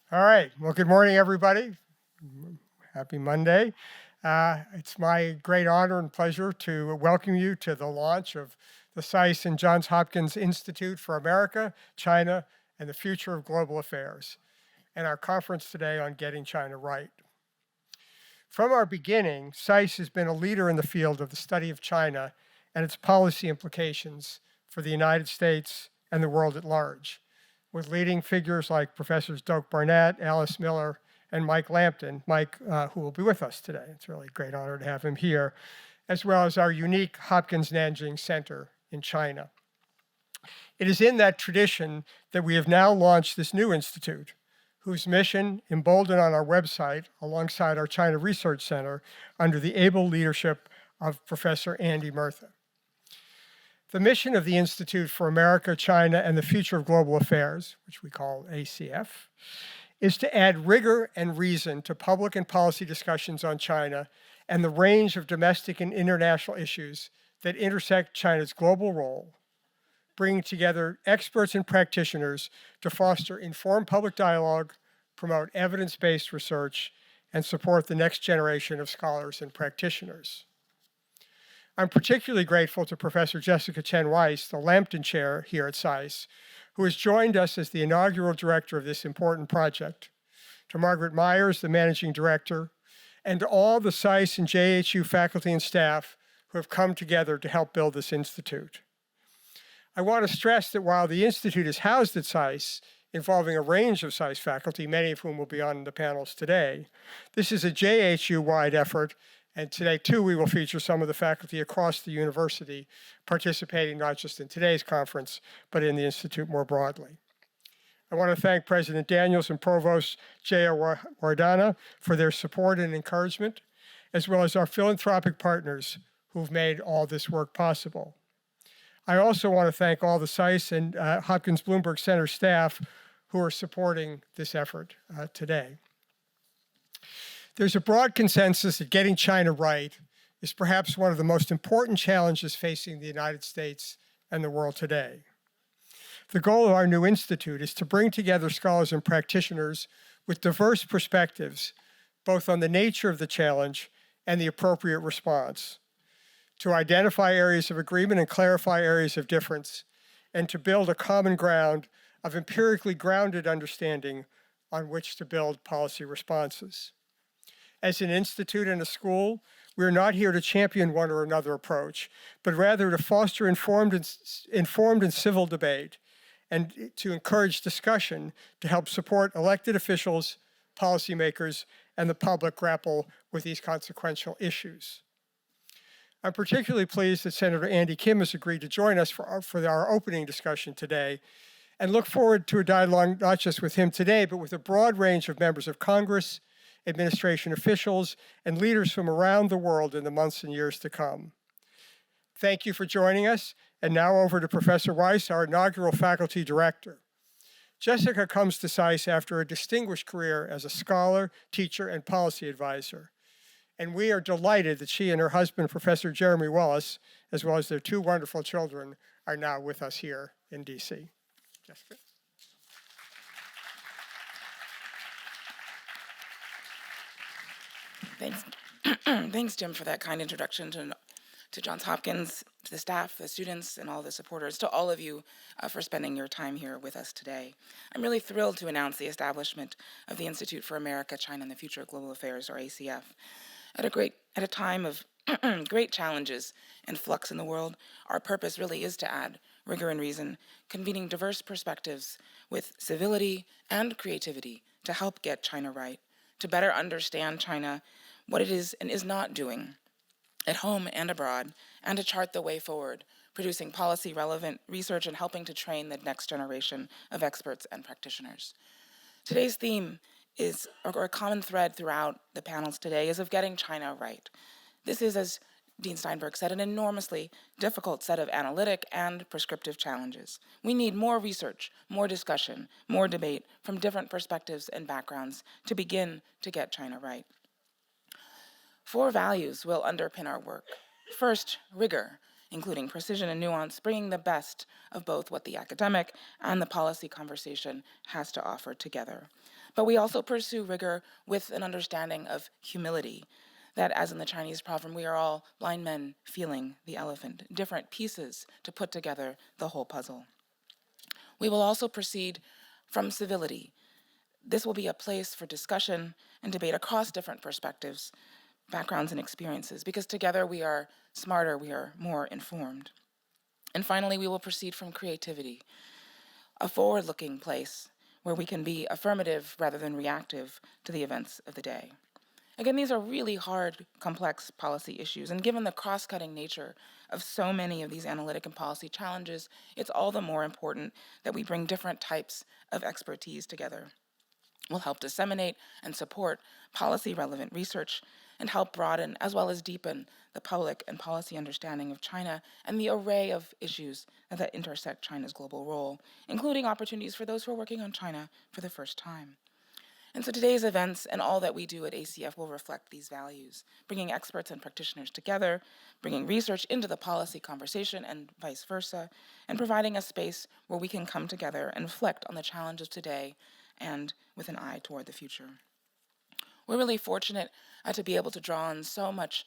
All right. Well, good morning, everybody. Happy Monday. It's my great honor and pleasure to welcome you to the launch of the SAIS and Johns Hopkins Institute for America, China, and the Future of Global Affairs, and our conference today on Getting China Right. From our beginning, SAIS has been a leader in the field of the study of China and its policy implications for the United States and the world at large, with leading figures like Professors Doak Barnett, Alice Miller, and Mike Lampton, who will be with us today. It's really a great honor to have him here, as well as our unique Hopkins Nanjing Center in China. It is in that tradition that we have now launched this new institute, whose mission, emboldened on our website alongside our China Research Center, under the able leadership of Professor Andy Murtha. The mission of the Institute for America, China, and the Future of Global Affairs, which we call ACF, is to add rigor and reason to public and policy discussions on China and the range of domestic and international issues that intersect China's global role, bringing together experts and practitioners to foster informed public dialogue, promote evidence-based research, and support the next generation of scholars and practitioners. I'm particularly grateful to Professor Jessica Chen Weiss, the Lampton Chair here at SAIS, who has joined us as the inaugural director of this important project, to Margaret Myers, the Managing Director, and to all the SAIS and JHU faculty and staff who have come together to help build this institute. I want to stress that while the institute is housed at SAIS, involving a range of SAIS faculty, many of whom will be on the panels today, this is a JHU-wide effort. And today, too, we will feature some of the faculty across the university participating not just in today's conference, but in the Institute more broadly. I want to thank President Daniels and Provost J.R. Wardana for their support and encouragement, as well as our philanthropic partners who've made all this work possible. I also want to thank all the SAIS and Hopkins Bloomberg Center staff who are supporting this effort today. There's a broad consensus that getting China right is perhaps one of the most important challenges facing the United States and the world today. The goal of our new institute is to bring together scholars and practitioners with diverse perspectives, both on the nature of the challenge and the appropriate response, to identify areas of agreement and clarify areas of difference, and to build a common ground of empirically grounded understanding on which to build policy responses. As an institute and a school, we are not here to champion one or another approach, but rather to foster informed and civil debate and to encourage discussion to help support elected officials, policymakers, and the public grapple with these consequential issues. I'm particularly pleased that Senator Andy Kim has agreed to join us for our opening discussion today, and look forward to a dialogue not just with him today, but with a broad range of members of Congress, administration officials, and leaders from around the world in the months and years to come. Thank you for joining us, and now over to Professor Weiss, our inaugural faculty director. Jessica comes to SAIS after a distinguished career as a scholar, teacher, and policy advisor. And we are delighted that she and her husband, Professor Jeremy Wallace, as well as their two wonderful children, are now with us here in DC. Jessica. Thanks. Thanks, Jim, for that kind introduction to Johns Hopkins, to the staff, the students, and all the supporters, to all of you for spending your time here with us today. I'm really thrilled to announce the establishment of the Institute for America, China, and the Future of Global Affairs, or ACF. At a time of great challenges and flux in the world, our purpose really is to add rigor and reason, convening diverse perspectives with civility and creativity to help get China right, to better understand China, what it is and is not doing at home and abroad, and to chart the way forward, producing policy-relevant research and helping to train the next generation of experts and practitioners. Today's theme is, or a common thread throughout the panels today, is of getting China right. This is, as Dean Steinberg said, an enormously difficult set of analytic and prescriptive challenges. We need more research, more discussion, more debate from different perspectives and backgrounds to begin to get China right. 4 values will underpin our work. First, rigor, including precision and nuance, bringing the best of both what the academic and the policy conversation has to offer together. But we also pursue rigor with an understanding of humility, that as in the Chinese proverb, we are all blind men feeling the elephant, different pieces to put together the whole puzzle. We will also proceed from civility. This will be a place for discussion and debate across different perspectives, backgrounds, and experiences, because together we are smarter, we are more informed. And finally, we will proceed from creativity, a forward-looking place where we can be affirmative rather than reactive to the events of the day. Again, these are really hard, complex policy issues, and given the cross-cutting nature of so many of these analytic and policy challenges, it's all the more important that we bring different types of expertise together. We'll help disseminate and support policy-relevant research and help broaden as well as deepen the public and policy understanding of China and the array of issues that intersect China's global role, including opportunities for those who are working on China for the first time. And so today's events and all that we do at ACF will reflect these values, bringing experts and practitioners together, bringing research into the policy conversation and vice versa, and providing a space where we can come together and reflect on the challenges today and with an eye toward the future. We're really fortunate to be able to draw on so much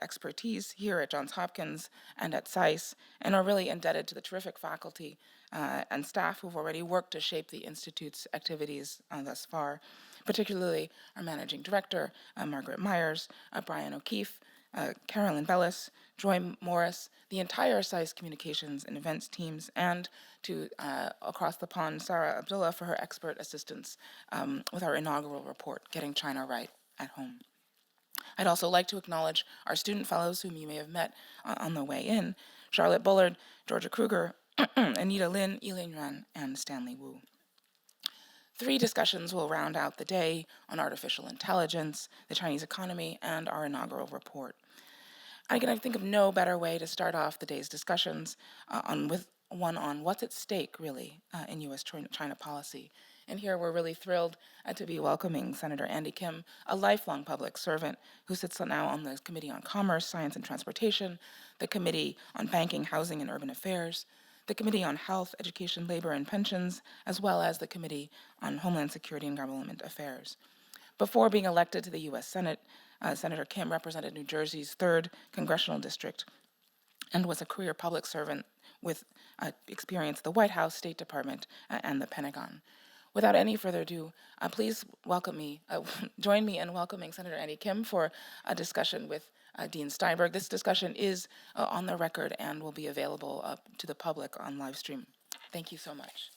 expertise here at Johns Hopkins and at SAIS, and are really indebted to the terrific faculty and staff who've already worked to shape the Institute's activities thus far, particularly our managing director, Margaret Myers, Brian O'Keefe, Carolyn Bellis, Joy Morris, the entire SAIS communications and events teams, and to across the pond, Sarah Abdullah, for her expert assistance with our inaugural report, Getting China Right at Home. I'd also like to acknowledge our student fellows whom you may have met on the way in, Charlotte Bullard, Georgia Kruger, Anita Lin, Eileen Yuan, and Stanley Wu. 3 discussions will round out the day on artificial intelligence, the Chinese economy, and our inaugural report. I can think of no better way to start off the day's discussions with one on what's at stake, really, in U.S. China policy. And here we're really thrilled to be welcoming Senator Andy Kim, a lifelong public servant who sits now on the Committee on Commerce, Science, and Transportation, the Committee on Banking, Housing, and Urban Affairs, the Committee on Health, Education, Labor, and Pensions, as well as the Committee on Homeland Security and Government Affairs. Before being elected to the U.S. Senate, Senator Kim represented New Jersey's 3rd Congressional District and was a career public servant with experience at the White House, State Department, and the Pentagon. Without any further ado, please join me in welcoming Senator Andy Kim for a discussion with Dean Steinberg. This discussion is on the record and will be available to the public on live stream. Thank you so much.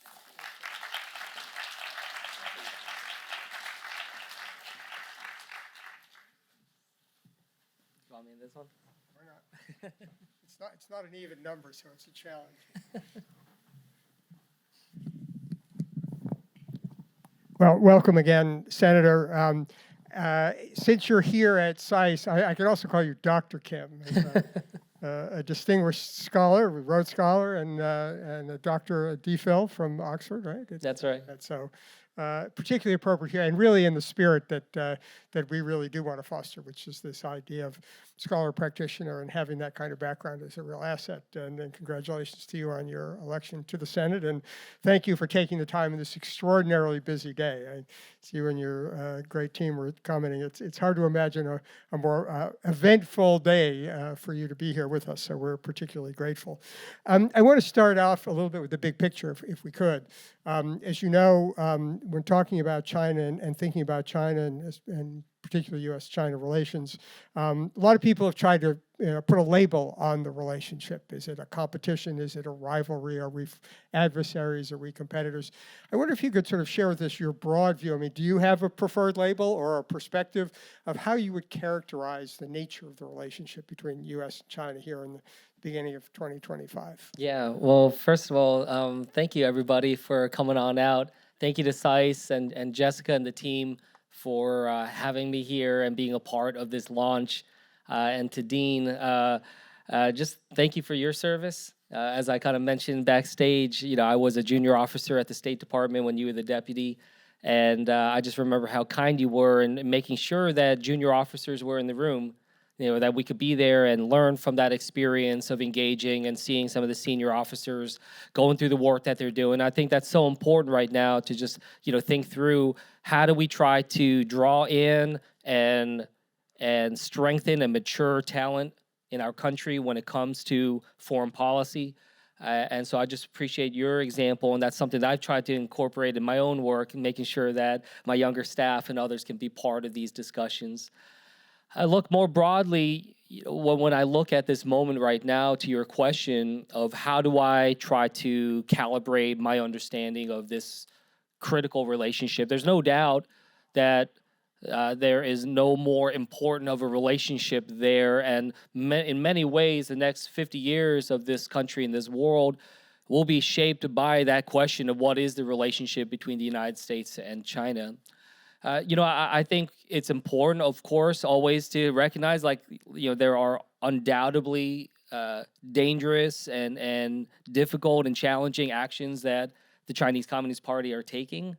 You want me in this one? Why not? It's not an even number, so it's a challenge. Well, welcome again, Senator. Since you're here at SAIS, I can also call you Dr. Kim, a distinguished scholar, Rhodes Scholar, and a Dr. DPhil from Oxford, right? That's right. So particularly appropriate here, and really in the spirit that we really do want to foster, which is this idea of scholar practitioner and having that kind of background is a real asset. And then congratulations to you on your election to the Senate, and thank you for taking the time in this extraordinarily busy day. I see you and your great team were commenting. It's hard to imagine a more eventful day for you to be here with us, so we're particularly grateful. I want to start off a little bit with the big picture, if we could. As you know, when talking about China and thinking about China and particularly U.S.-China relations, a lot of people have tried to put a label on the relationship. Is it a competition? Is it a rivalry? Are we adversaries? Are we competitors? I wonder if you could sort of share with us your broad view. I mean, do you have a preferred label or a perspective of how you would characterize the nature of the relationship between U.S. and China here in the beginning of 2025? Yeah, well, first of all, thank you, everybody, for coming on out. Thank you to SAIS and Jessica and the team for having me here and being a part of this launch. And to Dean, just thank you for your service. As I kind of mentioned backstage, I was a junior officer at the State Department when you were the deputy. And I just remember how kind you were in making sure that junior officers were in the room that we could be there and learn from that experience of engaging and seeing some of the senior officers going through the work that they're doing. I think that's so important right now to just, think through how do we try to draw in and strengthen and mature talent in our country when it comes to foreign policy. And so I just appreciate your example, and that's something that I've tried to incorporate in my own work, and making sure that my younger staff and others can be part of these discussions. I look more broadly, when I look at this moment right now, to your question of how do I try to calibrate my understanding of this critical relationship, there's no doubt that there is no more important of a relationship there. And in many ways, the next 50 years of this country and this world will be shaped by that question of what is the relationship between the United States and China. I think it's important, of course, always to recognize, there are undoubtedly dangerous and difficult and challenging actions that the Chinese Communist Party are taking.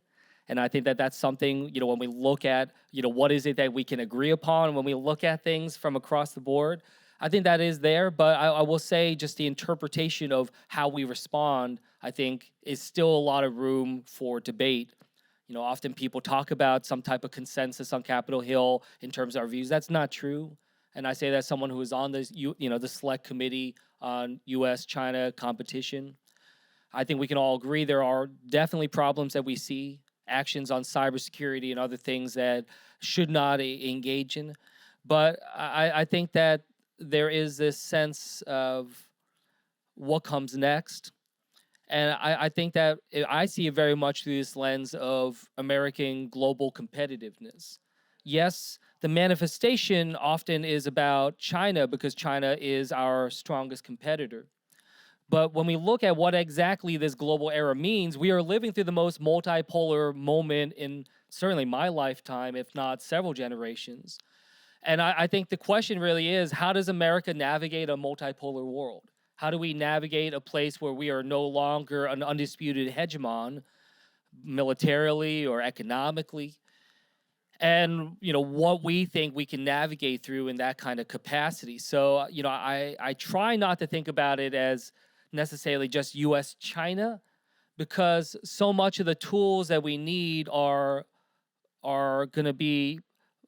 And I think that that's something, when we look at, what is it that we can agree upon, when we look at things from across the board, I think that is there. But I will say just the interpretation of how we respond, I think, is still a lot of room for debate. Often people talk about some type of consensus on Capitol Hill in terms of our views. That's not true. And I say that as someone who is on this, the Select Committee on U.S.-China competition. I think we can all agree there are definitely problems that we see, actions on cybersecurity and other things that should not engage in. But I think that there is this sense of what comes next. And I think that I see it very much through this lens of American global competitiveness. Yes, the manifestation often is about China because China is our strongest competitor. But when we look at what exactly this global era means, we are living through the most multipolar moment in certainly my lifetime, if not several generations. And I think the question really is, how does America navigate a multipolar world? How do we navigate a place where we are no longer an undisputed hegemon, militarily or economically? And, what we think we can navigate through in that kind of capacity. So, I try not to think about it as necessarily just U.S.-China, because so much of the tools that we need are going to be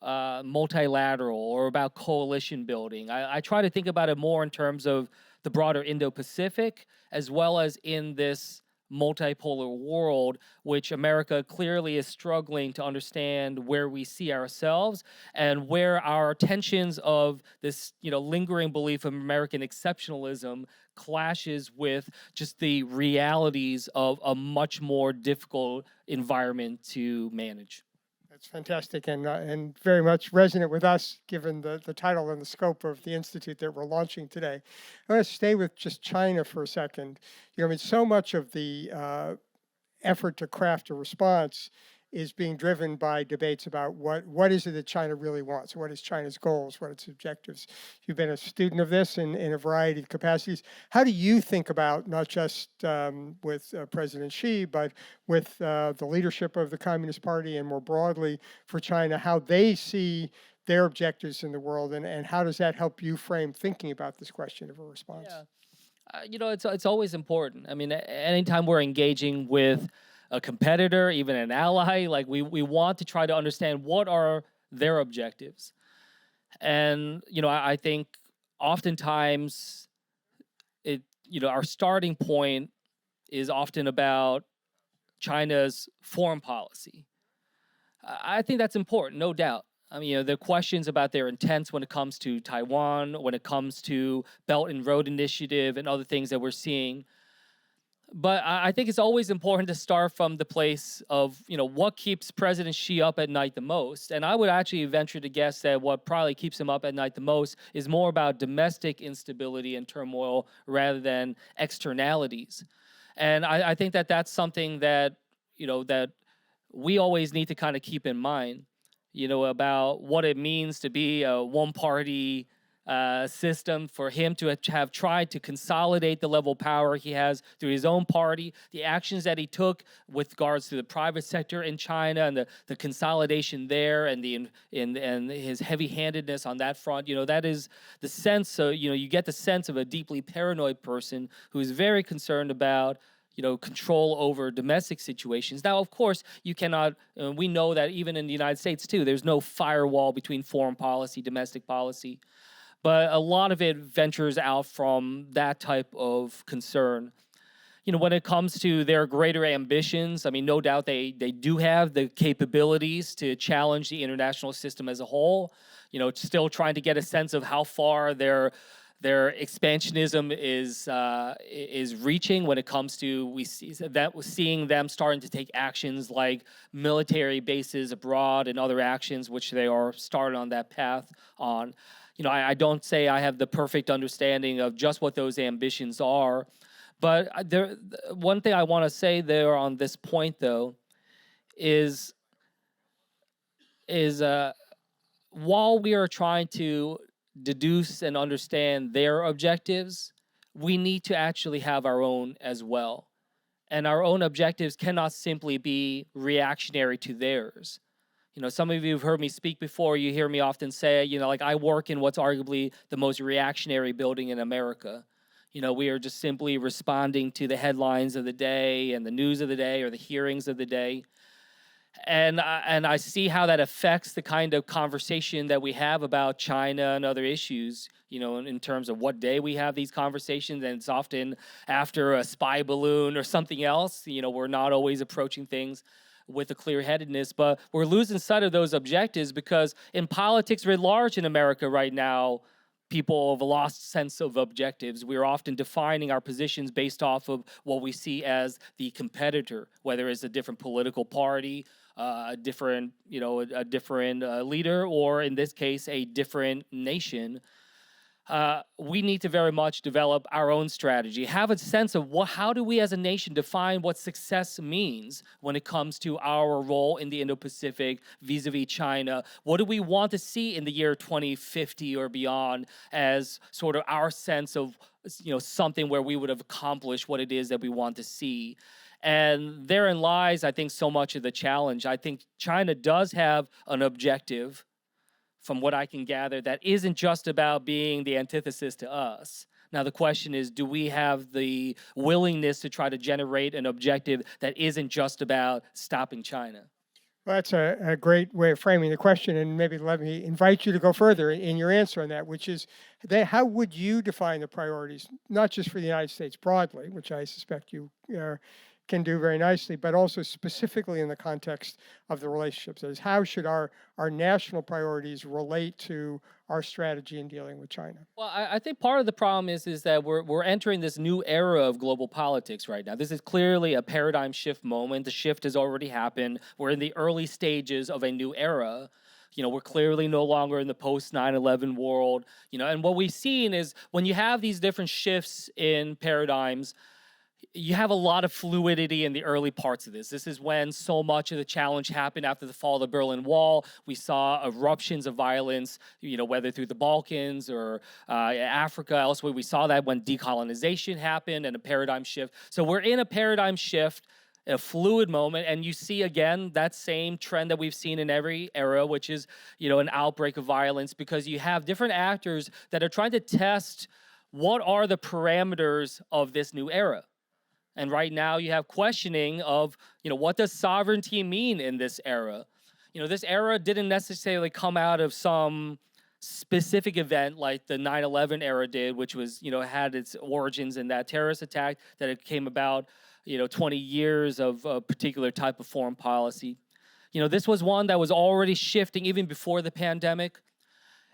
multilateral or about coalition building. I try to think about it more in terms of the broader Indo-Pacific, as well as in this multipolar world, which America clearly is struggling to understand where we see ourselves and where our tensions of this, lingering belief of American exceptionalism clashes with just the realities of a much more difficult environment to manage. That's fantastic and very much resonant with us, given the title and the scope of the institute that we're launching today. I want to stay with just China for a second. So much of the effort to craft a response is being driven by debates about what is it that China really wants, what is China's goals, what its objectives. You've been a student of this in a variety of capacities. How do you think about, not just with President Xi, but with the leadership of the Communist Party and more broadly for China, how they see their objectives in the world, and how does that help you frame thinking about this question of a response? Yeah. It's always important. I mean, anytime we're engaging with a competitor, even an ally, we want to try to understand what are their objectives. And, I think oftentimes our starting point is often about China's foreign policy. I think that's important, no doubt. I mean, the questions about their intents when it comes to Taiwan, when it comes to Belt and Road Initiative and other things that we're seeing. But I think it's always important to start from the place of, what keeps President Xi up at night the most. And I would actually venture to guess that what probably keeps him up at night the most is more about domestic instability and turmoil rather than externalities. And I think that that's something that, that we always need to kind of keep in mind, about what it means to be a one-party system, for him to have tried to consolidate the level of power he has through his own party, the actions that he took with regards to the private sector in China and the consolidation there, and and his heavy-handedness on that front. That is the sense. So you get the sense of a deeply paranoid person who is very concerned about control over domestic situations. Now, of course, you cannot, we know that even in the United States too, there's no firewall between foreign policy, domestic policy, but a lot of it ventures out from that type of concern. When it comes to their greater ambitions, I mean, no doubt they do have the capabilities to challenge the international system as a whole. Still trying to get a sense of how far their expansionism is reaching when it comes to seeing them starting to take actions like military bases abroad and other actions which they are started on that path on. I don't say I have the perfect understanding of just what those ambitions are, but one thing I want to say there on this point though is while we are trying to deduce and understand their objectives, we need to actually have our own as well. And our own objectives cannot simply be reactionary to theirs. Some of you have heard me speak before. You hear me often say, like I work in what's arguably the most reactionary building in America. We are just simply responding to the headlines of the day and the news of the day or the hearings of the day. And I see how that affects the kind of conversation that we have about China and other issues, in terms of what day we have these conversations. And it's often after a spy balloon or something else. We're not always approaching things with a clear-headedness, but we're losing sight of those objectives because in politics writ large in America right now, people have a lost sense of objectives. We're often defining our positions based off of what we see as the competitor, whether it's a different political party, a different leader, or in this case, a different nation. We need to very much develop our own strategy, have a sense of how do we as a nation define what success means when it comes to our role in the Indo-Pacific vis-a-vis China. What do we want to see in the year 2050 or beyond as sort of our sense of something where we would have accomplished what it is that we want to see. And therein lies, I think, so much of the challenge. I think China does have an objective, from what I can gather, that isn't just about being the antithesis to us. Now, the question is, do we have the willingness to try to generate an objective that isn't just about stopping China? Well, that's a great way of framing the question, and maybe let me invite you to go further in your answer on that, which is, how would you define the priorities, not just for the United States broadly, which I suspect you can do very nicely, but also specifically in the context of the relationships. That is, how should our national priorities relate to our strategy in dealing with China? Well, I think part of the problem is that we're entering this new era of global politics right now. This is clearly a paradigm shift moment. The shift has already happened. We're in the early stages of a new era. We're clearly no longer in the post 9/11 world. And what we've seen is when you have these different shifts in paradigms, you have a lot of fluidity in the early parts of this. This is when so much of the challenge happened after the fall of the Berlin Wall. We saw eruptions of violence, whether through the Balkans or Africa, elsewhere. We saw that when decolonization happened and a paradigm shift. So we're in a paradigm shift, a fluid moment, and you see again that same trend that we've seen in every era, which is an outbreak of violence, because you have different actors that are trying to test what are the parameters of this new era. And right now you have questioning of, what does sovereignty mean in this era? This era didn't necessarily come out of some specific event like the 9/11 era did, which was, had its origins in that terrorist attack, that it came about, 20 years of a particular type of foreign policy. This was one that was already shifting even before the pandemic.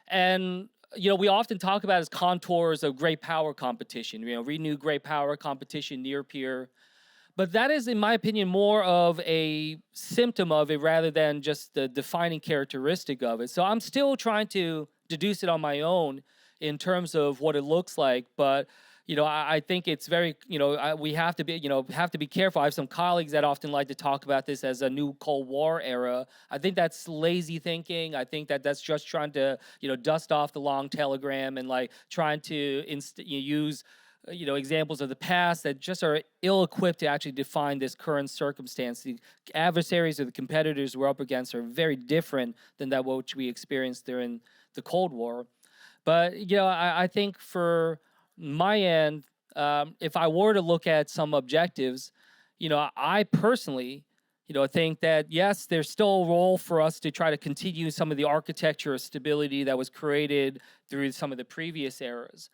And we often talk about as contours of great power competition, renewed great power competition near peer. But that is, in my opinion, more of a symptom of it rather than just the defining characteristic of it. So I'm still trying to deduce it on my own in terms of what it looks like. But, I think it's very, we have to be, have to be careful. I have some colleagues that often like to talk about this as a new Cold War era. I think that's lazy thinking. I think that that's just trying to, dust off the long telegram and like trying to use, examples of the past that just are ill-equipped to actually define this current circumstance. The adversaries or the competitors we're up against are very different than that which we experienced during the Cold War. But I think for my end, if I were to look at some objectives, I personally, think that yes, there's still a role for us to try to continue some of the architecture of stability that was created through some of the previous eras.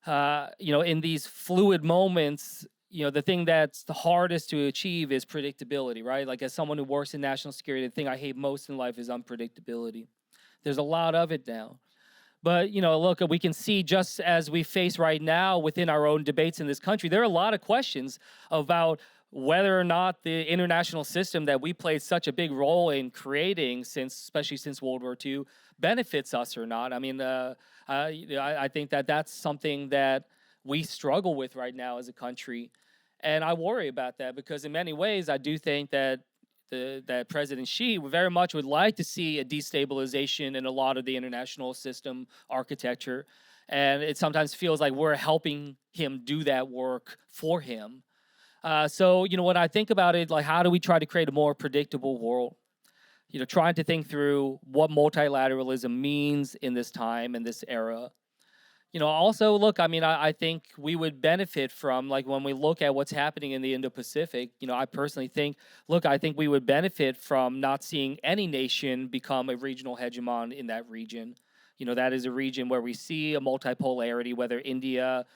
In these fluid moments, the thing that's the hardest to achieve is predictability, right? Like as someone who works in national security, the thing I hate most in life is unpredictability. There's a lot of it now. But, look, we can see just as we face right now within our own debates in this country, there are a lot of questions about whether or not the international system that we played such a big role in creating, especially since World War II, benefits us or not. I mean, I think that that's something that we struggle with right now as a country. And I worry about that because in many ways, I do think that that President Xi very much would like to see a destabilization in a lot of the international system architecture. And it sometimes feels like we're helping him do that work for him. So, when I think about it, like how do we try to create a more predictable world? Trying to think through what multilateralism means in this time, in this era. Also, look, I mean, I think we would benefit from, like, when we look at what's happening in the Indo-Pacific, I personally think, look, I think we would benefit from not seeing any nation become a regional hegemon in that region. That is a region where we see a multipolarity, whether India,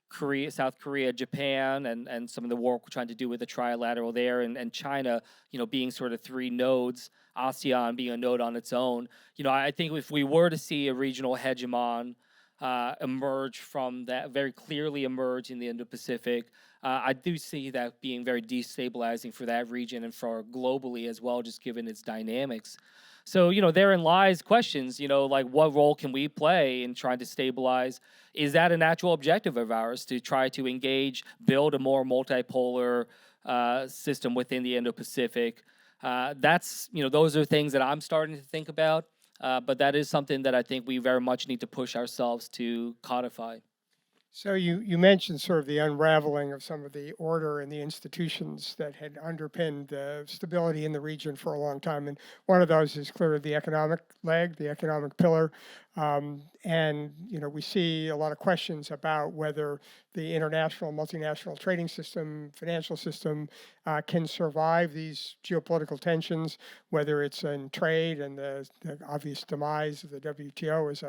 Korea, South Korea, Japan, and some of the work we're trying to do with the trilateral there, and China, being sort of three nodes, ASEAN being a node on its own. I think if we were to see a regional hegemon, emerge from that, very clearly emerge in the Indo-Pacific. I do see that being very destabilizing for that region and for globally as well, just given its dynamics. So, therein lies questions, like what role can we play in trying to stabilize? Is that a natural objective of ours to try to engage, build a more multipolar system within the Indo-Pacific? Those are things that I'm starting to think about. But that is something that I think we very much need to push ourselves to codify. So you mentioned sort of the unraveling of some of the order and the institutions that had underpinned the stability in the region for a long time. And one of those is clearly the economic leg, the economic pillar. And, we see a lot of questions about whether the international, multinational trading system, financial system can survive these geopolitical tensions, whether it's in trade and the obvious demise of the WTO as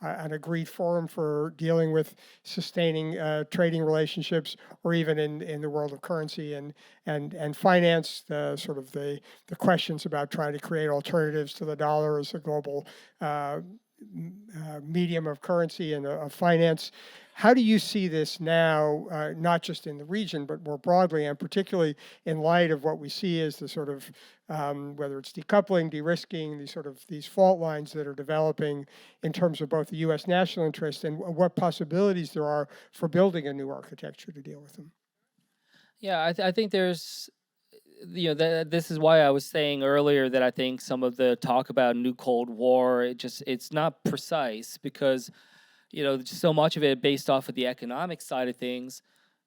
an agreed forum for dealing with sustaining trading relationships, or even in the world of currency and finance, the questions about trying to create alternatives to the dollar as a global medium of currency and of finance. How do you see this now, not just in the region, but more broadly, and particularly in light of what we see as the sort of, whether it's decoupling, de-risking, these fault lines that are developing in terms of both the U.S. national interest and what possibilities there are for building a new architecture to deal with them? Yeah, I think there's, this is why I was saying earlier that I think some of the talk about new Cold War, it's not precise because, so much of it based off of the economic side of things,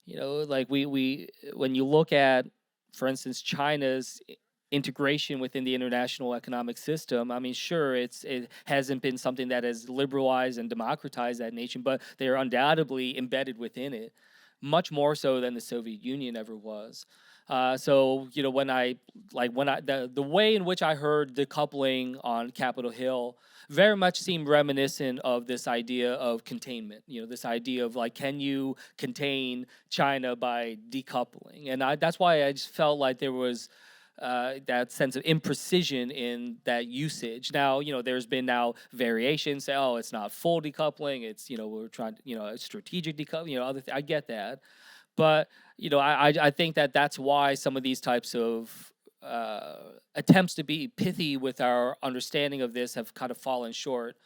like we when you look at, for instance, China's integration within the international economic system, I mean, sure, it hasn't been something that has liberalized and democratized that nation, but they are undoubtedly embedded within it, much more so than the Soviet Union ever was. So the way in which I heard decoupling on Capitol Hill very much seemed reminiscent of this idea of containment. This idea of like, can you contain China by decoupling? And that's why I just felt like there was that sense of imprecision in that usage. Now, there's been now variations. Say, oh, it's not full decoupling. It's we're trying to strategic decoupling. I get that. But I think that's why some of these types of attempts to be pithy with our understanding of this have kind of fallen short,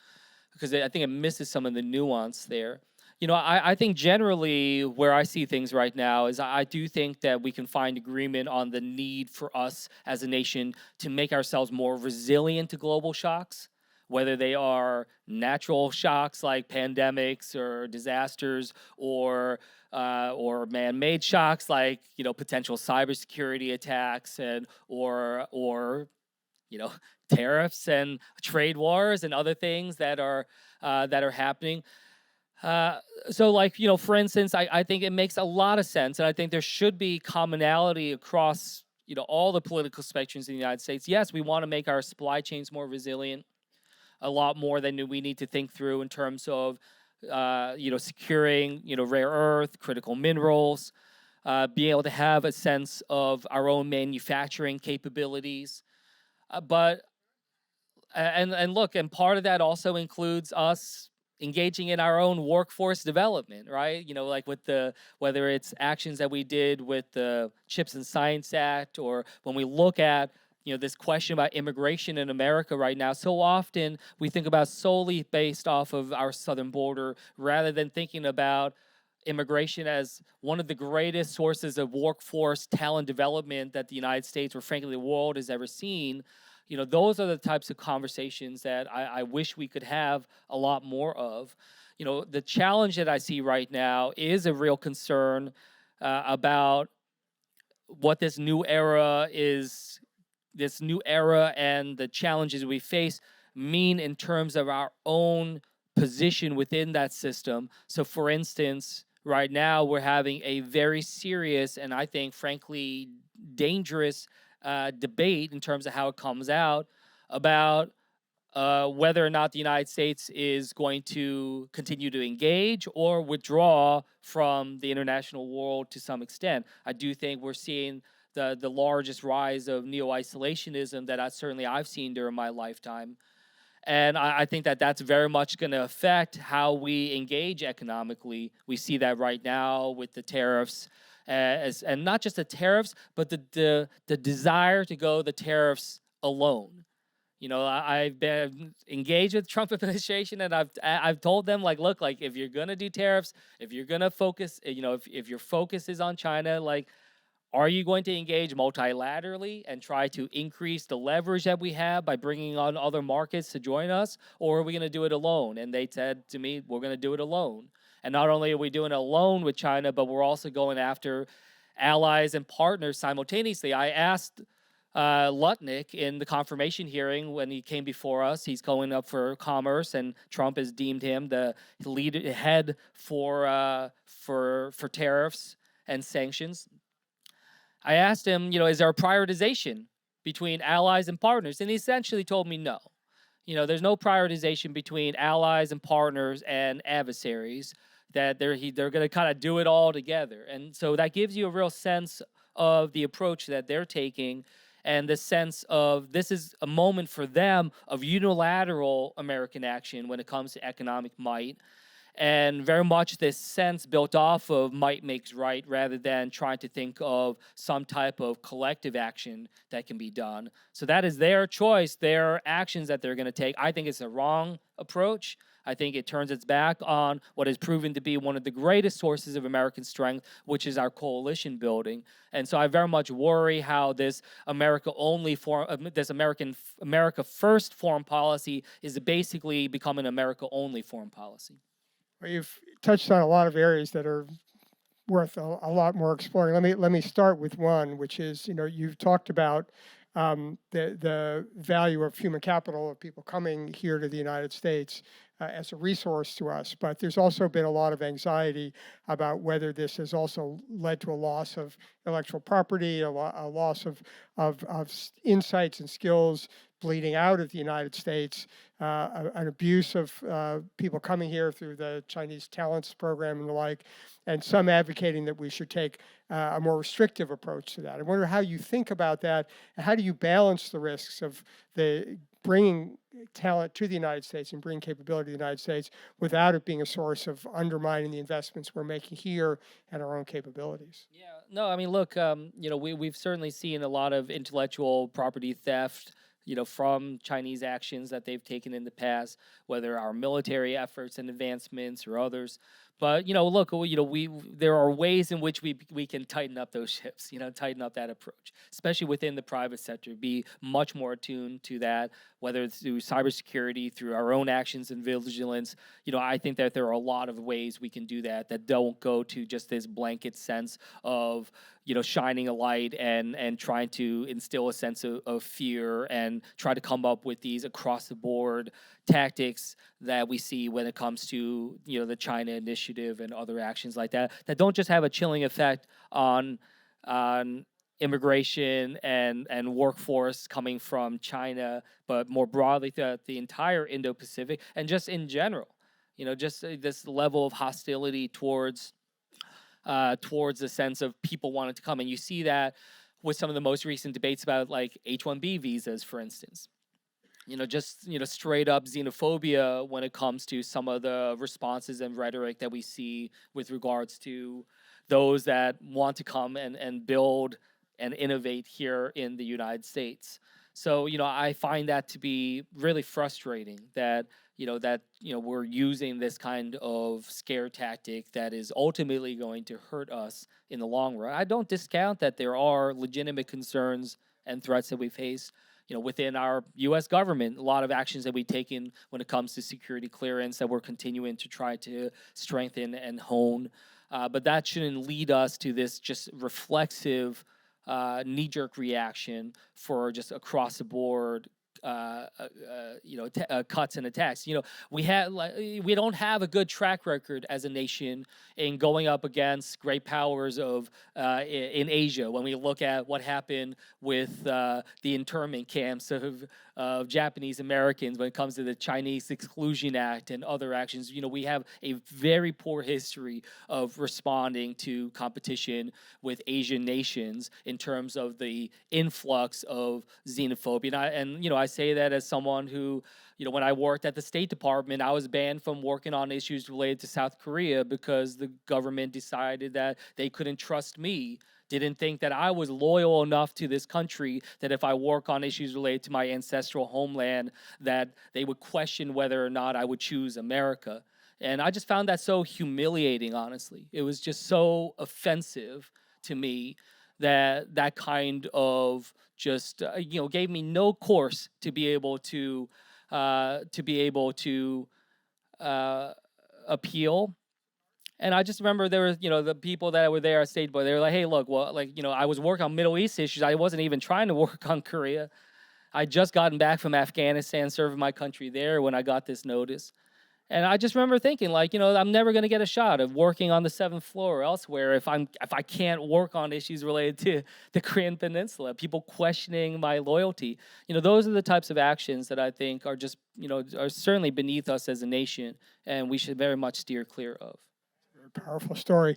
because I think it misses some of the nuance there. I think generally where I see things right now is I do think that we can find agreement on the need for us as a nation to make ourselves more resilient to global shocks, whether they are natural shocks like pandemics or disasters, or man-made shocks like potential cybersecurity attacks, and or you know tariffs and trade wars and other things that are happening. uh, so, like, for instance, I think it makes a lot of sense, and I think there should be commonality across, all the political spectrums in the United States. Yes, we want to make our supply chains more resilient, a lot more than we need to think through in terms of, securing, rare earth, critical minerals, being able to have a sense of our own manufacturing capabilities. But and look, and part of that also includes us engaging in our own workforce development, right? Like with the whether it's actions that we did with the Chips and Science Act, or when we look at this question about immigration in America right now. So often we think about solely based off of our southern border, rather than thinking about immigration as one of the greatest sources of workforce talent development that the United States, or frankly the world, has ever seen. Those are the types of conversations that I wish we could have a lot more of. The challenge that I see right now is a real concern about what this new era and the challenges we face mean in terms of our own position within that system. So, for instance, right now we're having a very serious and, I think, frankly, dangerous debate in terms of how it comes out about whether or not the United States is going to continue to engage or withdraw from the international world to some extent. I do think we're seeing the largest rise of neo-isolationism that I've seen during my lifetime. And I think that that's very much going to affect how we engage economically. We see that right now with the tariffs, and not just the tariffs, but the desire to go the tariffs alone. I've been engaged with Trump administration, and I've told them, like, look, like, if you're gonna do tariffs, if you're gonna focus, if your focus is on China, like, are you going to engage multilaterally and try to increase the leverage that we have by bringing on other markets to join us, or are we going to do it alone? And they said to me, we're going to do it alone. And not only are we doing it alone with China, but we're also going after allies and partners simultaneously. I asked Lutnick in the confirmation hearing when he came before us. He's going up for commerce, and Trump has deemed him the head for tariffs and sanctions. I asked him, is there a prioritization between allies and partners? And he essentially told me no. There's no prioritization between allies and partners and adversaries, that they're going to kind of do it all together. And so that gives you a real sense of the approach that they're taking, and the sense of this is a moment for them of unilateral American action when it comes to economic might. And very much this sense built off of might makes right, rather than trying to think of some type of collective action that can be done. So that is their choice, their actions that they're going to take. I think it's a wrong approach. I think it turns its back on what has proven to be one of the greatest sources of American strength, which is our coalition building. And so I very much worry how this America first foreign policy is basically becoming America only foreign policy. Well, you've touched on a lot of areas that are worth a lot more exploring. Let me start with one, which is, you've talked about the value of human capital, of people coming here to the United States as a resource to us. But there's also been a lot of anxiety about whether this has also led to a loss of intellectual property, a loss of insights and skills bleeding out of the United States, an abuse of people coming here through the Chinese talents program and the like, and some advocating that we should take a more restrictive approach to that. I wonder how you think about that, and how do you balance the risks of the bringing talent to the United States and bringing capability to the United States without it being a source of undermining the investments we're making here and our own capabilities? Yeah, no, I mean, look, we've certainly seen a lot of intellectual property theft, from Chinese actions that they've taken in the past, whether our military efforts and advancements or others. But look, we there are ways in which we can tighten up those ships, tighten up that approach, especially within the private sector. Be much more attuned to that, whether it's through cybersecurity, through our own actions and vigilance. I think that there are a lot of ways we can do that that don't go to just this blanket sense of shining a light and trying to instill a sense of fear and try to come up with these across the board tactics that we see when it comes to the China initiative and other actions like that don't just have a chilling effect on immigration and workforce coming from China, but more broadly throughout the entire Indo-Pacific and just in general. Just this level of hostility towards the sense of people wanting to come, and you see that with some of the most recent debates about like H-1B visas, for instance. Just straight up xenophobia when it comes to some of the responses and rhetoric that we see with regards to those that want to come and build and innovate here in the United States. So I find that to be really frustrating that we're using this kind of scare tactic that is ultimately going to hurt us in the long run. I don't discount that there are legitimate concerns and threats that we face within our U.S. government, a lot of actions that we've taken when it comes to security clearance that we're continuing to try to strengthen and hone. But that shouldn't lead us to this just reflexive, knee-jerk reaction for just across the board cuts and attacks. We don't have a good track record as a nation in going up against great powers of in Asia. When we look at what happened with the internment camps of Japanese Americans, when it comes to the Chinese Exclusion Act and other actions, we have a very poor history of responding to competition with Asian nations in terms of the influx of xenophobia. And I say that as someone who, when I worked at the State Department, I was banned from working on issues related to South Korea because the government decided that they couldn't trust me, didn't think that I was loyal enough to this country that if I work on issues related to my ancestral homeland, that they would question whether or not I would choose America. And I just found that so humiliating, honestly. It was just so offensive to me that kind of just gave me no course to be able to appeal. And I just remember there was the people that were there at State Board. They were like, hey, look, well, I was working on Middle East issues. I wasn't even trying to work on Korea. I just gotten back from Afghanistan, serving my country there when I got this notice. And I just remember thinking, I'm never going to get a shot of working on the 7th floor or elsewhere if I can't work on issues related to the Korean Peninsula. People questioning my loyalty. Those are the types of actions that I think are just, are certainly beneath us as a nation, and we should very much steer clear of. Powerful story.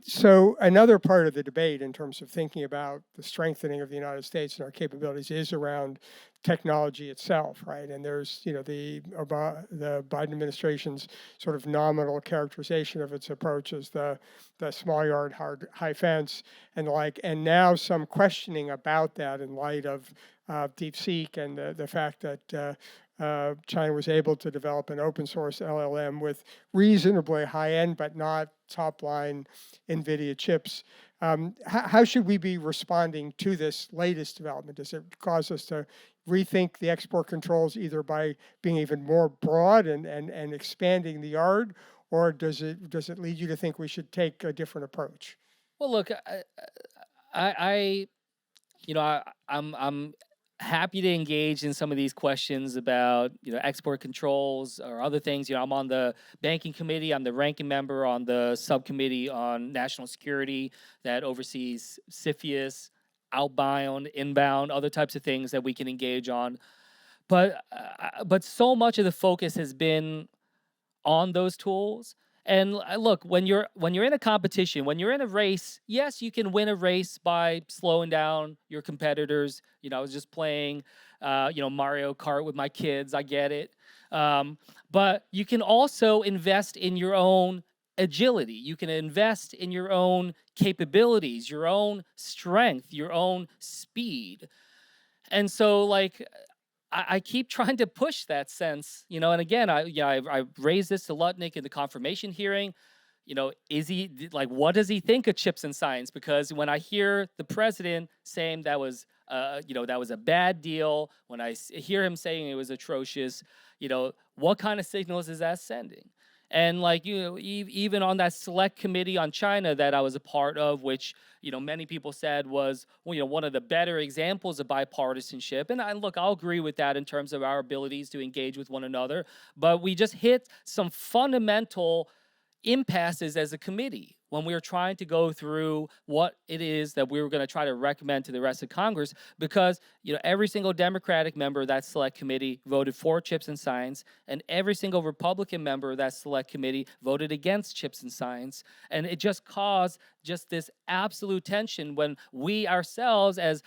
So another part of the debate in terms of thinking about the strengthening of the United States and our capabilities is around technology itself, right? And there's, the Biden administration's sort of nominal characterization of its approach as the small yard, high fence and the like, and now some questioning about that in light of DeepSeek and the fact that China was able to develop an open source LLM with reasonably high end, but not top line NVIDIA chips. How should we be responding to this latest development? Does it cause us to rethink the export controls either by being even more broad and expanding the yard, or does it lead you to think we should take a different approach? Well, look, I'm happy to engage in some of these questions about export controls or other things. I'm on the banking committee. I'm the ranking member on the subcommittee on national security that oversees CFIUS, outbound, inbound, other types of things that we can engage on. But so much of the focus has been on those tools. And look, when you're in a competition, when you're in a race, yes, you can win a race by slowing down your competitors. I was just playing, Mario Kart with my kids. I get it. But you can also invest in your own agility. You can invest in your own capabilities, your own strength, your own speed. And so, I keep trying to push that sense, and again, I raised this to Lutnick in the confirmation hearing. is he like, what does he think of chips and science? Because when I hear the president saying that was, that was a bad deal, when I hear him saying it was atrocious, what kind of signals is that sending? And like, even on that select committee on China that I was a part of, which, many people said was, one of the better examples of bipartisanship. And I'll agree with that in terms of our abilities to engage with one another. But we just hit some fundamental impasses as a committee when we were trying to go through what it is that we were going to try to recommend to the rest of Congress, because every single Democratic member of that select committee voted for chips and science, and every single Republican member of that select committee voted against chips and science, and it just caused just this absolute tension when we ourselves, as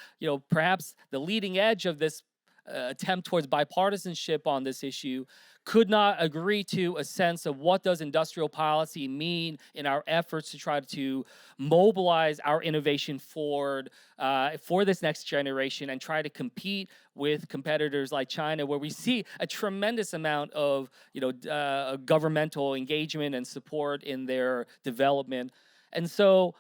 perhaps the leading edge of this attempt towards bipartisanship on this issue, could not agree to a sense of what does industrial policy mean in our efforts to try to mobilize our innovation forward for this next generation and try to compete with competitors like China, where we see a tremendous amount of governmental engagement and support in their development. And so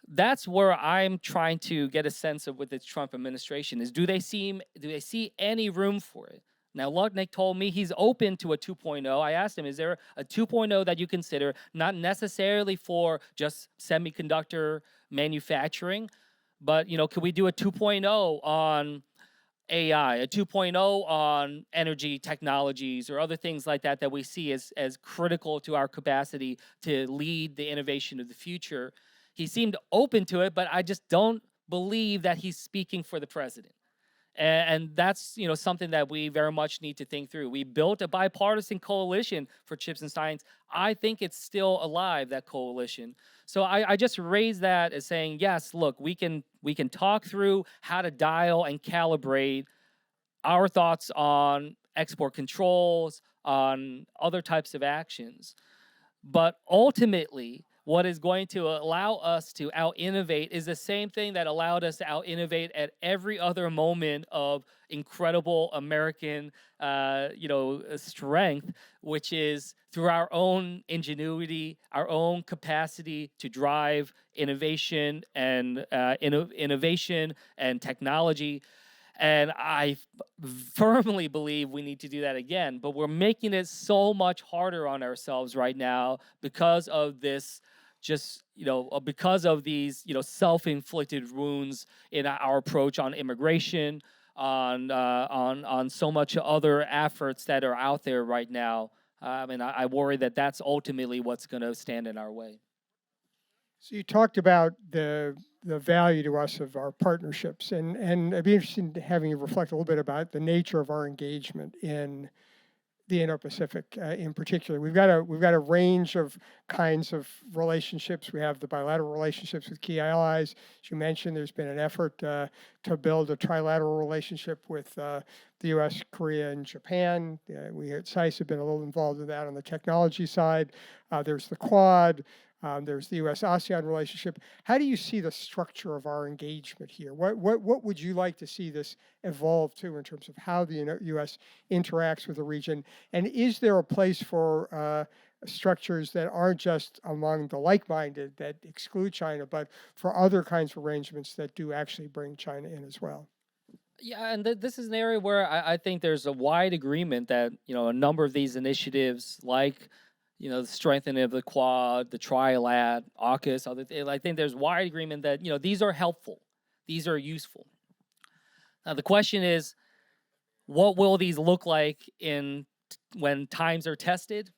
that's where I'm trying to get a sense of with the Trump administration is, do they see any room for it? Now, Lutnick told me he's open to a 2.0. I asked him, is there a 2.0 that you consider, not necessarily for just semiconductor manufacturing, but, could we do a 2.0 on AI, a 2.0 on energy technologies or other things like that that we see as critical to our capacity to lead the innovation of the future? He seemed open to it, but I just don't believe that he's speaking for the president. And that's something that we very much need to think through. We built a bipartisan coalition for chips and science. I think it's still alive, that coalition. So I just raise that as saying, yes, look, we can talk through how to dial and calibrate our thoughts on export controls, on other types of actions. But ultimately, what is going to allow us to out-innovate is the same thing that allowed us to out-innovate at every other moment of incredible American, strength, which is through our own ingenuity, our own capacity to drive innovation and technology. And I firmly believe we need to do that again, but we're making it so much harder on ourselves right now because of this, because of these, self-inflicted wounds in our approach on immigration, on so much other efforts that are out there right now. And I worry that that's ultimately what's going to stand in our way. So you talked about the value to us of our partnerships, and I'd be interested in having you reflect a little bit about the nature of our engagement in the Indo-Pacific in particular. We've got a range of kinds of relationships. We have the bilateral relationships with key allies. As you mentioned, there's been an effort to build a trilateral relationship with the U.S., Korea, and Japan. We at SAIS have been a little involved in that on the technology side. There's the Quad. There's the U.S.-ASEAN relationship. How do you see the structure of our engagement here? What would you like to see this evolve to in terms of how the U.S. interacts with the region? And is there a place for structures that aren't just among the like-minded that exclude China, but for other kinds of arrangements that do actually bring China in as well? Yeah, and this is an area where I think there's a wide agreement that, a number of these initiatives like the strengthening of the Quad, the Trilat, AUKUS, I think there's wide agreement that, these are helpful. These are useful. Now, the question is, what will these look like when times are tested?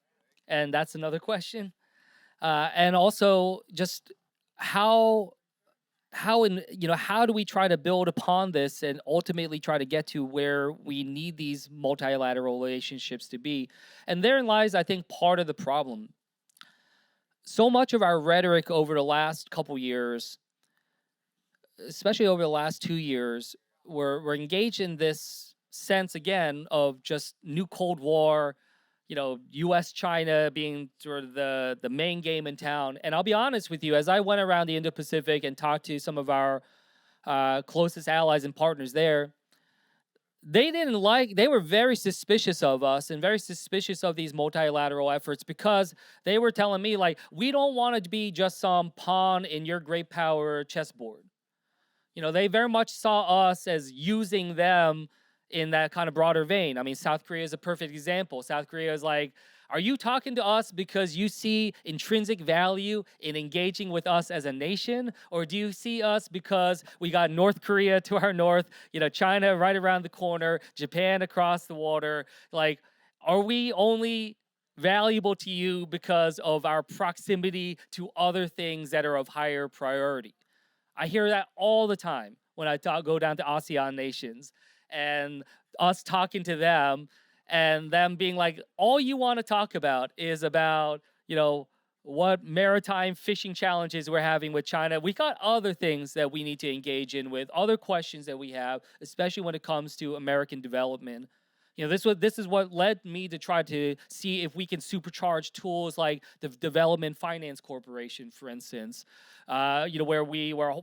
And that's another question. And also just how do we try to build upon this and ultimately try to get to where we need these multilateral relationships to be? And therein lies, I think, part of the problem. So much of our rhetoric over the last couple years, especially over the last 2 years, we're engaged in this sense, again, of just new Cold War, U.S. China being sort of the main game in town. And I'll be honest with you, as I went around the Indo-Pacific and talked to some of our closest allies and partners there, they were very suspicious of us and very suspicious of these multilateral efforts because they were telling me, like, we don't want to be just some pawn in your great power chessboard. They very much saw us as using them in that kind of broader vein. I mean, South Korea is a perfect example. South Korea is like, are you talking to us because you see intrinsic value in engaging with us as a nation? Or do you see us because we got North Korea to our north, China right around the corner, Japan across the water? Like, are we only valuable to you because of our proximity to other things that are of higher priority? I hear that all the time when I go down to ASEAN nations and us talking to them and them being like, all you want to talk about is about, what maritime fishing challenges we're having with China. We got other things that we need to engage in with, other questions that we have, especially when it comes to American development. This is what led me to try to see if we can supercharge tools like the Development Finance Corporation, for instance, where we are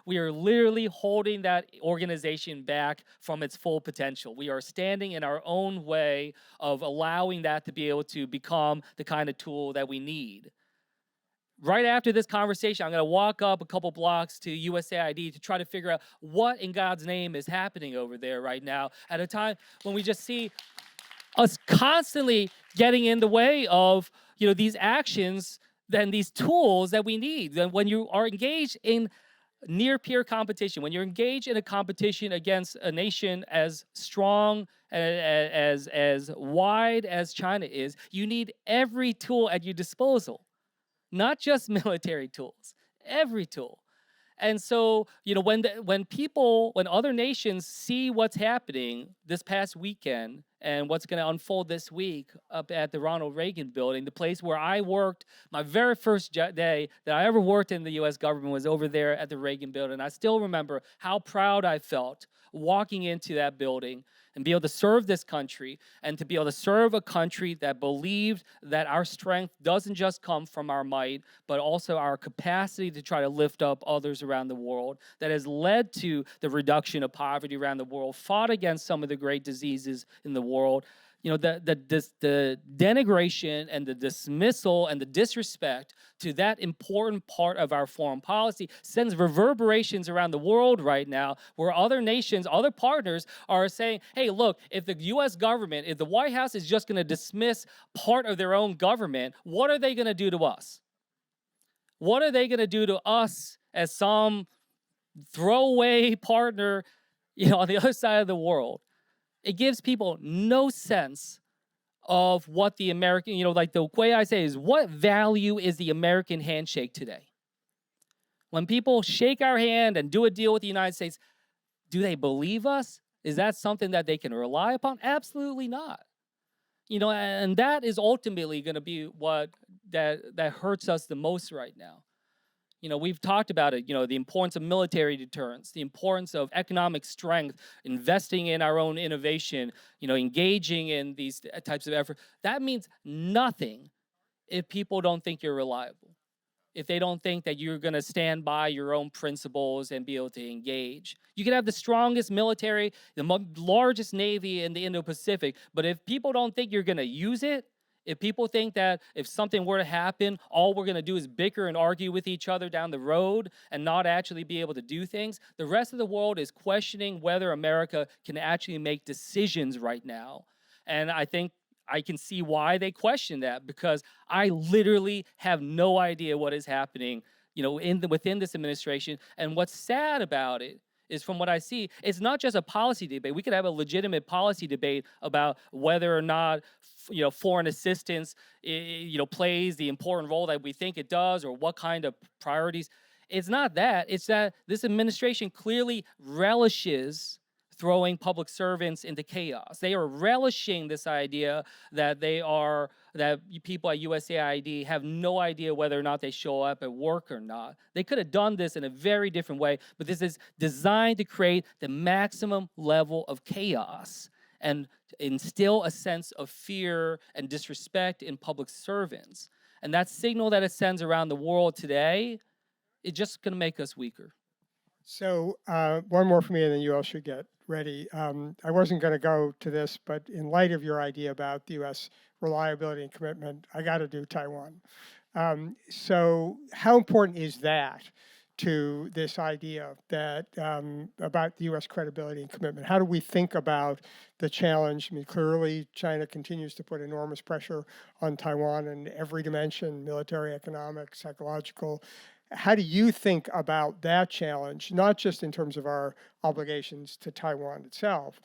literally holding that organization back from its full potential. We are standing in our own way of allowing that to be able to become the kind of tool that we need. Right after this conversation, I'm going to walk up a couple blocks to USAID to try to figure out what in God's name is happening over there right now at a time when we just see us constantly getting in the way of these actions and these tools that we need. Then when you are engaged in near peer competition, when you're engaged in a competition against a nation as strong as wide as China is, you need every tool at your disposal. Not just military tools, every tool. And so, when other nations see what's happening this past weekend and what's going to unfold this week up at the Ronald Reagan building, the place where I worked, my very first day that I ever worked in the U.S. government was over there at the Reagan building. I still remember how proud I felt walking into that building and be able to serve this country and to be able to serve a country that believed that our strength doesn't just come from our might, but also our capacity to try to lift up others around the world, that has led to the reduction of poverty around the world, fought against some of the great diseases in the world. The denigration and the dismissal and the disrespect to that important part of our foreign policy sends reverberations around the world right now, where other nations, other partners are saying, hey, look, if the U.S. government, if the White House is just going to dismiss part of their own government, what are they going to do to us? What are they going to do to us as some throwaway partner, on the other side of the world? It gives people no sense of what the American, like the way I say is, what value is the American handshake today? When people shake our hand and do a deal with the United States, do they believe us? Is that something that they can rely upon? Absolutely not. And that is ultimately going to be what that hurts us the most right now. We've talked about it, the importance of military deterrence, the importance of economic strength, investing in our own innovation, engaging in these types of efforts. That means nothing if people don't think you're reliable, if they don't think that you're going to stand by your own principles and be able to engage. You can have the strongest military, the largest navy in the Indo-Pacific, but if people don't think you're going to use it, if people think that if something were to happen, all we're going to do is bicker and argue with each other down the road and not actually be able to do things, the rest of the world is questioning whether America can actually make decisions right now. And I think I can see why they question that, because I literally have no idea what is happening, within this administration. And what's sad about it is, from what I see, it's not just a policy debate. We could have a legitimate policy debate about whether or not foreign assistance plays the important role that we think it does, or what kind of priorities. It's not that. It's that this administration clearly relishes throwing public servants into chaos. They are relishing this idea that people at USAID have no idea whether or not they show up at work or not. They could have done this in a very different way, but this is designed to create the maximum level of chaos and instill a sense of fear and disrespect in public servants. And that signal that it sends around the world today, it's just going to make us weaker. So one more for me, and then you all should get ready. I wasn't going to go to this, but in light of your idea about the U.S. reliability and commitment, I got to do Taiwan. So how important is that to this idea that about the U.S. credibility and commitment? How do we think about the challenge? I mean, clearly China continues to put enormous pressure on Taiwan in every dimension: military, economic, psychological. How do you think about that challenge, not just in terms of our obligations to Taiwan itself,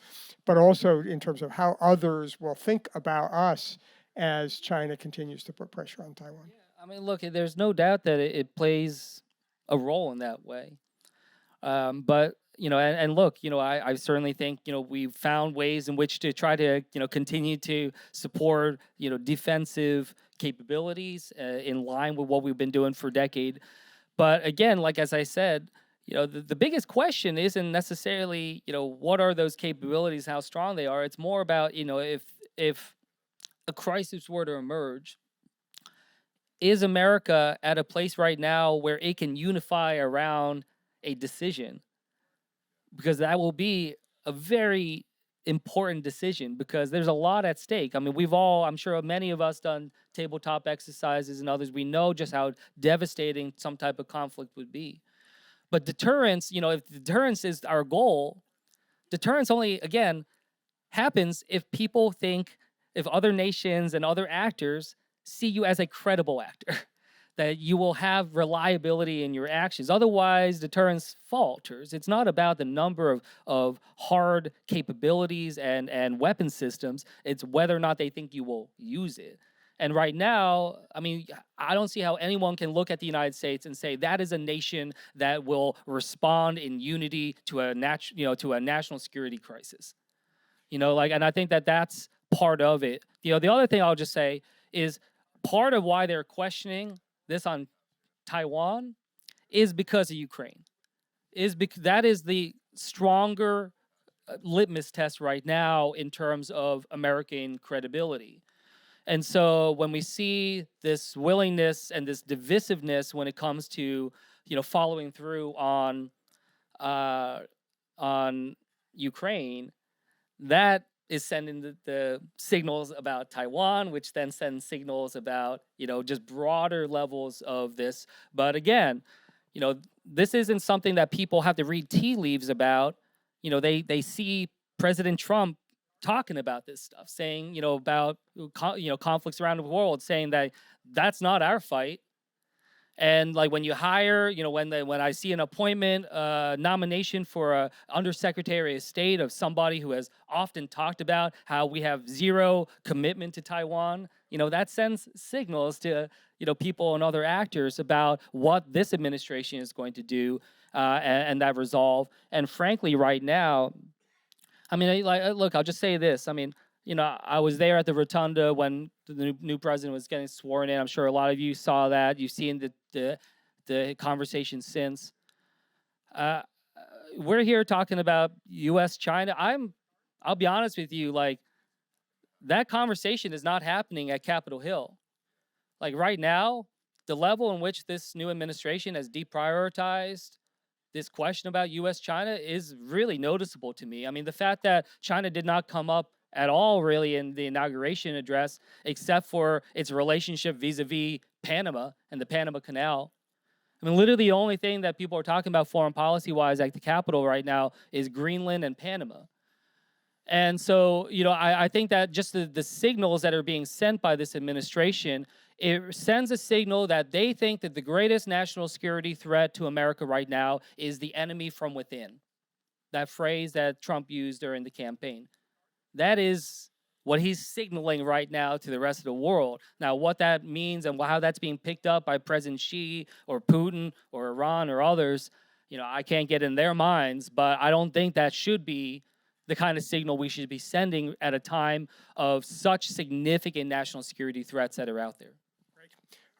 but also in terms of how others will think about us as China continues to put pressure on Taiwan? I mean, look, there's no doubt that it plays a role in that way. But and look, I certainly think we've found ways in which to try to continue to support defensive capabilities in line with what we've been doing for a decade. But again, like as I said, the biggest question isn't necessarily what are those capabilities, how strong they are. It's more about if a crisis were to emerge, is America at a place right now where it can unify around a decision? Because that will be a very important decision because there's a lot at stake. I mean, I'm sure many of us done tabletop exercises and others. We know just how devastating some type of conflict would be. But deterrence, if deterrence is our goal, deterrence only, again, happens if if other nations and other actors see you as a credible actor, that you will have reliability in your actions. Otherwise, deterrence falters. It's not about the number of hard capabilities and weapon systems. It's whether or not they think you will use it. And right now, I mean, I don't see how anyone can look at the United States and say that is a nation that will respond in unity to a national security crisis. And I think that that's part of it. The other thing I'll just say is part of why they're questioning this on Taiwan is because of Ukraine. That is the stronger litmus test right now in terms of American credibility. And so when we see this willingness and this divisiveness when it comes to following through on Ukraine, that is sending the signals about Taiwan, which then sends signals about just broader levels of this. But again, this isn't something that people have to read tea leaves about. They see President Trump talking about this stuff, saying about conflicts around the world, saying that that's not our fight. And like when you hire, when I see an appointment nomination for a undersecretary of state of somebody who has often talked about how we have zero commitment to Taiwan, that sends signals to people and other actors about what this administration is going to do and that resolve. And frankly, right now, I mean, look, I'll just say this. I mean, I was there at the rotunda when the new president was getting sworn in. I'm sure a lot of you saw that. You've seen the conversation since. We're here talking about U.S. China. I'll be honest with you, like that conversation is not happening at Capitol Hill. Like right now, the level in which this new administration has deprioritized this question about U.S. China is really noticeable to me. I mean, the fact that China did not come up at all really in the inauguration address, except for its relationship vis-a-vis Panama and the Panama Canal. I mean, literally the only thing that people are talking about foreign policy-wise at the Capitol right now is Greenland and Panama. And so, I think that just the signals that are being sent by this administration, it sends a signal that they think that the greatest national security threat to America right now is the enemy from within. That phrase that Trump used during the campaign. That is what he's signaling right now to the rest of the world. Now, what that means and how that's being picked up by President Xi or Putin or Iran or others, I can't get in their minds, but I don't think that should be the kind of signal we should be sending at a time of such significant national security threats that are out there.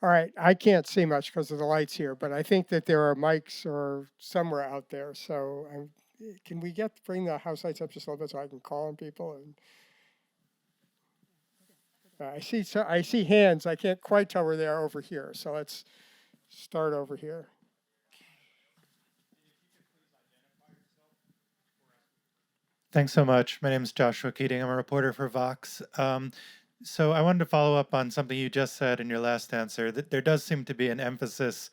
All right, I can't see much because of the lights here, but I think that there are mics or somewhere out there. So can we bring the house lights up just a little bit so I can call on people? And I see hands. I can't quite tell where they are over here. So let's start over here. Thanks so much. My name is Joshua Keating. I'm a reporter for Vox. So I wanted to follow up on something you just said in your last answer, that there does seem to be an emphasis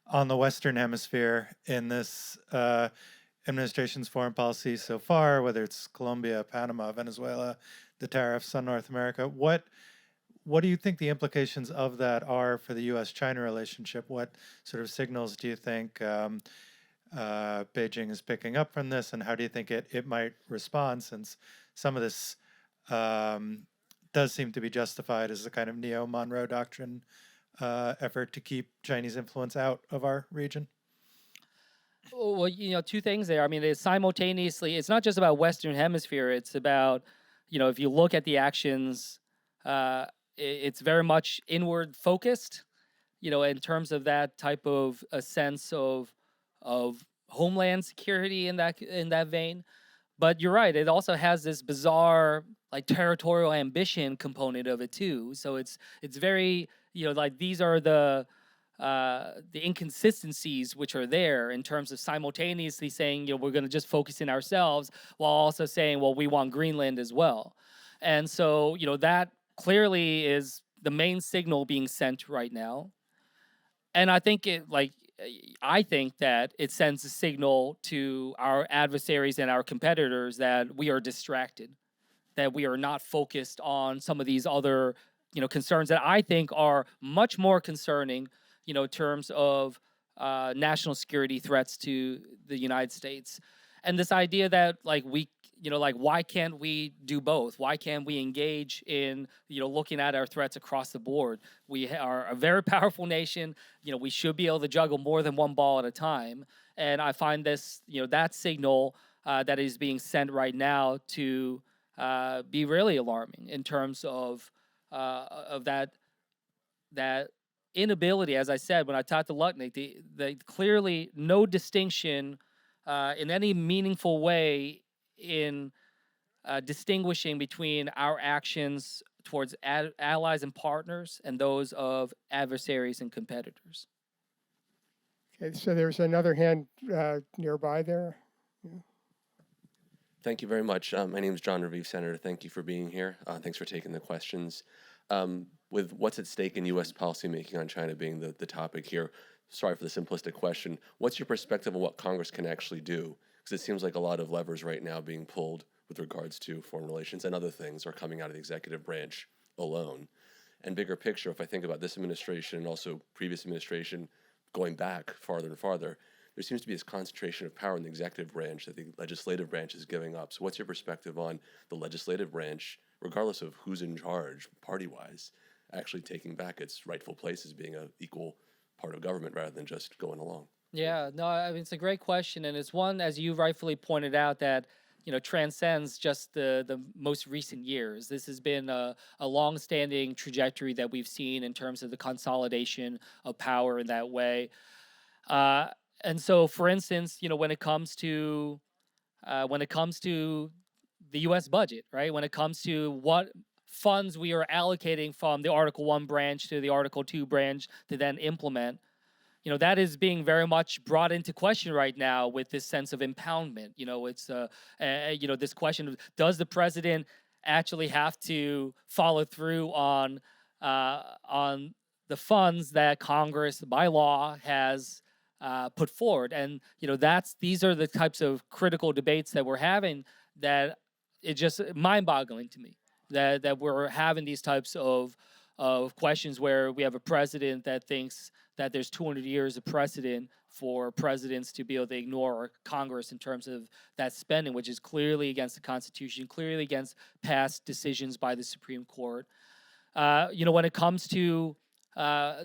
on the Western Hemisphere in this administration's foreign policy so far, whether it's Colombia, Panama, Venezuela, the tariffs on North America. What do you think the implications of that are for the U.S.-China relationship? What sort of signals do you think Beijing is picking up from this, and how do you think it might respond, since some of this does seem to be justified as a kind of neo-Monroe Doctrine effort to keep Chinese influence out of our region? Well, two things there. I mean, it's simultaneously, it's not just about Western Hemisphere. It's about, if you look at the actions, it's very much inward focused, in terms of that type of a sense of homeland security in that vein. But you're right, it also has this bizarre like territorial ambition component of it too. So it's very, like these are the inconsistencies which are there in terms of simultaneously saying, we're going to just focus in ourselves while also saying, well, we want Greenland as well. And so, that clearly is the main signal being sent right now. And I think that it sends a signal to our adversaries and our competitors that we are distracted, that we are not focused on some of these other, concerns that I think are much more concerning, in terms of national security threats to the United States. And this idea that why can't we do both? Why can't we engage in, looking at our threats across the board? We are a very powerful nation. We should be able to juggle more than one ball at a time. And I find this, that signal that is being sent right now to be really alarming in terms of that inability, as I said, when I talked to Lutnick, the clearly no distinction in any meaningful way in distinguishing between our actions towards allies and partners and those of adversaries and competitors. Okay, so there's another hand nearby there. Thank you very much. My name is John Raviv, Senator. Thank you for being here. Thanks for taking the questions. With what's at stake in U.S. policymaking on China being the topic here, sorry for the simplistic question, what's your perspective on what Congress can actually do? Because it seems like a lot of levers right now being pulled with regards to foreign relations and other things are coming out of the executive branch alone. And bigger picture, if I think about this administration and also previous administration going back farther and farther, there seems to be this concentration of power in the executive branch that the legislative branch is giving up. So what's your perspective on the legislative branch, regardless of who's in charge, party-wise, actually taking back its rightful place as being an equal part of government rather than just going along? Yeah, no, I mean, it's a great question. And it's one, as you rightfully pointed out, that transcends just the most recent years. This has been a long-standing trajectory that we've seen in terms of the consolidation of power in that way. And so, for instance, when it comes to the U.S. budget, right? When it comes to what funds we are allocating from the Article 1 branch to the Article 2 branch to then implement, that is being very much brought into question right now with this sense of impoundment. It's this question of, does the president actually have to follow through on the funds that Congress by law has put forward? And these are the types of critical debates that we're having, that it's just mind-boggling to me that we're having these types of questions where we have a president that thinks that there's 200 years of precedent for presidents to be able to ignore Congress in terms of that spending, which is clearly against the Constitution, clearly against past decisions by the Supreme Court. When it comes to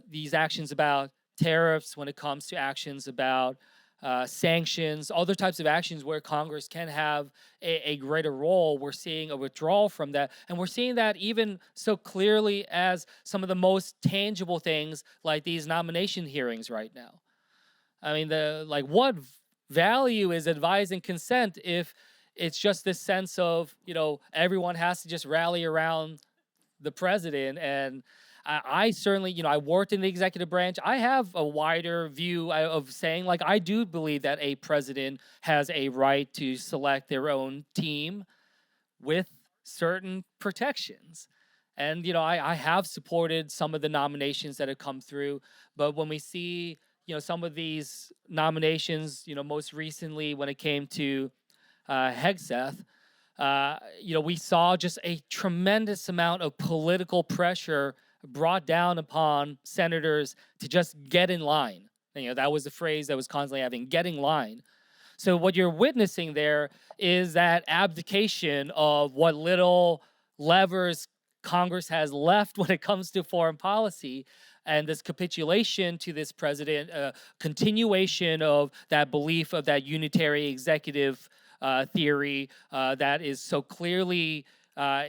these actions about tariffs, when it comes to actions about sanctions, other types of actions where Congress can have a greater role, we're seeing a withdrawal from that. And we're seeing that even so clearly as some of the most tangible things like these nomination hearings right now. I mean, what value is advising consent if it's just this sense of, everyone has to just rally around the president? And I certainly, I worked in the executive branch. I have a wider view of saying, like, I do believe that a president has a right to select their own team with certain protections. And, I have supported some of the nominations that have come through. But when we see, some of these nominations, most recently when it came to Hegseth, we saw just a tremendous amount of political pressure brought down upon senators to just get in line. That was the phrase that was constantly having, get in line. So what you're witnessing there is that abdication of what little levers Congress has left when it comes to foreign policy, and this capitulation to this president, continuation of that belief of that unitary executive theory that is so clearly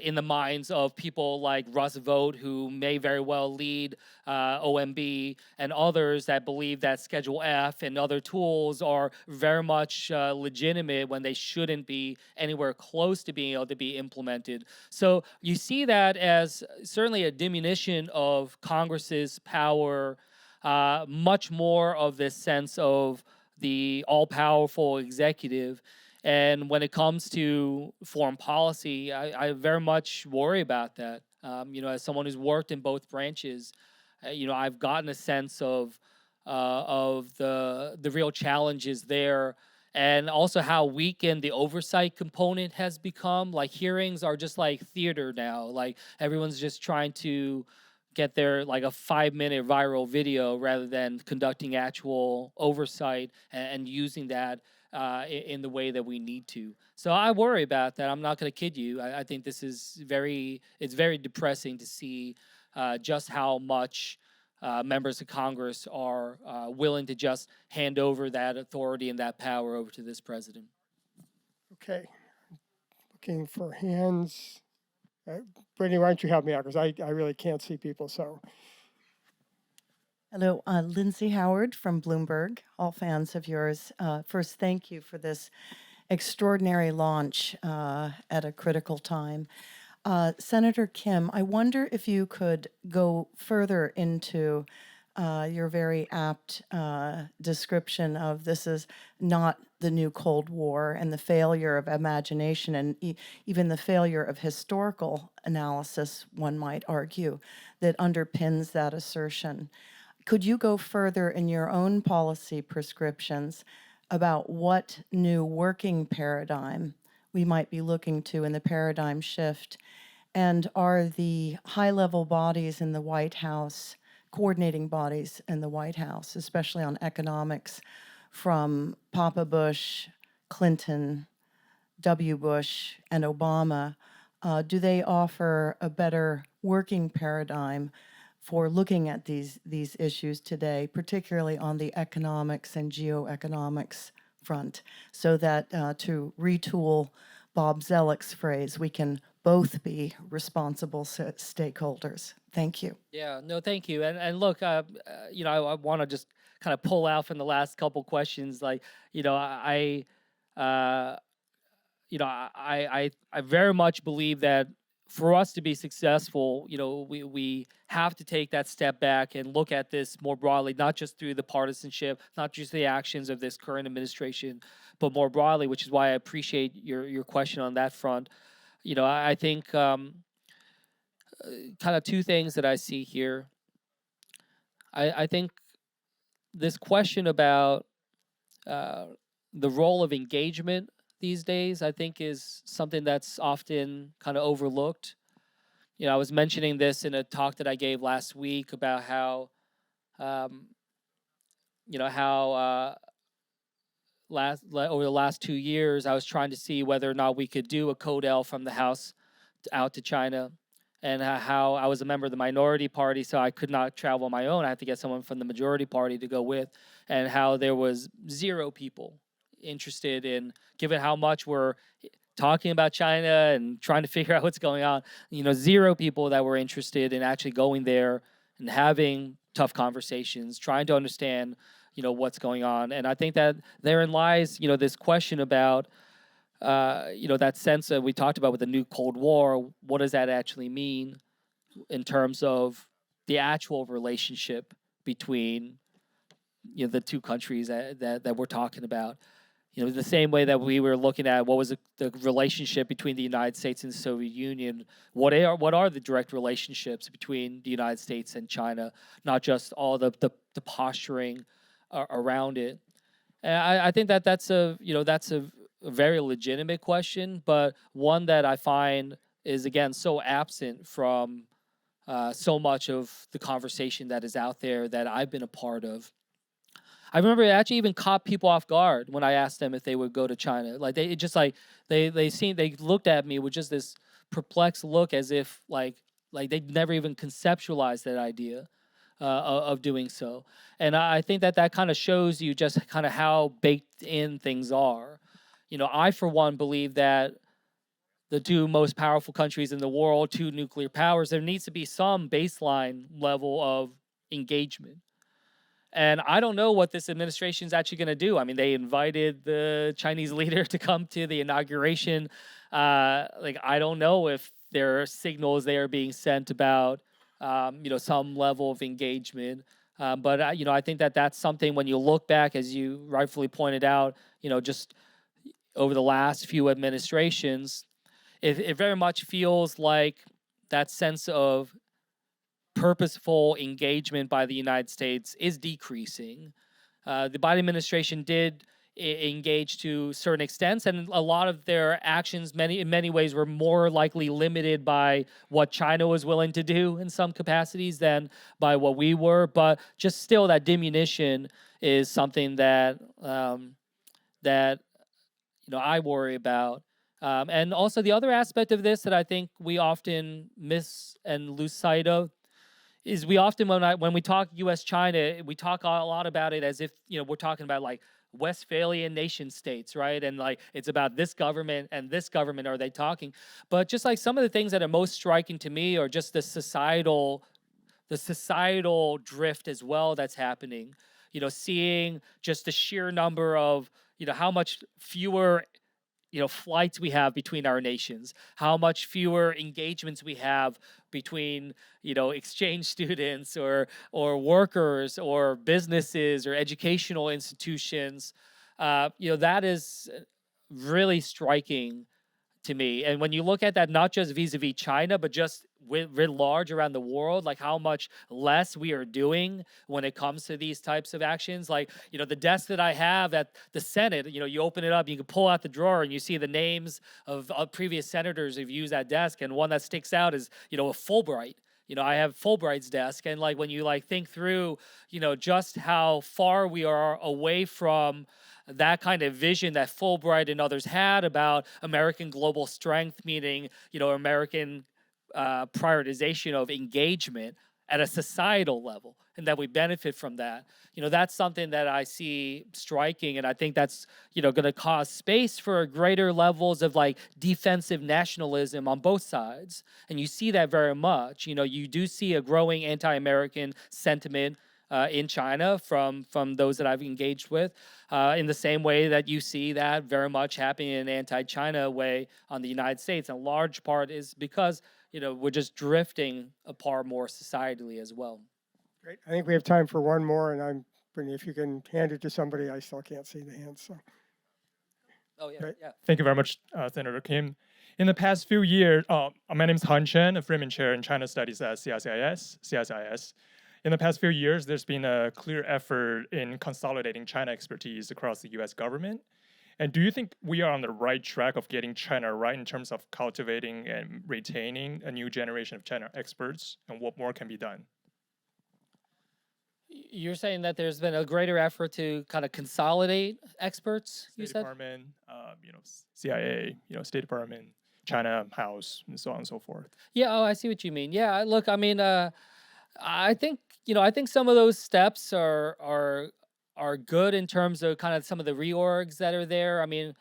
in the minds of people like Russ Vought, who may very well lead OMB, and others that believe that Schedule F and other tools are very much legitimate when they shouldn't be anywhere close to being able to be implemented. So you see that as certainly a diminution of Congress's power, much more of this sense of the all-powerful executive. And when it comes to foreign policy, I very much worry about that. As someone who's worked in both branches, I've gotten a sense of the real challenges there, and also how weakened the oversight component has become. Like, hearings are just like theater now. Like, everyone's just trying to get their, like, a 5-minute viral video rather than conducting actual oversight and using that in the way that we need to. So I worry about that. I'm not going to kid you. I think this is it's very depressing to see just how much members of Congress are willing to just hand over that authority and that power over to this president. Okay, looking for hands. Brittany, why don't you help me out, because I really can't see people, so. Hello, Lindsay Howard from Bloomberg, all fans of yours. First, thank you for this extraordinary launch at a critical time. Senator Kim, I wonder if you could go further into your very apt description of this is not the new Cold War and the failure of imagination and even the failure of historical analysis, one might argue, that underpins that assertion. Could you go further in your own policy prescriptions about what new working paradigm we might be looking to in the paradigm shift? And are the high-level bodies in the White House, coordinating bodies in the White House, especially on economics, from Papa Bush, Clinton, W. Bush, and Obama, do they offer a better working paradigm for looking at these issues today, particularly on the economics and geoeconomics front, so that, to retool Bob Zellick's phrase, we can both be responsible stakeholders? Thank you. Yeah, no, thank you. And look, I want to just kind of pull out from the last couple questions. Like, I very much believe that for us to be successful, we have to take that step back and look at this more broadly, not just through the partisanship, not just the actions of this current administration, but more broadly, which is why I appreciate your question on that front. I think kind of two things that I see here. I think this question about the role of engagement these days, I think, is something that's often kind of overlooked. I was mentioning this in a talk that I gave last week about how, over the last 2 years, I was trying to see whether or not we could do a Codel from the House out to China, and how I was a member of the minority party, so I could not travel on my own. I had to get someone from the majority party to go with, and how there was 0 people interested in, given how much we're talking about China and trying to figure out what's going on, 0 people that were interested in actually going there and having tough conversations, trying to understand, what's going on. And I think that therein lies, this question about, that sense that we talked about with the new Cold War. What does that actually mean in terms of the actual relationship between the two countries that we're talking about. The same way that we were looking at what was the relationship between the United States and the Soviet Union. What are the direct relationships between the United States and China? Not just all the posturing around it. And I think that's a very legitimate question, but one that I find is again so absent from so much of the conversation that is out there that I've been a part of. I remember it actually even caught people off guard when I asked them if they would go to China. Like they they looked at me with just this perplexed look, as if like they'd never even conceptualized that idea of doing so. And I think that kind of shows you just kind of how baked in things are. I for one believe that the two most powerful countries in the world, two nuclear powers, there needs to be some baseline level of engagement. And I don't know what this administration is actually going to do. I mean, they invited the Chinese leader to come to the inauguration. I don't know if there are signals they are being sent about, some level of engagement. But I think that that's something when you look back, as you rightfully pointed out, just over the last few administrations, it very much feels like that sense of purposeful engagement by the United States is decreasing. The Biden administration did engage to certain extents, and a lot of their actions, in many ways, were more likely limited by what China was willing to do in some capacities than by what we were. But just still, that diminution is something that I worry about. And also the other aspect of this that I think we often miss and lose sight of is we often, when we talk U.S.-China, we talk a lot about it as if we're talking about like Westphalian nation states, right? And like it's about this government and this government are they talking? But just like some of the things that are most striking to me are just the societal drift as well that's happening. Seeing just the sheer number of how much fewer flights we have between our nations, how much fewer engagements we have between exchange students or workers or businesses or educational institutions. That is really striking to me. And when you look at that, not just vis-a-vis China, but just writ large around the world, like how much less we are doing when it comes to these types of actions. Like, the desk that I have at the Senate, you open it up, you can pull out the drawer and you see the names of previous senators who've used that desk. And one that sticks out is, a Fulbright. I have Fulbright's desk. And like, when you think through, just how far we are away from that kind of vision that Fulbright and others had about American global strength, meaning, American prioritization of engagement at a societal level, and that we benefit from that. That's something that I see striking, and I think that's, going to cause space for greater levels of like defensive nationalism on both sides. And you see that very much. You do see a growing anti-American sentiment in China from those that I've engaged with, in the same way that you see that very much happening in an anti-China way on the United States. And a large part is because, we're just drifting apart more societally as well. Great. I think we have time for one more, and Brittany, if you can hand it to somebody, I still can't see the hands. So. Oh, yeah, Great. yeah. Thank you very much, Senator Kim. In the past few years, my name is Han Chen, a Freeman Chair in China Studies at CSIS. In the past few years, there's been a clear effort in consolidating China expertise across the US government. And do you think we are on the right track of getting China right in terms of cultivating and retaining a new generation of China experts, and what more can be done? You're saying that there's been a greater effort to kind of consolidate experts, you State said? Department, CIA, State Department, China House, and so on and so forth. Yeah, I see what you mean. Yeah, look, I mean, I think some of those steps are good in terms of kind of some of the reorgs that are there. I mean,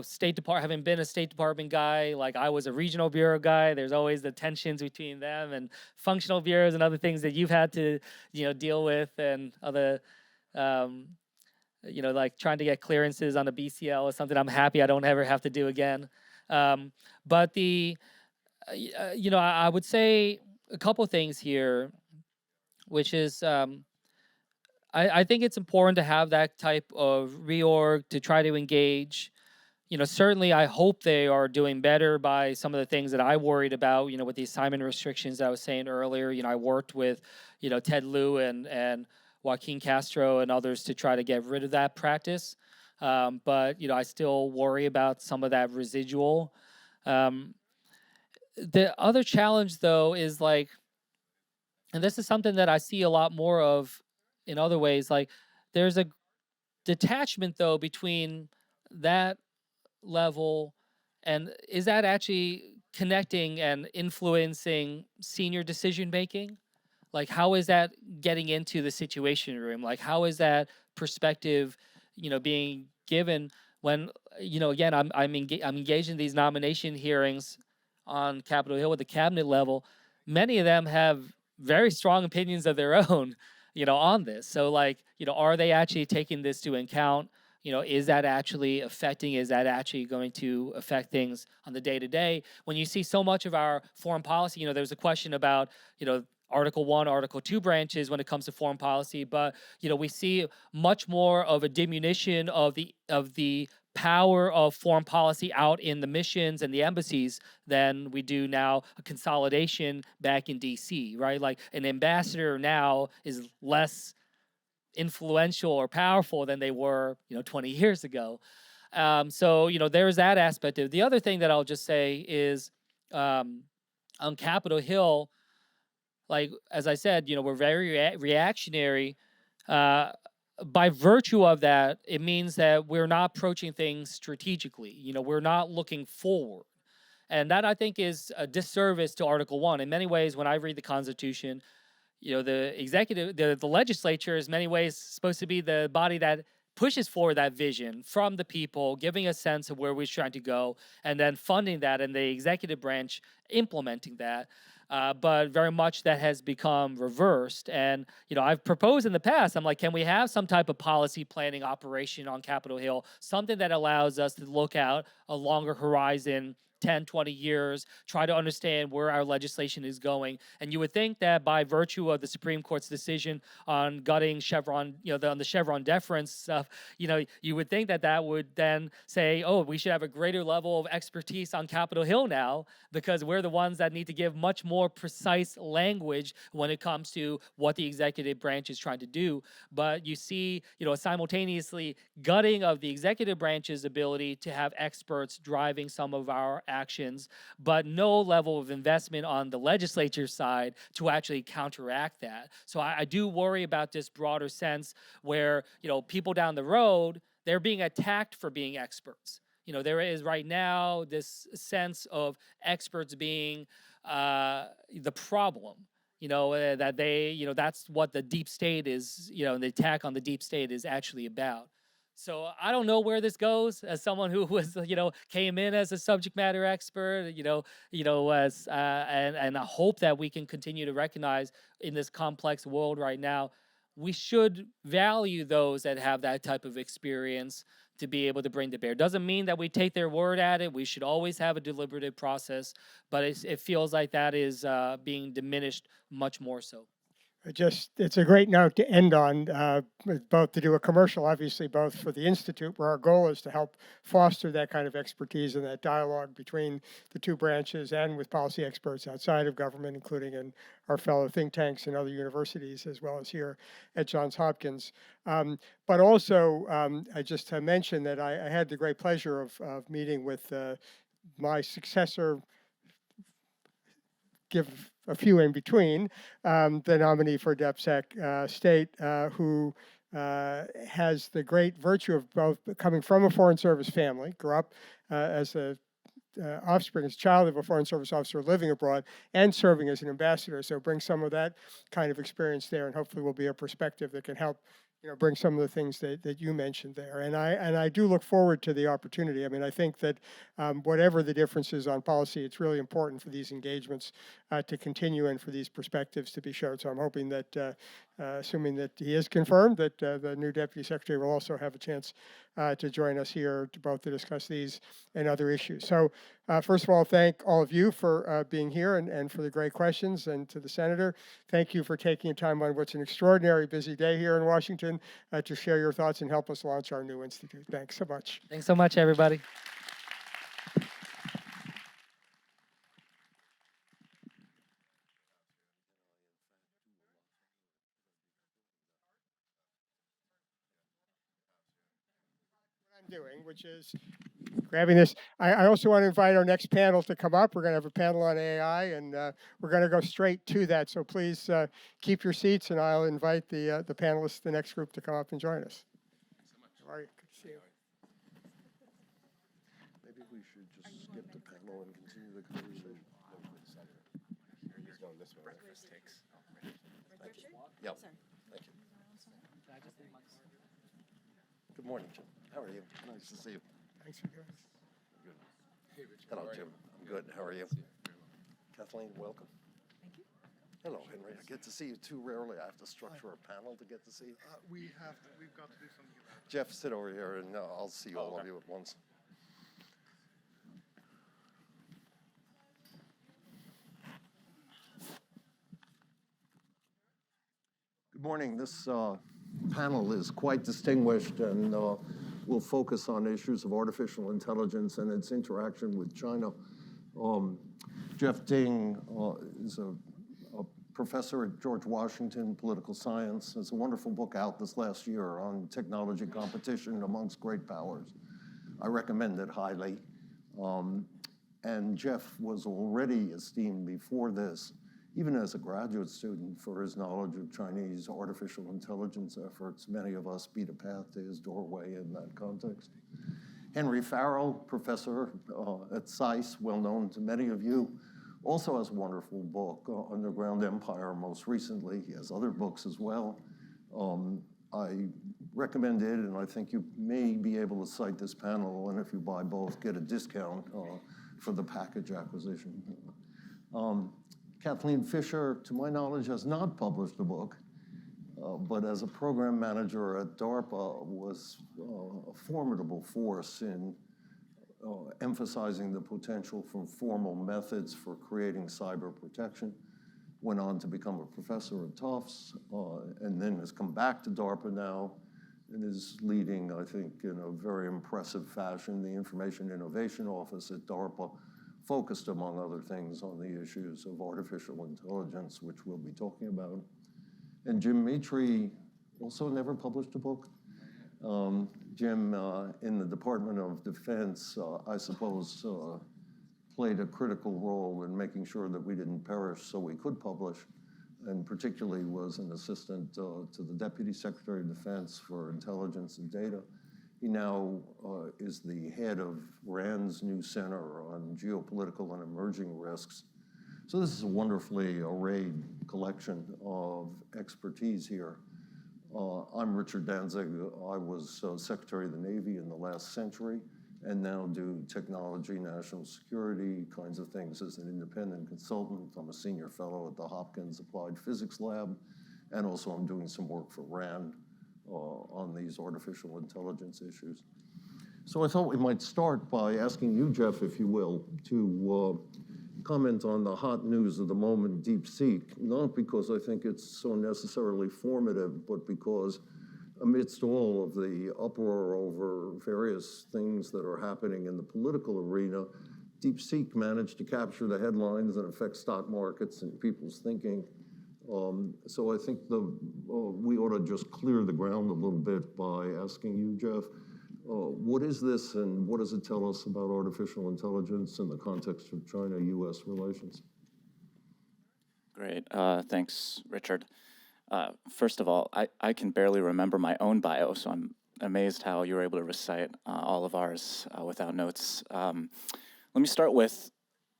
State Department, having been a State Department guy, like I was a regional bureau guy, there's always the tensions between them and functional bureaus and other things that you've had to, deal with, and other, like trying to get clearances on a BCL is something I'm happy I don't ever have to do again. But I would say a couple things here. which is I think it's important to have that type of reorg to try to engage. Certainly I hope they are doing better by some of the things that I worried about, with the assignment restrictions that I was saying earlier. I worked with, Ted Lieu and Joaquin Castro and others to try to get rid of that practice. But, I still worry about some of that residual. The other challenge, though, is like, and this is something that I see a lot more of in other ways, like there's a detachment, though, between that level and is that actually connecting and influencing senior decision making? Like, how is that getting into the situation room? Like, how is that perspective, being given when, again, I'm engaged in these nomination hearings on Capitol Hill at the cabinet level. Many of them have very strong opinions of their own, on this. So, like, are they actually taking this to account? Is that actually affecting? Is that actually going to affect things on the day to day? When you see so much of our foreign policy, there's a question about, Article 1, Article 2 branches when it comes to foreign policy, but we see much more of a diminution of the power of foreign policy out in the missions and the embassies than we do now a consolidation back in DC, right? Like an ambassador now is less influential or powerful than they were, 20 years ago. So, there's that aspect of it. The other thing that I'll just say is on Capitol Hill, like, as I said, we're very reactionary. By virtue of that, it means that we're not approaching things strategically. We're not looking forward. And that, I think, is a disservice to Article 1. In many ways, when I read the Constitution, the executive, the legislature is in many ways supposed to be the body that pushes forward that vision from the people, giving a sense of where we're trying to go, and then funding that, and the executive branch implementing that. But very much that has become reversed. And, I've proposed in the past, I'm like, can we have some type of policy planning operation on Capitol Hill, something that allows us to look out a longer horizon, 10, 20 years, try to understand where our legislation is going. And you would think that by virtue of the Supreme Court's decision on gutting Chevron, on the Chevron deference stuff, you would think that that would then say, oh, we should have a greater level of expertise on Capitol Hill now, because we're the ones that need to give much more precise language when it comes to what the executive branch is trying to do. But you see, simultaneously gutting of the executive branch's ability to have experts driving some of our actions, but no level of investment on the legislature side to actually counteract that. So I do worry about this broader sense where, people down the road, they're being attacked for being experts. There is right now this sense of experts being the problem. That they, that's what the deep state is, the attack on the deep state is actually about. So I don't know where this goes. As someone who was, came in as a subject matter expert, as and I hope that we can continue to recognize in this complex world right now, we should value those that have that type of experience to be able to bring to bear. Doesn't mean that we take their word at it. We should always have a deliberative process, but it feels like that is being diminished much more so. It's a great note to end on, both to do a commercial, obviously, both for the Institute, where our goal is to help foster that kind of expertise and that dialogue between the two branches and with policy experts outside of government, including in our fellow think tanks and other universities, as well as here at Johns Hopkins. But also, I just mentioned that I had the great pleasure of meeting with my successor, give a few in between, the nominee for DepSec State, who has the great virtue of both coming from a Foreign Service family, grew up as a offspring, as a child of a Foreign Service officer living abroad, and serving as an ambassador. So bring some of that kind of experience there, and hopefully will be a perspective that can help bring some of the things that you mentioned there. And I do look forward to the opportunity. I mean, I think that whatever the differences on policy, it's really important for these engagements to continue and for these perspectives to be shown. So I'm hoping that, assuming that he is confirmed, that the new Deputy Secretary will also have a chance to join us here to both to discuss these and other issues. So first of all, thank all of you for being here and for the great questions, and to the Senator, thank you for taking time on what's an extraordinary busy day here in Washington to share your thoughts and help us launch our new institute. Thanks so much. Thanks so much, everybody. I'm doing, which is grabbing this. I also want to invite our next panel to come up. We're going to have a panel on AI, and we're going to go straight to that. So please keep your seats, and I'll invite the panelists, the next group, to come up and join us. How are you? Good to see you. Maybe we should just skip the panel and continue the conversation. He's going this way. Thank you. Yep. Thank you. Good morning, Jim. How are you? Nice to see you. Thanks for doing this. Good. Hello, Jim. I'm good. How are you? Kathleen, welcome. Thank you. Hello, Henry. I get to see you too rarely. I have to structure a panel to get to see you. We've got to do something about it. Jeff, sit over here, and I'll see all of you at once. Good morning. This panel is quite distinguished, and will focus on issues of artificial intelligence and its interaction with China. Jeff Ding is a professor at George Washington Political Science. There's a wonderful book out this last year on technology competition amongst great powers. I recommend it highly. And Jeff was already esteemed before this, even as a graduate student, for his knowledge of Chinese artificial intelligence efforts. Many of us beat a path to his doorway in that context. Henry Farrell, professor at SAIS, well known to many of you, also has a wonderful book, Underground Empire, most recently. He has other books as well. I recommend it, and I think you may be able to cite this panel, and if you buy both, get a discount for the package acquisition. Kathleen Fisher, to my knowledge, has not published a book, but as a program manager at DARPA was a formidable force in emphasizing the potential from formal methods for creating cyber protection. Went on to become a professor at Tufts, and then has come back to DARPA now and is leading, I think, in a very impressive fashion, the Information Innovation Office at DARPA, focused, among other things, on the issues of artificial intelligence, which we'll be talking about. And Jim Mitri also never published a book. Jim, in the Department of Defense, I suppose, played a critical role in making sure that we didn't perish so we could publish, and particularly was an assistant to the Deputy Secretary of Defense for Intelligence and Data. He now is the head of RAND's new Center on Geopolitical and Emerging Risks. So this is a wonderfully arrayed collection of expertise here. I'm Richard Danzig. I was Secretary of the Navy in the last century, and now do technology, national security kinds of things as an independent consultant. I'm a senior fellow at the Hopkins Applied Physics Lab, and also I'm doing some work for RAND on these artificial intelligence issues. So I thought we might start by asking you, Jeff, if you will, to comment on the hot news of the moment, DeepSeek, not because I think it's so necessarily formative, but because amidst all of the uproar over various things that are happening in the political arena, DeepSeek managed to capture the headlines and affect stock markets and people's thinking. So I think we ought to just clear the ground a little bit by asking you, Jeff, what is this and what does it tell us about artificial intelligence in the context of China-US relations? Great. Thanks, Richard. First of all, I can barely remember my own bio, so I'm amazed how you were able to recite all of ours without notes. Let me start with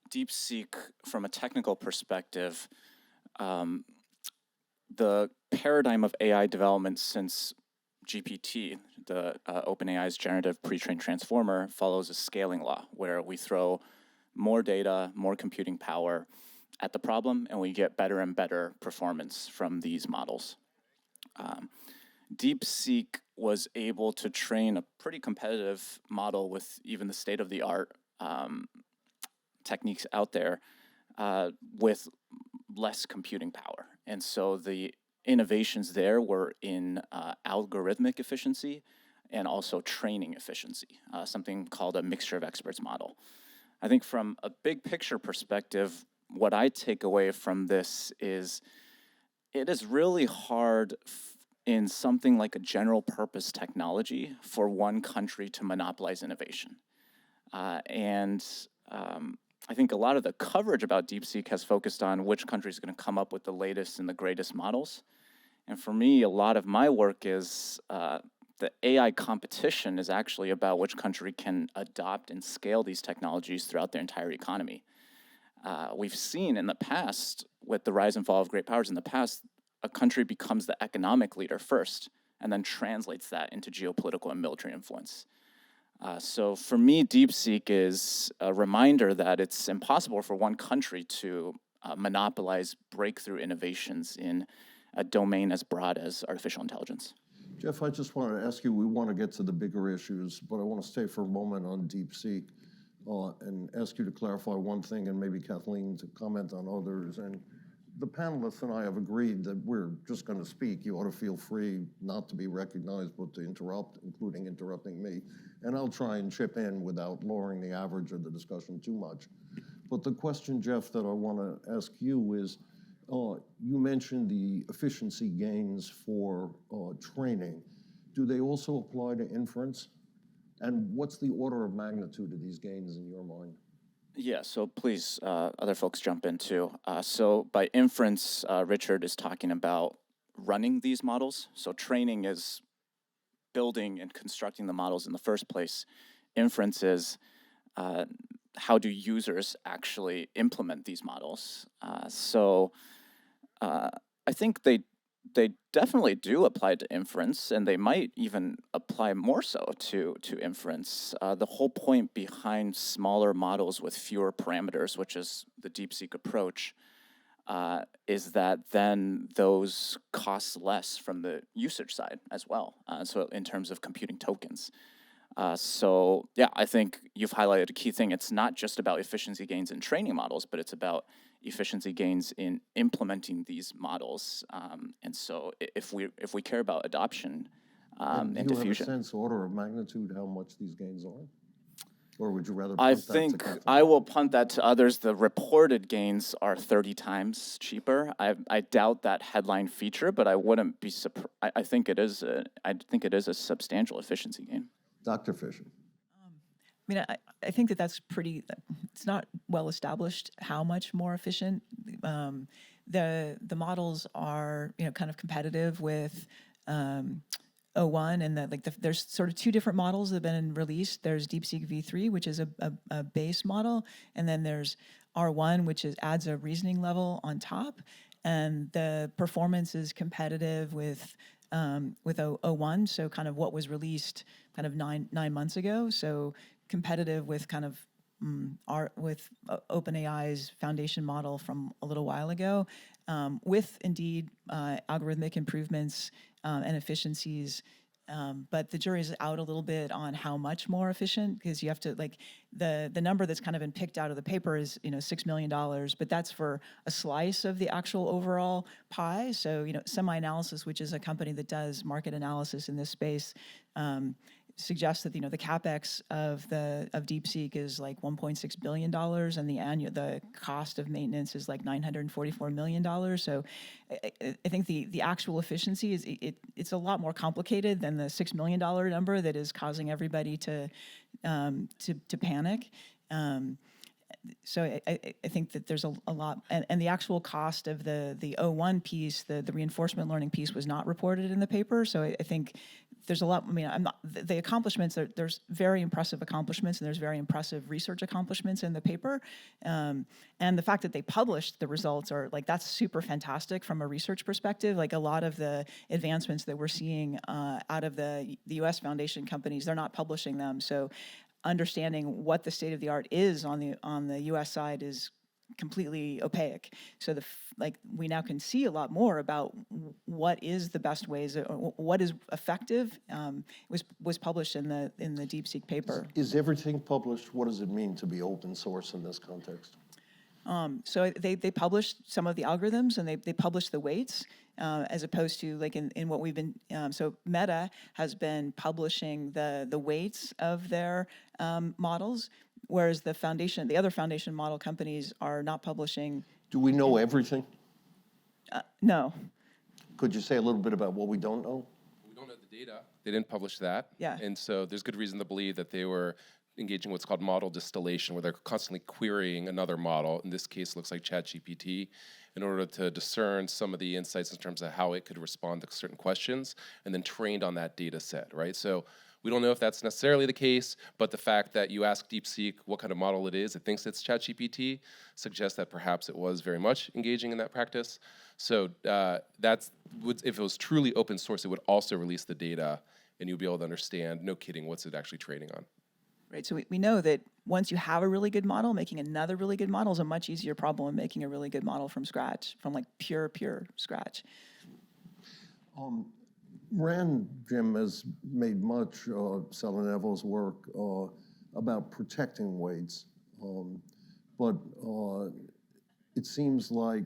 DeepSeek from a technical perspective. The paradigm of AI development since GPT, the OpenAI's generative pre-trained transformer, follows a scaling law where we throw more data, more computing power at the problem, and we get better and better performance from these models. DeepSeek was able to train a pretty competitive model with even the state-of-the-art techniques out there with less computing power. And so the innovations there were in algorithmic efficiency and also training efficiency, something called a mixture of experts model. I think from a big picture perspective, what I take away from this is it is really hard in something like a general purpose technology for one country to monopolize innovation. I think a lot of the coverage about DeepSeek has focused on which country is going to come up with the latest and the greatest models. And for me, a lot of my work is the AI competition is actually about which country can adopt and scale these technologies throughout their entire economy. We've seen in the past, with the rise and fall of great powers in the past, a country becomes the economic leader first and then translates that into geopolitical and military influence. So for me, DeepSeek is a reminder that it's impossible for one country to monopolize breakthrough innovations in a domain as broad as artificial intelligence. Jeff, I just wanted to ask you, we want to get to the bigger issues, but I want to stay for a moment on DeepSeek and ask you to clarify one thing and maybe Kathleen to comment on others. And the panelists and I have agreed that we're just going to speak. You ought to feel free not to be recognized, but to interrupt, including interrupting me. And I'll try and chip in without lowering the average of the discussion too much. But the question, Jeff, that I want to ask you is, you mentioned the efficiency gains for training. Do they also apply to inference? And what's the order of magnitude of these gains in your mind? Yeah, so please, other folks jump in too. So by inference, Richard is talking about running these models. So training is building and constructing the models in the first place. Inference is how do users actually implement these models? I think they definitely do apply to inference, and they might even apply more so to inference. The whole point behind smaller models with fewer parameters, which is the DeepSeek approach, is that then those cost less from the usage side as well, so in terms of computing tokens. Yeah, I think you've highlighted a key thing. It's not just about efficiency gains in training models, but it's about efficiency gains in implementing these models. And so if we care about adoption and diffusion. Do you have a sense, order of magnitude, how much these gains are? Or would you rather I punt that to think Kathleen? I will punt that to others. The reported gains are 30 times cheaper. I doubt that headline feature, but I wouldn't be surprised. I think it is a substantial efficiency gain. Dr. Fisher. I mean, I think that's pretty, it's not well established how much more efficient. The models are, kind of competitive with O1, and there's sort of two different models that have been released. There's DeepSeek V3, which is a base model, and then there's R1, which adds a reasoning level on top, and the performance is competitive with O1, so kind of what was released kind of nine months ago, so competitive with kind of OpenAI's foundation model from a little while ago, with indeed algorithmic improvements and efficiencies. But the jury's out a little bit on how much more efficient, because you have to, the number that's kind of been picked out of the paper is, $6 million, but that's for a slice of the actual overall pie. So, Semi-Analysis, which is a company that does market analysis in this space, suggests that, the capex of DeepSeek is like $1.6 billion, and the cost of maintenance is like $944 million. So I think the actual efficiency is, it's a lot more complicated than the $6 million number that is causing everybody to panic. So I think that there's a lot, and the actual cost of the O1 piece, the reinforcement learning piece, was not reported in the paper. So I think there's a lot. I mean, the accomplishments. There's very impressive accomplishments, and there's very impressive research accomplishments in the paper. And the fact that they published the results are that's super fantastic from a research perspective. Like, a lot of the advancements that we're seeing out of the U.S. foundation companies, they're not publishing them. So understanding what the state of the art is on the U.S. side is completely opaque. So we now can see a lot more about what is the best ways, what is effective. Was published in the DeepSeek paper. Is everything published? What does it mean to be open source in this context? So they published some of the algorithms and they published the weights as opposed to like in what we've been, so Meta has been publishing the weights of their models, whereas the other foundation model companies are not publishing. Do we know everything? No. Could you say a little bit about what we don't know? We don't know the data. They didn't publish that. Yeah. And so there's good reason to believe that they were engaging what's called model distillation, where they're constantly querying another model. In this case, it looks like ChatGPT, in order to discern some of the insights in terms of how it could respond to certain questions, and then trained on that data set, right? So we don't know if that's necessarily the case, but the fact that you ask DeepSeek what kind of model it is, it thinks it's ChatGPT, suggests that perhaps it was very much engaging in that practice. So if it was truly open source, it would also release the data, and you'll be able to understand, no kidding, what's it actually training on. Right, so we know that once you have a really good model, making another really good model is a much easier problem than making a really good model from scratch, from like pure scratch. Rand, Jim, has made much, Selin Evel's work, about protecting weights. But it seems like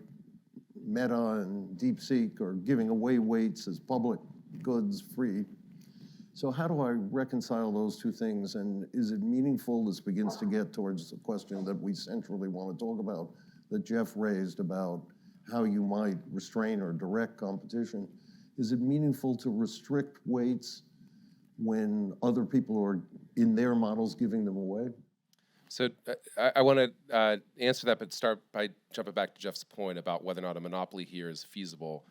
Meta and DeepSeek are giving away weights as public goods free. So how do I reconcile those two things? And is it meaningful? This begins to get towards the question that we centrally want to talk about, that Jeff raised about how you might restrain or direct competition. Is it meaningful to restrict weights when other people are in their models giving them away? So I want to answer that, but start by jumping back to Jeff's point about whether or not a monopoly here is feasible,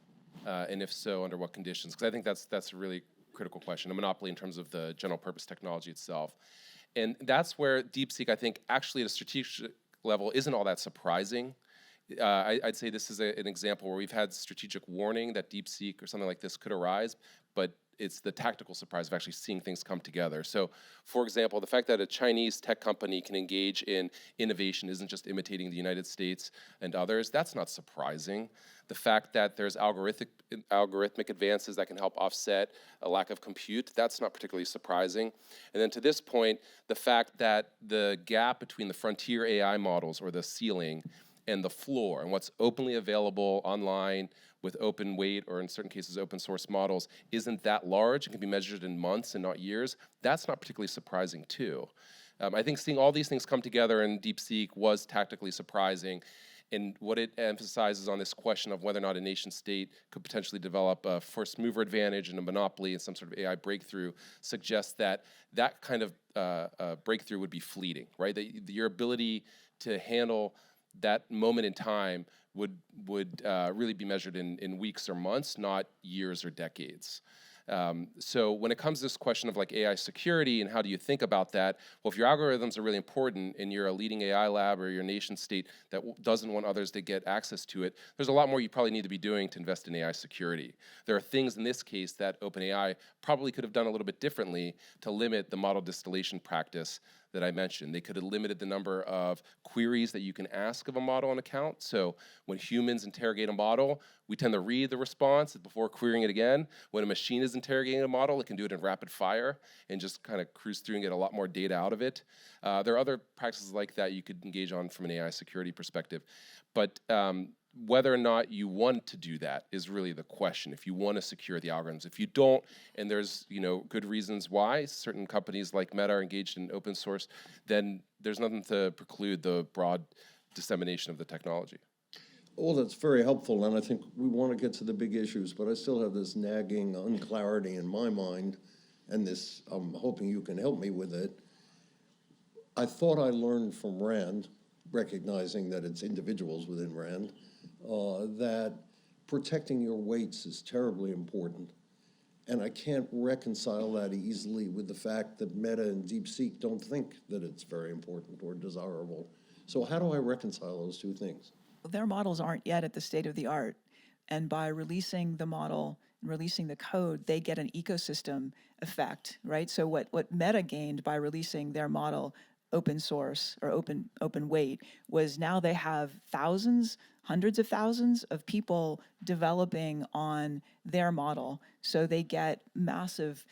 and if so, under what conditions? Because I think that's a really critical question, a monopoly in terms of the general purpose technology itself. And that's where DeepSeek, I think, actually at a strategic level isn't all that surprising. I'd say this is an example where we've had strategic warning that DeepSeek or something like this could arise, but it's the tactical surprise of actually seeing things come together. So, for example, the fact that a Chinese tech company can engage in innovation isn't just imitating the United States and others, that's not surprising. The fact that there's algorithmic advances that can help offset a lack of compute, that's not particularly surprising. And then to this point, the fact that the gap between the frontier AI models, or the ceiling, and the floor, and what's openly available online with open weight, or in certain cases open source models, isn't that large and can be measured in months and not years, that's not particularly surprising too. I think seeing all these things come together in DeepSeek was tactically surprising, and what it emphasizes on this question of whether or not a nation state could potentially develop a first mover advantage and a monopoly and some sort of AI breakthrough suggests that that kind of breakthrough would be fleeting, right? That your ability to handle that moment in time would really be measured in weeks or months, not years or decades. So when it comes to this question of like AI security and how do you think about that, well, if your algorithms are really important and you're a leading AI lab or you're a nation state that doesn't want others to get access to it, there's a lot more you probably need to be doing to invest in AI security. There are things in this case that OpenAI probably could have done a little bit differently to limit the model distillation practice that I mentioned. They could have limited the number of queries that you can ask of a model on account. So when humans interrogate a model, we tend to read the response before querying it again. When a machine is interrogating a model, it can do it in rapid fire and just kind of cruise through and get a lot more data out of it. There are other practices like that you could engage on from an AI security perspective. But whether or not you want to do that is really the question. If you want to secure the algorithms, if you don't, and there's good reasons why certain companies like Meta are engaged in open source, then there's nothing to preclude the broad dissemination of the technology. Well, that's very helpful, and I think we want to get to the big issues, but I still have this nagging unclarity in my mind, and this, I'm hoping you can help me with it. I thought I learned from Rand, recognizing that it's individuals within Rand, that protecting your weights is terribly important. And I can't reconcile that easily with the fact that Meta and DeepSeek don't think that it's very important or desirable. So how do I reconcile those two things? Their models aren't yet at the state of the art. And by releasing the model and releasing the code, they get an ecosystem effect, right? So what Meta gained by releasing their model open source or open weight was now they have thousands, hundreds of thousands of people developing on their model. So they get massive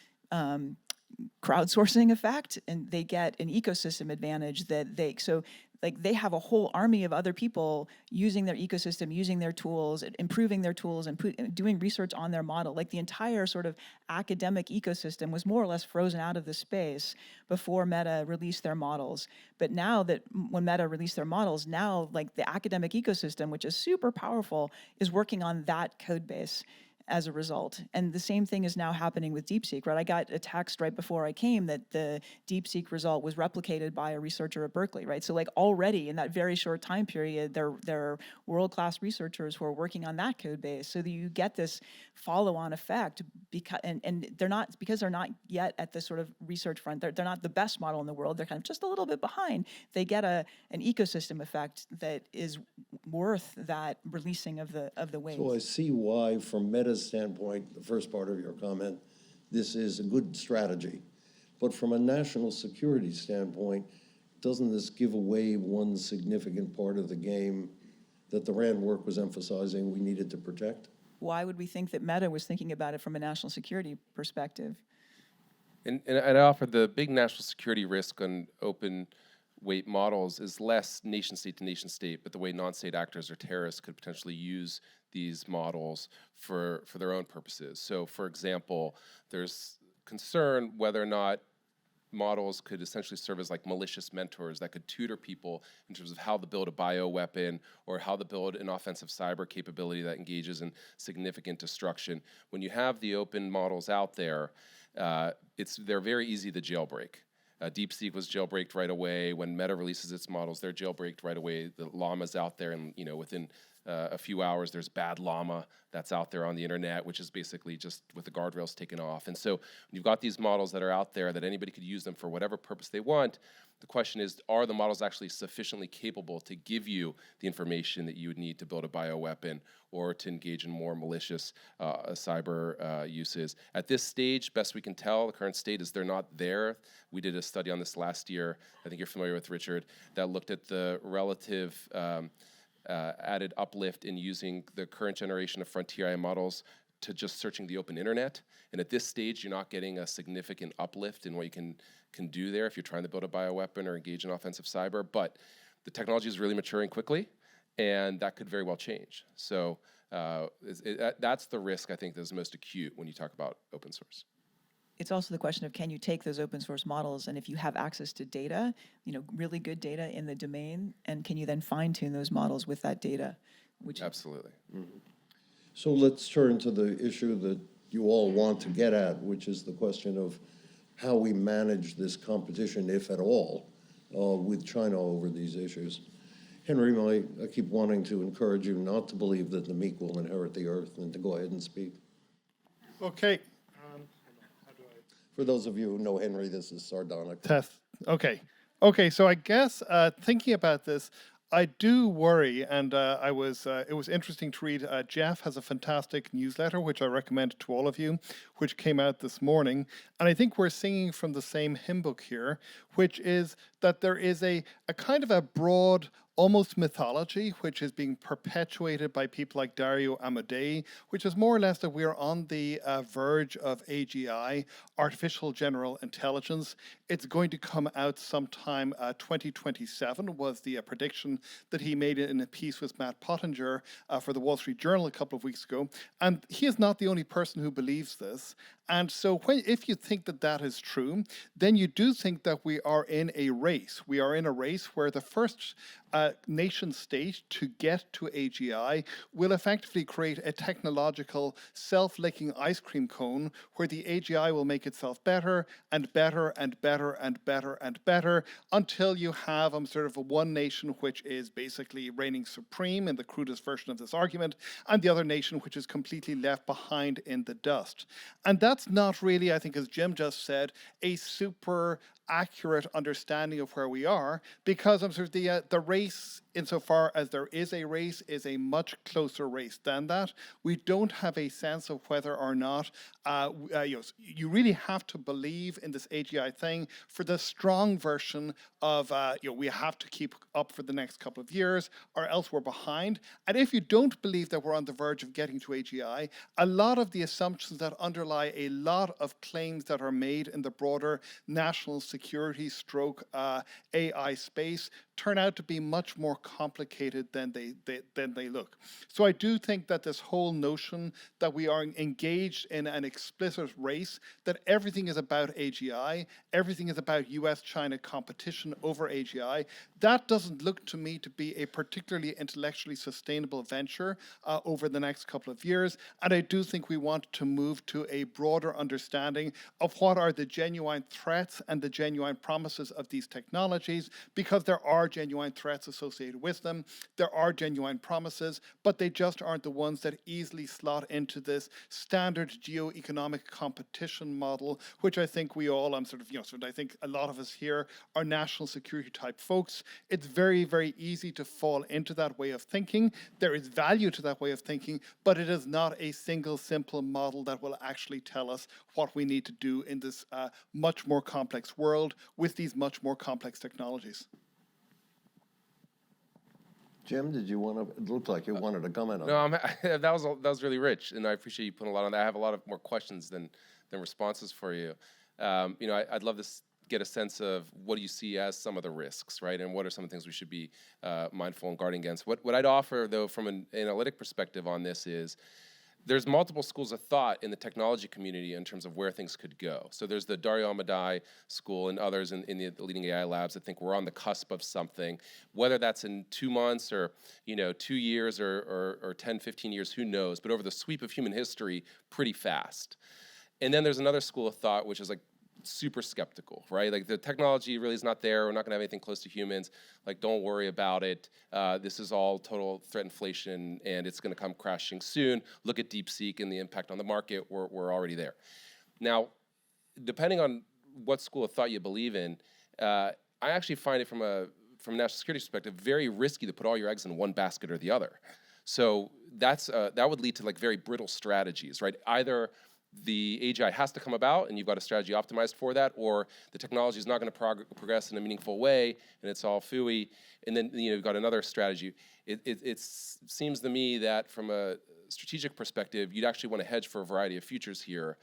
crowdsourcing effect, and they get an ecosystem advantage that they have a whole army of other people using their ecosystem, using their tools, improving their tools, and doing research on their model. Like the entire sort of academic ecosystem was more or less frozen out of the space before Meta released their models. But now that when Meta released their models, now like the academic ecosystem, which is super powerful, is working on that code base as a result. And the same thing is now happening with DeepSeek, right? I got a text right before I came that the DeepSeek result was replicated by a researcher at Berkeley, right? So like already in that very short time period, there are world-class researchers who are working on that code base, so that you get this follow-on effect and they're not yet at the sort of research front. They're not the best model in the world. They're kind of just a little bit behind. They get an ecosystem effect that is worth that releasing of the weights. So I see why, from Meta's standpoint, the first part of your comment, this is a good strategy. But from a national security standpoint, doesn't this give away one significant part of the game that the RAND work was emphasizing we needed to protect? Why would we think that Meta was thinking about it from a national security perspective? And I offer the big national security risk on open weight models is less nation state to nation state, but the way non-state actors or terrorists could potentially use these models for their own purposes. So for example, there's concern whether or not models could essentially serve as like malicious mentors that could tutor people in terms of how to build a bioweapon or how to build an offensive cyber capability that engages in significant destruction. When you have the open models out there, they're very easy to jailbreak. DeepSeek was jailbreaked right away. When Meta releases its models, they're jailbreaked right away. The llama's out there, and within a few hours, there's bad llama that's out there on the internet, which is basically just with the guardrails taken off. And so when you've got these models that are out there that anybody could use them for whatever purpose they want, the question is, are the models actually sufficiently capable to give you the information that you would need to build a bioweapon or to engage in more malicious cyber uses? At this stage, best we can tell, the current state is they're not there. We did a study on this last year, I think you're familiar with, Richard, that looked at the relative added uplift in using the current generation of frontier AI models to just searching the open internet. And at this stage, you're not getting a significant uplift in what you can do there if you're trying to build a bioweapon or engage in offensive cyber. But the technology is really maturing quickly, and that could very well change. So that's the risk, I think, that's most acute when you talk about open source. It's also the question of, can you take those open source models, and if you have access to data, really good data in the domain, and can you then fine tune those models with that data? Absolutely. Mm-hmm. So let's turn to the issue that you all want to get at, which is the question of how we manage this competition, if at all, with China over these issues. Henry, I keep wanting to encourage you not to believe that the meek will inherit the earth, and to go ahead and speak. Okay. For those of you who know Henry, this is sardonic. Test. Okay. So I guess thinking about this, I do worry, and it was interesting to read. Jeff has a fantastic newsletter, which I recommend to all of you, which came out this morning. And I think we're singing from the same hymn book here, which is that there is a kind of a broad, almost mythology, which is being perpetuated by people like Dario Amodei, which is more or less that we're on the verge of AGI, artificial general intelligence. It's going to come out sometime 2027 was the prediction that he made in a piece with Matt Pottinger for the Wall Street Journal a couple of weeks ago. And he is not the only person who believes this. And so if you think that that is true, then you do think that we are in a race. We are in a race where the first nation state to get to AGI will effectively create a technological self-licking ice cream cone where the AGI will make itself better and better and better and better and better until you have sort of a one nation which is basically reigning supreme in the crudest version of this argument, and the other nation which is completely left behind in the dust. And that's not really, I think, as Jim just said, a super accurate understanding of where we are, because sort of the race, insofar as there is a race, is a much closer race than that. We don't have a sense of whether or not You really have to believe in this AGI thing for the strong version of, we have to keep up for the next couple of years or else we're behind. And if you don't believe that we're on the verge of getting to AGI, a lot of the assumptions that underlie a lot of claims that are made in the broader national security stroke AI space turn out to be much more complicated than they look. So I do think that this whole notion that we are engaged in an explicit race, that everything is about AGI, everything is about US-China competition over AGI, that doesn't look to me to be a particularly intellectually sustainable venture over the next couple of years. And I do think we want to move to a broader understanding of what are the genuine threats and the genuine promises of these technologies, because there are genuine threats associated with them. There are genuine promises, but they just aren't the ones that easily slot into this standard geo-economic competition model, which I think we all, I think a lot of us here are national security type folks. It's very, very easy to fall into that way of thinking. There is value to that way of thinking, but it is not a single simple model that will actually tell us what we need to do in this much more complex world with these much more complex technologies. Jim, did you want to? It looked like you wanted to comment on No, that was really rich, and I appreciate you putting a lot on that. I have a lot of more questions than responses for you. I'd love to get a sense of what do you see as some of the risks, right? And what are some of the things we should be mindful and guarding against? What I'd offer, though, from an analytic perspective on this is there's multiple schools of thought in the technology community in terms of where things could go. So there's the Dario Amodei school and others in the leading AI labs that think we're on the cusp of something, whether that's in 2 months or 2 years or 10, 15 years, who knows, but over the sweep of human history, pretty fast. And then there's another school of thought, which is like super skeptical, right? Like the technology really is not there. We're not gonna have anything close to humans. Like, don't worry about it. This is all total threat inflation and it's gonna come crashing soon. Look at DeepSeek and the impact on the market. We're already there. Now, depending on what school of thought you believe in, I actually find it from a national security perspective very risky to put all your eggs in one basket or the other. So that would lead to like very brittle strategies, right? Either the AGI has to come about and you've got a strategy optimized for that, or the technology is not going to progress in a meaningful way and it's all phooey, and then you've got another strategy. It seems to me that from a strategic perspective, you'd actually want to hedge for a variety of futures here.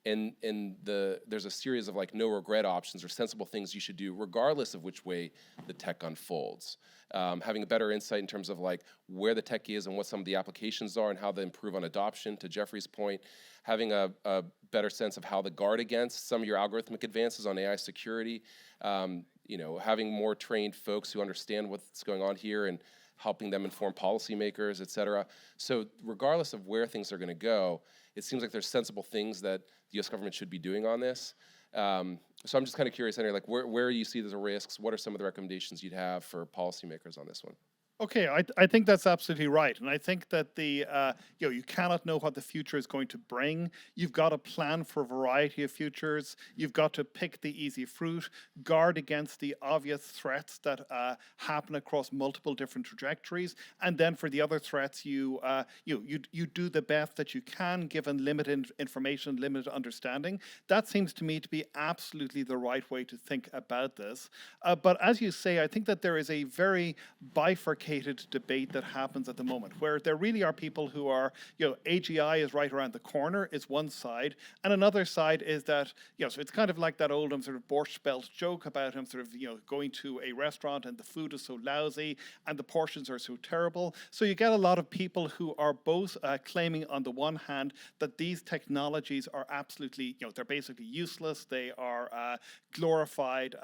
And there's a series of like no regret options or sensible things you should do regardless of which way the tech unfolds. Having a better insight in terms of like where the tech is and what some of the applications are and how they improve on adoption, to Jeffrey's point. Having a better sense of how to guard against some of your algorithmic advances on AI security. Having more trained folks who understand what's going on here and helping them inform policymakers, et cetera. So regardless of where things are going to go, it seems like there's sensible things that the U.S. government should be doing on this. So I'm just kind of curious, Henry, like where you see the risks? What are some of the recommendations you'd have for policymakers on this one? Okay, I think that's absolutely right, and I think that you cannot know what the future is going to bring. You've got to plan for a variety of futures. You've got to pick the easy fruit, guard against the obvious threats that happen across multiple different trajectories, and then for the other threats, you do the best that you can given limited information, limited understanding. That seems to me to be absolutely the right way to think about this. But as you say, I think that there is a very bifurcated debate that happens at the moment, where there really are people who are, AGI is right around the corner, is one side, and another side is that, so it's kind of like that old sort of Borscht Belt joke about him sort of, going to a restaurant and the food is so lousy and the portions are so terrible. So you get a lot of people who are both claiming on the one hand that these technologies are absolutely, they're basically useless, they are glorified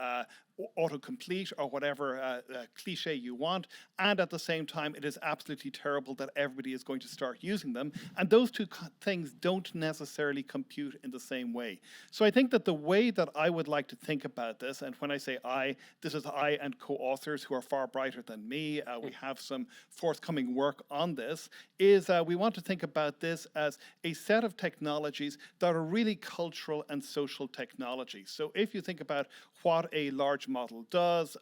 autocomplete or whatever cliche you want, and at the same time it is absolutely terrible that everybody is going to start using them, and those two things don't necessarily compute in the same way. So I think that the way that I would like to think about this, and when I say I, this is I and co-authors who are far brighter than me, we have some forthcoming work on this, is we want to think about this as a set of technologies that are really cultural and social technologies. So if you think about what a large model does.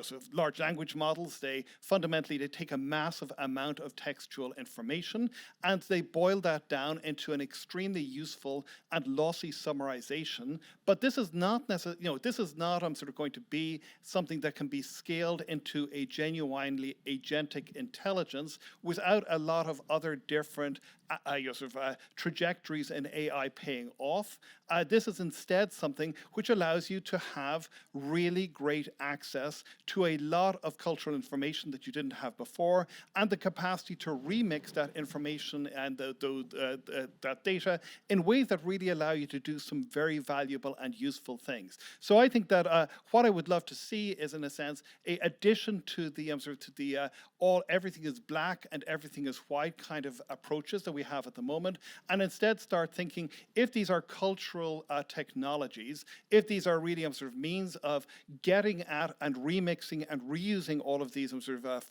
So large language models, they fundamentally take a massive amount of textual information and they boil that down into an extremely useful and lossy summarization. But this is not necessarily, this is not sort of going to be something that can be scaled into a genuinely agentic intelligence without a lot of other different trajectories in AI paying off. This is instead something which allows you to have really great access to a lot of cultural information that you didn't have before, and the capacity to remix that information and that data in ways that really allow you to do some very valuable and useful things. So I think that what I would love to see is, in a sense, a addition to the everything is black and everything is white kind of approaches that we have at the moment, and instead start thinking, if these are cultural technologies, if these are really means of getting at and remixing and reusing all of these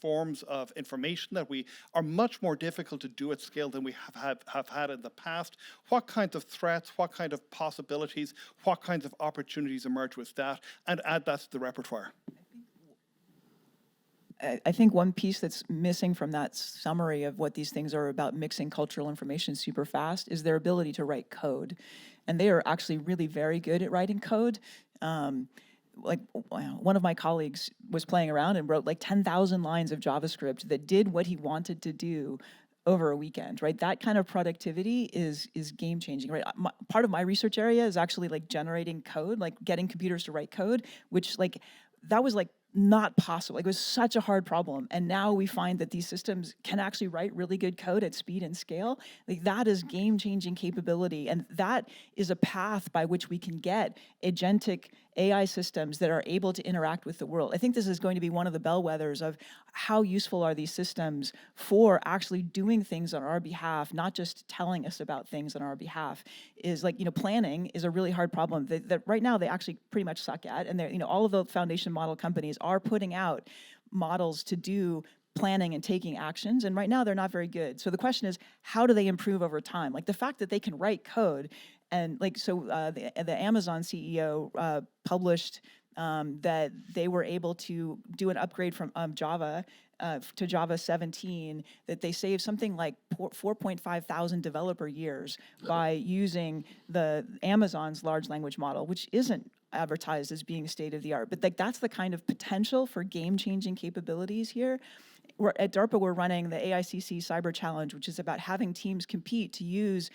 forms of information that we are much more difficult to do at scale than we have had in the past, what kinds of threats, what kind of possibilities, what kinds of opportunities emerge with that, and add that to the repertoire. I think one piece that's missing from that summary of what these things are about, mixing cultural information super fast, is their ability to write code. And they are actually really very good at writing code. Like one of my colleagues was playing around and wrote like 10,000 lines of JavaScript that did what he wanted to do over a weekend, right? That kind of productivity is game changing, right? Part of my research area is actually like generating code, like getting computers to write code, which like, that was like not possible. Like, it was such a hard problem. And now we find that these systems can actually write really good code at speed and scale. Like, that is game-changing capability. And that is a path by which we can get agentic AI systems that are able to interact with the world. I think this is going to be one of the bellwethers of how useful are these systems for actually doing things on our behalf, not just telling us about things on our behalf. Is like, planning is a really hard problem that right now they actually pretty much suck at. And they're, all of the foundation model companies are putting out models to do planning and taking actions, and right now they're not very good. So the question is, how do they improve over time? Like, the fact that they can write code, and like, so the Amazon CEO published that they were able to do an upgrade from Java to Java 17, that they saved something like 4.5 thousand developer years by using the Amazon's large language model, which isn't advertised as being state of the art, but like, that's the kind of potential for game-changing capabilities here. At DARPA, we're running the AICC Cyber Challenge, which is about having teams compete to use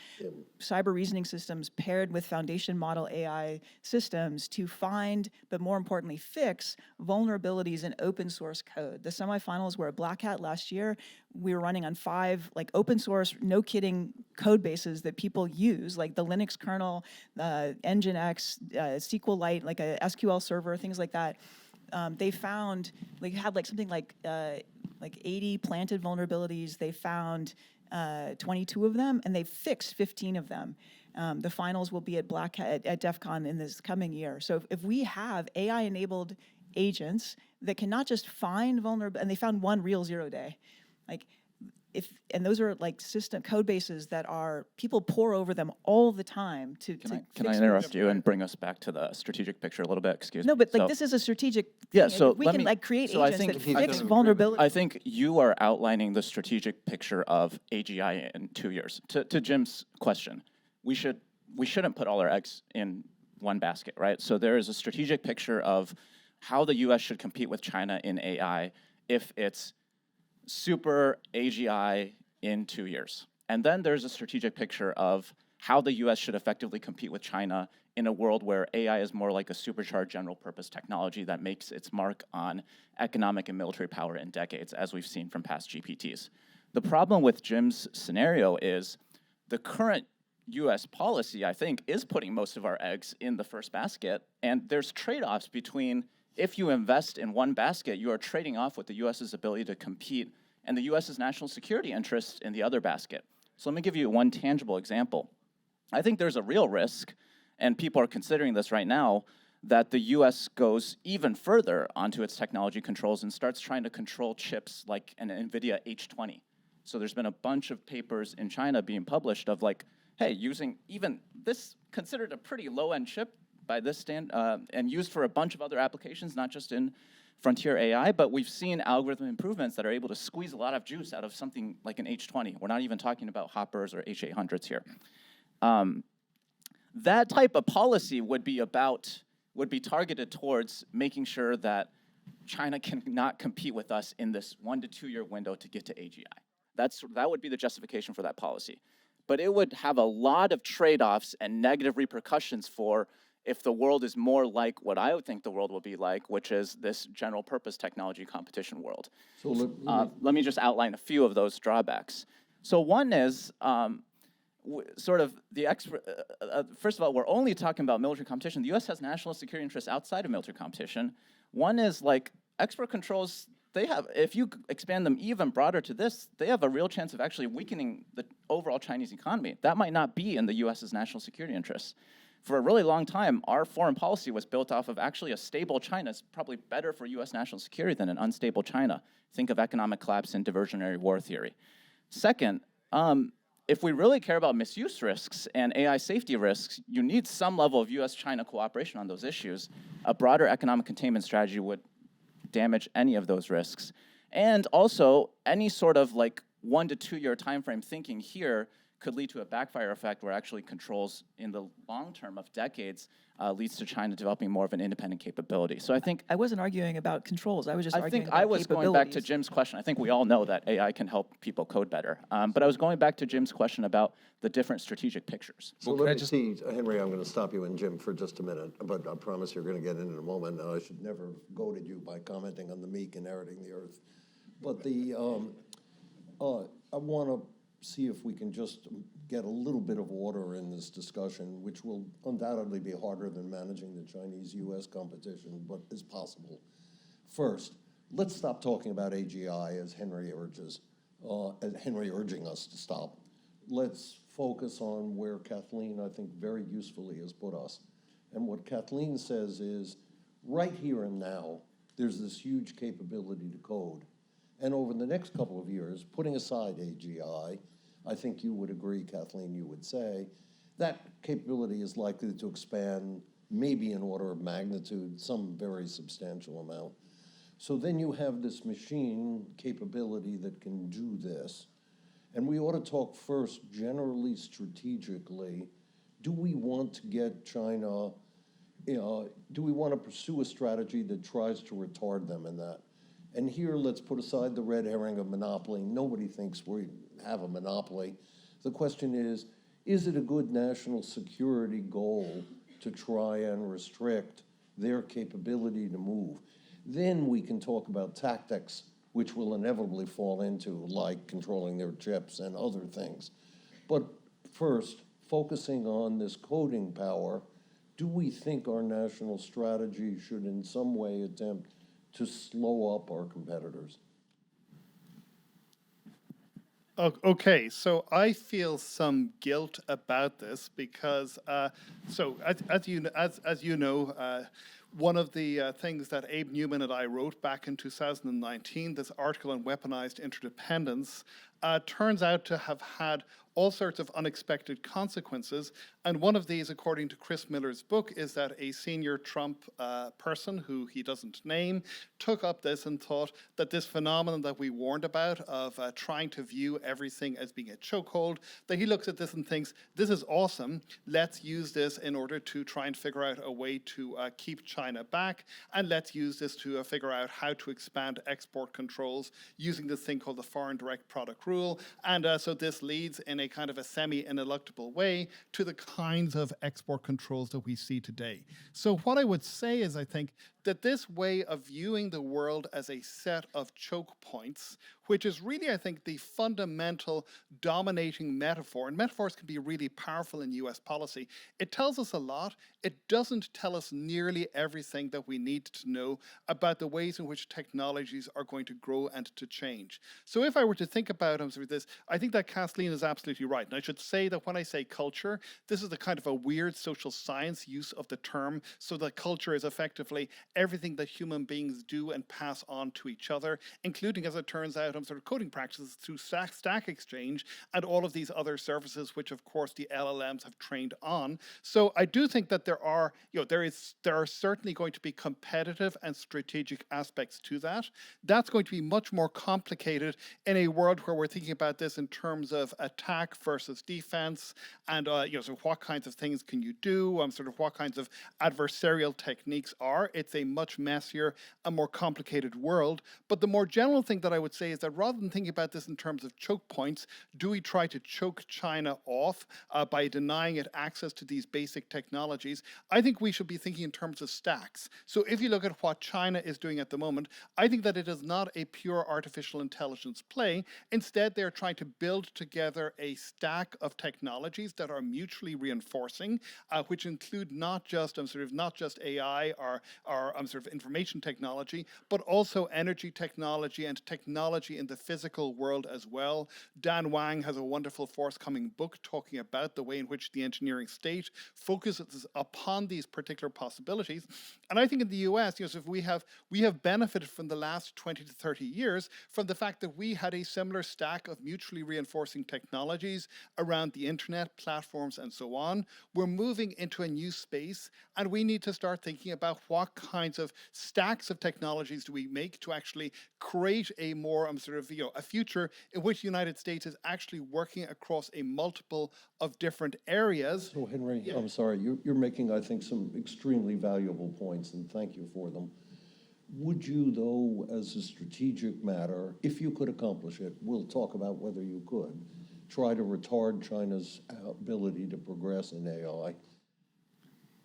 cyber reasoning systems paired with foundation model AI systems to find, but more importantly, fix vulnerabilities in open source code. The semifinals were at Black Hat last year. We were running on 5 like open source, no kidding, code bases that people use, like the Linux kernel, Nginx, SQLite, like a SQL server, things like that. They found, like, had like something like 80 planted vulnerabilities. They found 22 of them, and they fixed 15 of them. The finals will be at Black Hat at DEF CON in this coming year. So if we have AI-enabled agents that can not just find vulnerable, and they found one real 0-day, like, and those are like system code bases that are, people pour over them all the time to Can I interrupt you and bring us back to the strategic picture a little bit? Excuse me. No, but like, this is a strategic thing. Yeah, so If we can like create agents that fix vulnerabilities. I think you are outlining the strategic picture of AGI in 2 years. To Jim's question, we shouldn't put all our eggs in one basket, right? So there is a strategic picture of how the U.S. should compete with China in AI if it's super AGI in 2 years. And then there's a strategic picture of how the US should effectively compete with China in a world where AI is more like a supercharged general purpose technology that makes its mark on economic and military power in decades, as we've seen from past GPTs. The problem with Jim's scenario is the current US policy, I think, is putting most of our eggs in the first basket, and there's trade-offs between, if you invest in one basket, you are trading off with the US's ability to compete and the US's national security interests in the other basket. So let me give you one tangible example. I think there's a real risk, and people are considering this right now, that the US goes even further onto its technology controls and starts trying to control chips like an NVIDIA H20. So there's been a bunch of papers in China being published of like, hey, using even this considered a pretty low-end chip, by this and used for a bunch of other applications, not just in frontier AI, but we've seen algorithm improvements that are able to squeeze a lot of juice out of something like an H20. We're not even talking about Hoppers or H800s here. That type of policy would be targeted towards making sure that China cannot compete with us in this 1 to 2 year window to get to AGI. That would be the justification for that policy. But it would have a lot of trade-offs and negative repercussions for if the world is more like what I would think the world will be like, which is this general purpose technology competition world. So let me just outline a few of those drawbacks. So one is sort of the first of all, we're only talking about military competition. The US has national security interests outside of military competition. One is like export controls. If you expand them even broader to this, they have a real chance of actually weakening the overall Chinese economy. That might not be in the US's national security interests. For a really long time, our foreign policy was built off of actually a stable China. It's probably better for US national security than an unstable China. Think of economic collapse and diversionary war theory. Second, if we really care about misuse risks and AI safety risks, you need some level of US-China cooperation on those issues. A broader economic containment strategy would damage any of those risks. And also, any sort of like 1 to 2 year time frame thinking here could lead to a backfire effect where actually controls in the long term of decades leads to China developing more of an independent capability. So I think I wasn't arguing about controls. I was just I arguing think about I was going back to capabilities. Jim's question. I think we all know that AI can help people code better. But I was going back to Jim's question about the different strategic pictures. So Well, let can I me see, Henry, I'm going to stop you and Jim for just a minute, but I promise you're going to get in a moment. I should never have goaded you by commenting on the meek inheriting the earth. But I want to see if we can just get a little bit of order in this discussion, which will undoubtedly be harder than managing the Chinese-US competition, but is possible. First, let's stop talking about AGI as Henry urging us to stop. Let's focus on where Kathleen, I think, very usefully has put us. And what Kathleen says is, right here and now, there's this huge capability to code. And over the next couple of years, putting aside AGI, I think you would agree, Kathleen, you would say, that capability is likely to expand maybe an order of magnitude, some very substantial amount. So then you have this machine capability that can do this. And we ought to talk first, generally strategically, do we want to get China, do we want to pursue a strategy that tries to retard them in that? And here, let's put aside the red herring of monopoly. Nobody thinks we have a monopoly. The question is it a good national security goal to try and restrict their capability to move? Then we can talk about tactics, which will inevitably fall into, like controlling their chips and other things. But first, focusing on this coding power, do we think our national strategy should in some way attempt to slow up our competitors? Okay, so I feel some guilt about this because, as you know, one of the things that Abe Newman and I wrote back in 2019, this article on weaponized interdependence, turns out to have had all sorts of unexpected consequences. And one of these, according to Chris Miller's book, is that a senior Trump person, who he doesn't name, took up this and thought that this phenomenon that we warned about of trying to view everything as being a chokehold, that he looks at this and thinks, this is awesome, let's use this in order to try and figure out a way to keep China back, and let's use this to figure out how to expand export controls using this thing called the Foreign Direct Product Rule. And so this leads in a kind of a semi-ineluctable way to the kinds of export controls that we see today. So what I would say is, I think that this way of viewing the world as a set of choke points, which is really, I think, the fundamental dominating metaphor, and metaphors can be really powerful in US policy. It tells us a lot. It doesn't tell us nearly everything that we need to know about the ways in which technologies are going to grow and to change. So if I were to think about this, I think that Kathleen is absolutely right. And I should say that when I say culture, this is the kind of a weird social science use of the term, so that culture is effectively everything that human beings do and pass on to each other, including, as it turns out, sort of coding practices through Stack Exchange and all of these other services, which of course the LLMs have trained on. So I do think that there are certainly going to be competitive and strategic aspects to that. That's going to be much more complicated in a world where we're thinking about this in terms of attack versus defense, and sort of what kinds of things can you do, sort of what kinds of adversarial techniques are. It's a much messier and more complicated world. But the more general thing that I would say is that rather than thinking about this in terms of choke points, do we try to choke China off by denying it access to these basic technologies? I think we should be thinking in terms of stacks. So if you look at what China is doing at the moment, I think that it is not a pure artificial intelligence play. Instead, they're trying to build together a stack of technologies that are mutually reinforcing, which include not just AI or sort of information technology, but also energy technology and technology in the physical world as well. Dan Wang has a wonderful forthcoming book talking about the way in which the engineering state focuses upon these particular possibilities. And I think in the US, so we have benefited from the last 20 to 30 years from the fact that we had a similar stack of mutually reinforcing technologies around the internet, platforms, and so on. We're moving into a new space, and we need to start thinking about what kinds of stacks of technologies do we make to actually create a more a future in which the United States is actually working across a multiple of different areas. So Henry, I'm sorry, you're making, I think, some extremely valuable points, and thank you for them. Would you, though, as a strategic matter, if you could accomplish it, we'll talk about whether you could, try to retard China's ability to progress in AI?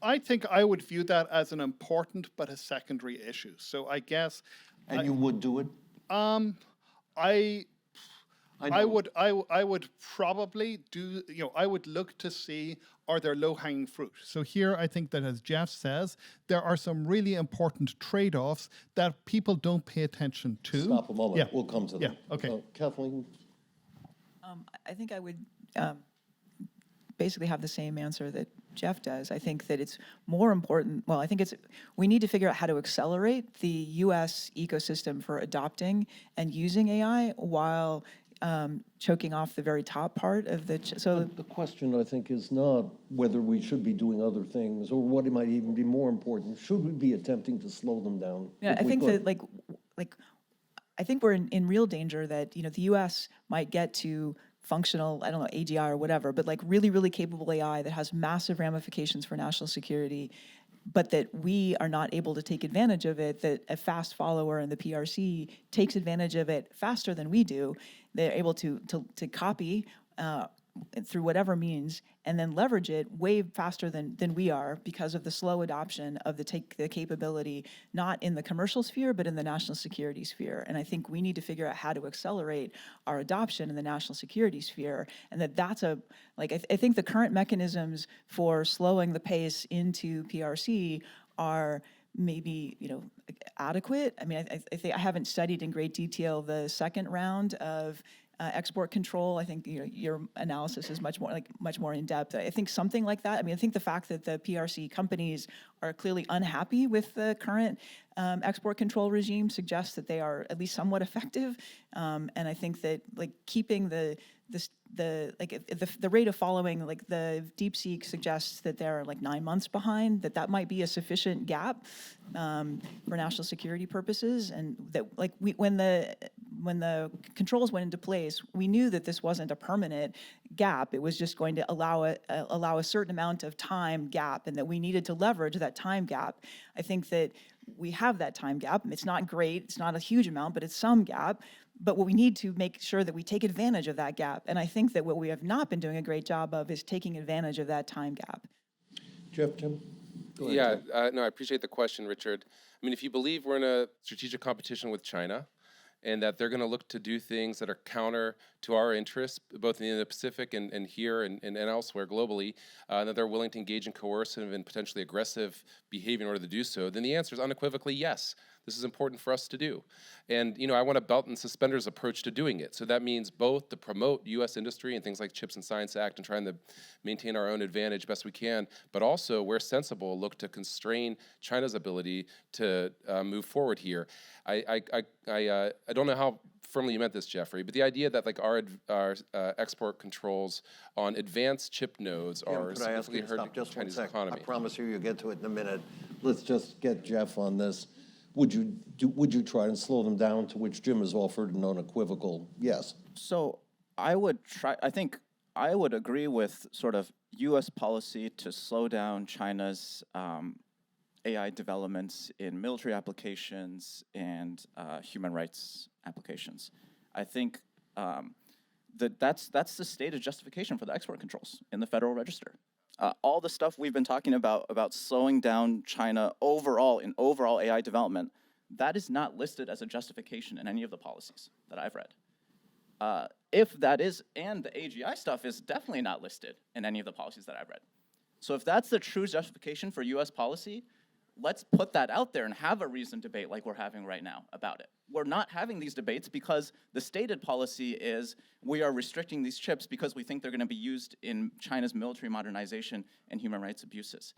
I think I would view that as an important but a secondary issue. So I guess. And you would do it? I would probably do, I would look to see, are there low-hanging fruit? So here I think that, as Jeff says, there are some really important trade-offs that people don't pay attention to. Stop a moment. Yeah. We'll come to them. Yeah, okay. Kathleen? I think I would basically have the same answer that Jeff does. I think that it's more important, well, I think we need to figure out how to accelerate the US ecosystem for adopting and using AI while choking off the very top part of the, The question, I think, is not whether we should be doing other things or what might even be more important. Should we be attempting to slow them down? yeah, I think that I think we're in real danger that, the US might get to functional, I don't know, AGI or whatever, but really, really capable AI that has massive ramifications for national security, but that we are not able to take advantage of it, that a fast follower in the PRC takes advantage of it faster than we do. They're able to copy through whatever means and then leverage it way faster than we are because of the slow adoption of the capability, not in the commercial sphere, but in the national security sphere. And I think we need to figure out how to accelerate our adoption in the national security sphere. And that's I think the current mechanisms for slowing the pace into PRC are maybe adequate. I mean, I think I haven't studied in great detail the second round of export control. I think your analysis is much more in depth. I think something like that. I mean, I think the fact that the PRC companies are clearly unhappy with the current export control regime suggests that they are at least somewhat effective. And I think that keeping the rate of following, the DeepSeek suggests that they're 9 months behind, that might be a sufficient gap for national security purposes. And that when the controls went into place, we knew that this wasn't a permanent gap. It was just going to allow a certain amount of time gap, and that we needed to leverage that time gap. I think that we have that time gap. It's not great. It's not a huge amount, but it's some gap. But what we need to make sure that we take advantage of that gap. And I think that what we have not been doing a great job of is taking advantage of that time gap. Jeff, Tim? Go ahead, Yeah, Jeff. no, I appreciate the question, Richard. I mean, if you believe we're in a strategic competition with China, and that they're going to look to do things that are counter to our interests, both in the Pacific and here and elsewhere globally, and that they're willing to engage in coercive and potentially aggressive behavior in order to do so, then the answer is unequivocally yes. this is important for us to do. And I want a belt and suspenders approach to doing it. So that means both to promote U.S. industry and things like Chips and Science Act and trying to maintain our own advantage best we can, but also, where sensible, look to constrain China's ability to move forward here. I don't know how firmly you meant this, Jeffrey, but the idea that like our export controls on advanced chip nodes are Could I ask you significantly to hurting stop just one Chinese sec? economy. I promise you'll get to it in a minute. Let's just get Jeff on this. Would you try and slow them down, to which Jim has offered an unequivocal yes? So I think I would agree with sort of U.S. policy to slow down China's AI developments in military applications and human rights applications. I think that's the stated justification for the export controls in the Federal Register. All the stuff we've been talking about slowing down China overall in overall AI development, that is not listed as a justification in any of the policies that I've read. If that is, and the AGI stuff is definitely not listed in any of the policies that I've read. So if that's the true justification for US policy, let's put that out there and have a reasoned debate like we're having right now about it. We're not having these debates because the stated policy is we are restricting these chips because we think they're going to be used in China's military modernization and human rights abuses.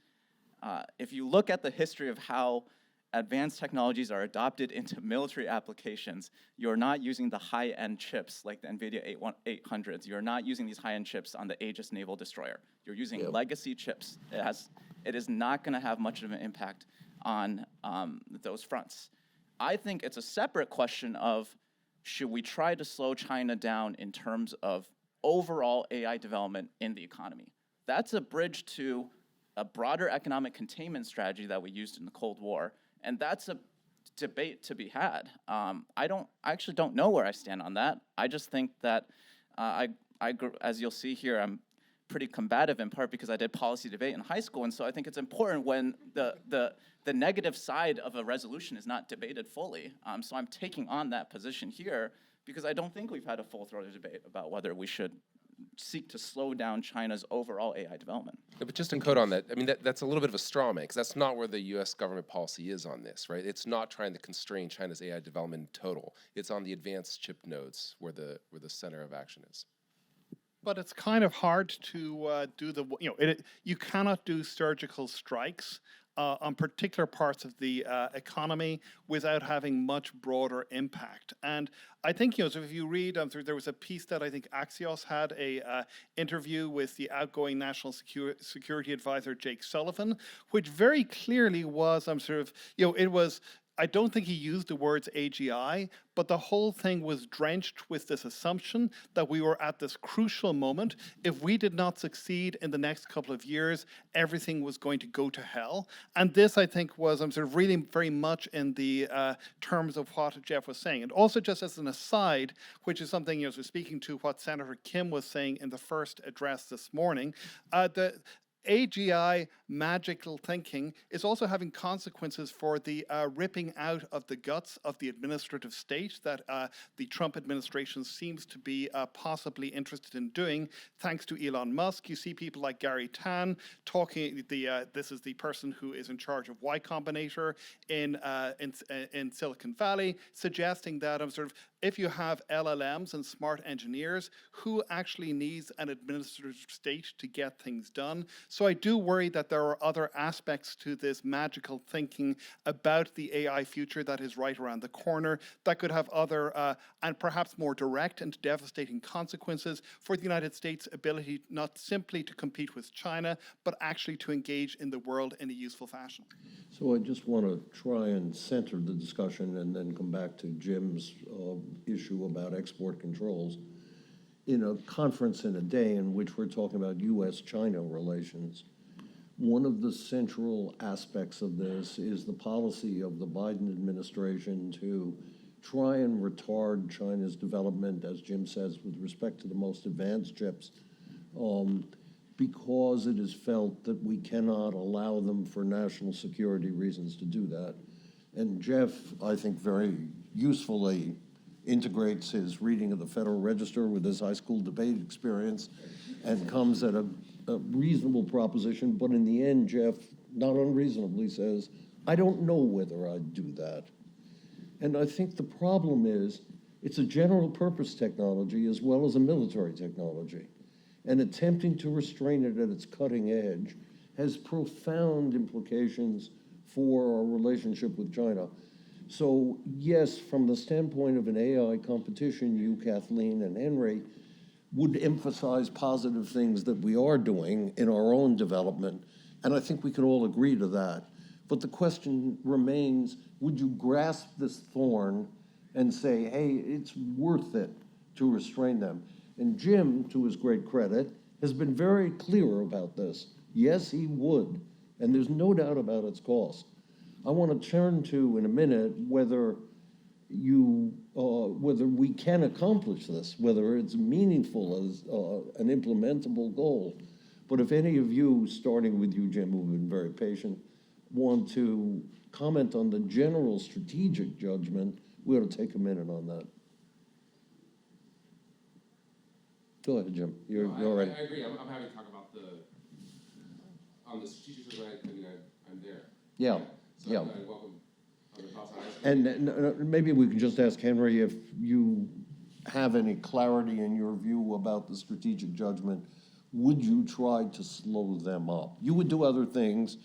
If you look at the history of how advanced technologies are adopted into military applications, you're not using the high-end chips like the NVIDIA 800s. You're not using these high-end chips on the Aegis naval destroyer. You're using legacy chips. It is not going to have much of an impact on those fronts. I think it's a separate question of, should we try to slow China down in terms of overall AI development in the economy? That's a bridge to a broader economic containment strategy that we used in the Cold War, and that's a debate to be had. I actually don't know where I stand on that. I just think that as you'll see here, I'm pretty combative in part because I did policy debate in high school, and so I think it's important when the negative side of a resolution is not debated fully. So I'm taking on that position here because I don't think we've had a full-throated debate about whether we should seek to slow down China's overall AI development. Yeah, but just to encode on that, I mean, that's a little bit of a straw man, because that's not where the U.S. government policy is on this, right? It's not trying to constrain China's AI development in total. It's on the advanced chip nodes where the center of action is. But it's kind of hard to do you cannot do surgical strikes on particular parts of the economy without having much broader impact. And I think, so if you read, there was a piece that I think Axios had a interview with the outgoing National Security Advisor, Jake Sullivan, which very clearly was, it was, I don't think he used the words AGI, but the whole thing was drenched with this assumption that we were at this crucial moment. If we did not succeed in the next couple of years, everything was going to go to hell. And this, I think, was really very much in the terms of what Jeff was saying. And also, just as an aside, which is something, so speaking to what Senator Kim was saying in the first address this morning, the AGI magical thinking is also having consequences for the ripping out of the guts of the administrative state that the Trump administration seems to be possibly interested in doing, thanks to Elon Musk. You see people like Gary Tan talking, this is the person who is in charge of Y Combinator in Silicon Valley, suggesting that if you have LLMs and smart engineers, who actually needs an administrative state to get things done? So I do worry that there are other aspects to this magical thinking about the AI future that is right around the corner that could have other and perhaps more direct and devastating consequences for the United States' ability not simply to compete with China, but actually to engage in the world in a useful fashion. So I just want to try and center the discussion and then come back to Jim's issue about export controls. In a conference in a day in which we're talking about U.S.-China relations, one of the central aspects of this is the policy of the Biden administration to try and retard China's development, as Jim says, with respect to the most advanced chips, because it is felt that we cannot allow them for national security reasons to do that. And Jeff, I think, very usefully integrates his reading of the Federal Register with his high school debate experience and comes at a reasonable proposition. But in the end, Jeff, not unreasonably, says, I don't know whether I'd do that. And I think the problem is it's a general purpose technology as well as a military technology. And attempting to restrain it at its cutting edge has profound implications for our relationship with China. So yes, from the standpoint of an AI competition, you, Kathleen, and Henry would emphasize positive things that we are doing in our own development, and I think we can all agree to that. But the question remains, would you grasp this thorn and say, hey, it's worth it to restrain them? And Jim, to his great credit, has been very clear about this. Yes, he would, and there's no doubt about its cost. I want to turn to, in a minute, whether we can accomplish this, whether it's meaningful as an implementable goal. But if any of you, starting with you, Jim, who've been very patient, want to comment on the general strategic judgment, we ought to take a minute on that. Go ahead, Jim. You're ready. I agree. I'm happy to talk about on the strategic judgment. I'm there. Yeah. So Yeah. I welcome other thoughts on it. And maybe we can just ask Henry if you have any clarity in your view about the strategic judgment. Would you try to slow them up? You would do other things.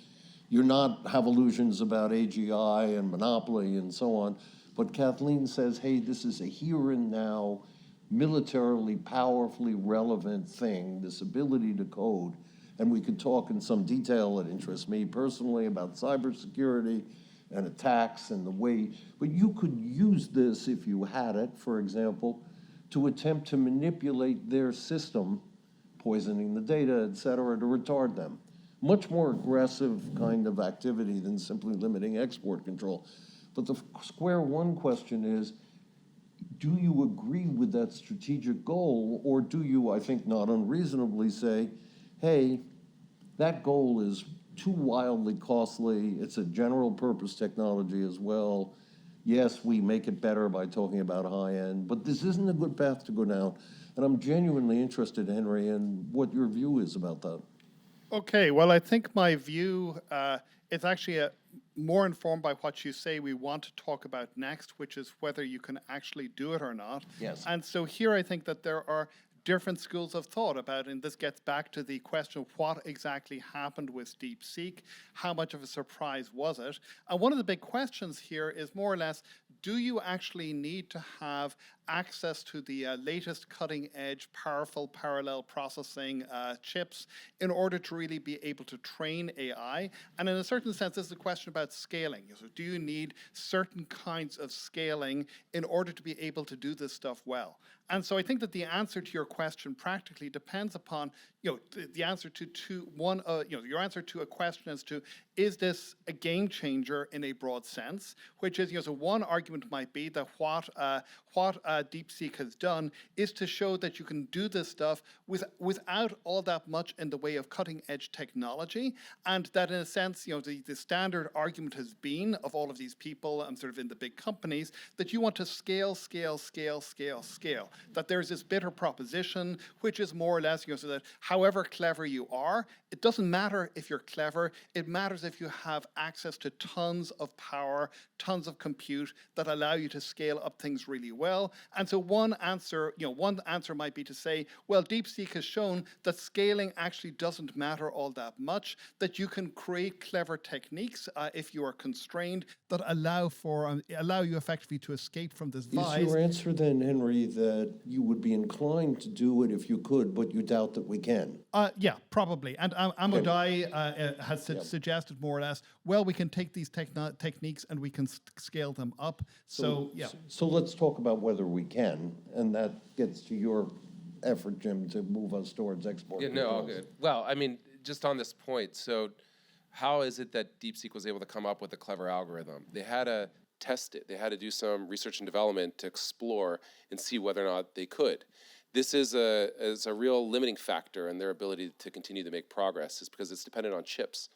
You're not have illusions about AGI and monopoly and so on. But Kathleen says, hey, this is a here and now, militarily, powerfully relevant thing, this ability to code. And we could talk in some detail that interests me personally about cybersecurity and attacks and the way, but you could use this if you had it, for example, to attempt to manipulate their system, poisoning the data, et cetera, to retard them. Much more aggressive kind of activity than simply limiting export control. But the square one question is, do you agree with that strategic goal, or do you, I think not unreasonably, say, hey, that goal is too wildly costly, it's a general purpose technology as well. Yes, we make it better by talking about high end, but this isn't a good path to go down. And I'm genuinely interested, Henry, in what your view is about that. Okay, well, I think my view is actually more informed by what you say we want to talk about next, which is whether you can actually do it or not. Yes. And so here I think that there are different schools of thought about, and this gets back to the question of what exactly happened with DeepSeek, how much of a surprise was it? And one of the big questions here is more or less, do you actually need to have access to the latest cutting edge, powerful parallel processing chips in order to really be able to train AI? And in a certain sense, this is a question about scaling. So do you need certain kinds of scaling in order to be able to do this stuff well? And so I think that the answer to your question practically depends upon, the answer to your answer to a question as to, is this a game changer in a broad sense? Which is, so one argument might be that what DeepSeek has done is to show that you can do this stuff without all that much in the way of cutting edge technology, and that in a sense, the standard argument has been of all of these people and sort of in the big companies that you want to scale, that there's this bitter proposition, which is more or less, so that however clever you are, it doesn't matter if you're clever, it matters if you have access to tons of power, tons of compute that allow you to scale up things really well. And so one answer might be to say, well, DeepSeek has shown that scaling actually doesn't matter all that much, that you can create clever techniques if you are constrained that allow you effectively to escape from this vice. Is your answer then, Henry, that you would be inclined to do it if you could, but you doubt that we can? Yeah, probably. And Amodai has suggested more or less, well, we can take these techniques and we can scale them up. So let's talk about whether we can, and that gets to your effort, Jim, to move us towards export. Yeah, no, all good. Well, I mean, just on this point, so how is it that DeepSeek was able to come up with a clever algorithm? They had to test it. They had to do some research and development to explore and see whether or not they could. This is a real limiting factor in their ability to continue to make progress, is because it's dependent on chips.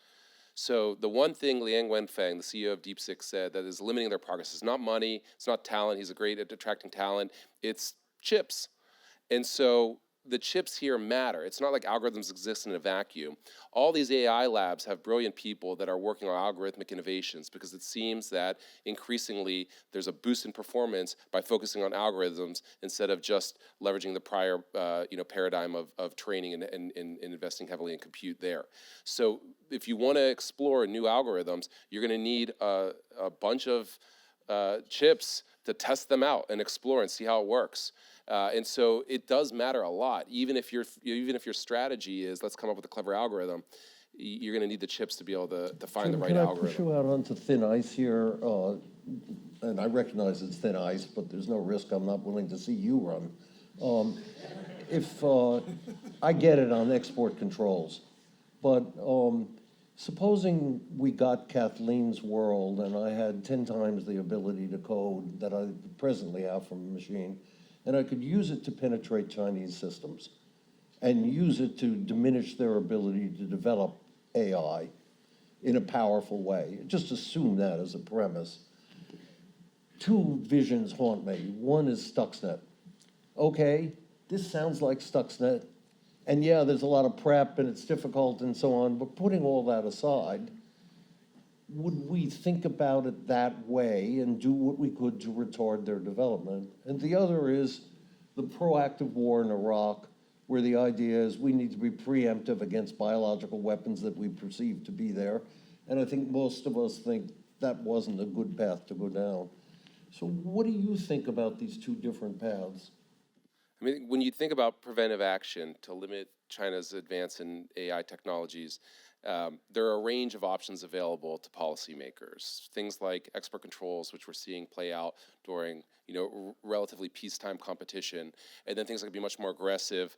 So the one thing Liang Wenfeng, the CEO of DeepSeek, said that is limiting their progress is not money, it's not talent. He's great at attracting talent. It's chips. And so the chips here matter. It's not like algorithms exist in a vacuum. All these AI labs have brilliant people that are working on algorithmic innovations because it seems that increasingly there's a boost in performance by focusing on algorithms instead of just leveraging the prior paradigm of training and investing heavily in compute there. So if you want to explore new algorithms, you're going to need a bunch of chips to test them out and explore and see how it works. And so it does matter a lot. Even if your strategy is let's come up with a clever algorithm, you're going to need the chips to be able to find the right Can I algorithm. push you out onto thin ice here? And I recognize it's thin ice, but there's no risk I'm not willing to see you run. If I get it on export controls, but supposing we got Kathleen's world and I had 10 times the ability to code that I presently have from a machine, and I could use it to penetrate Chinese systems and use it to diminish their ability to develop AI in a powerful way. Just assume that as a premise. Two visions haunt me. One is Stuxnet. Okay, this sounds like Stuxnet. And yeah, there's a lot of prep and it's difficult and so on, but putting all that aside, would we think about it that way and do what we could to retard their development? And the other is the proactive war in Iraq, where the idea is we need to be preemptive against biological weapons that we perceive to be there. And I think most of us think that wasn't a good path to go down. So what do you think about these two different paths? I mean, when you think about preventive action to limit China's advance in AI technologies, there are a range of options available to policymakers. Things like export controls, which we're seeing play out during, relatively peacetime competition, and then things that can be much more aggressive,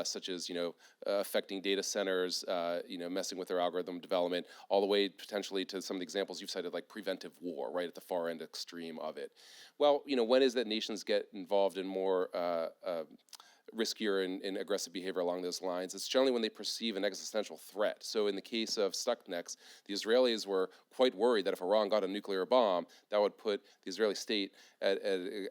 such as, affecting data centers, messing with their algorithm development, all the way potentially to some of the examples you've cited, like preventive war, right at the far end extreme of it. Well, when is that nations get involved in more riskier and aggressive behavior along those lines? It's generally when they perceive an existential threat. So in the case of Stuxnet, the Israelis were quite worried that if Iran got a nuclear bomb, that would put the Israeli state at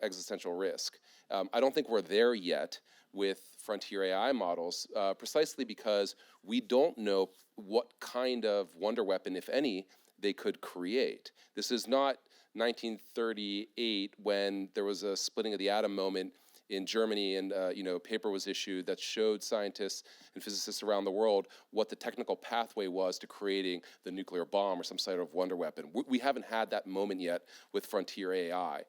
existential risk. I don't think we're there yet with frontier AI models, precisely because we don't know what kind of wonder weapon, if any, they could create. This is not 1938 when there was a splitting of the atom moment in Germany, and a paper was issued that showed scientists and physicists around the world what the technical pathway was to creating the nuclear bomb or some sort of wonder weapon. We haven't had that moment yet with frontier AI,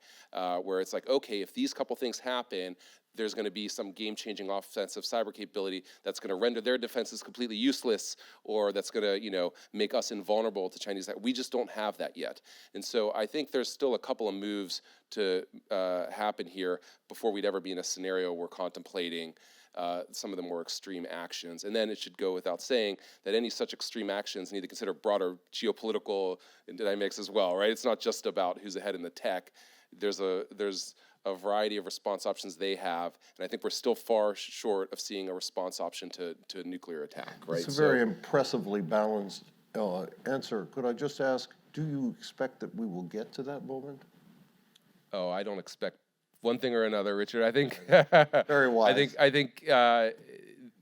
where it's like, okay, if these couple things happen, there's going to be some game-changing offensive cyber capability that's going to render their defenses completely useless, or that's going to, make us invulnerable to Chinese. We just don't have that yet. And so I think there's still a couple of moves to happen here before we'd ever be in a scenario we're contemplating some of the more extreme actions. And then it should go without saying that any such extreme actions need to consider broader geopolitical dynamics as well, right? It's not just about who's ahead in the tech. There's a variety of response options they have, and I think we're still far short of seeing a response option to a nuclear attack, right? It's a very impressively balanced answer. Could I just ask, do you expect that we will get to that moment? Oh, I don't expect one thing or another, Richard. I think Very wise. I think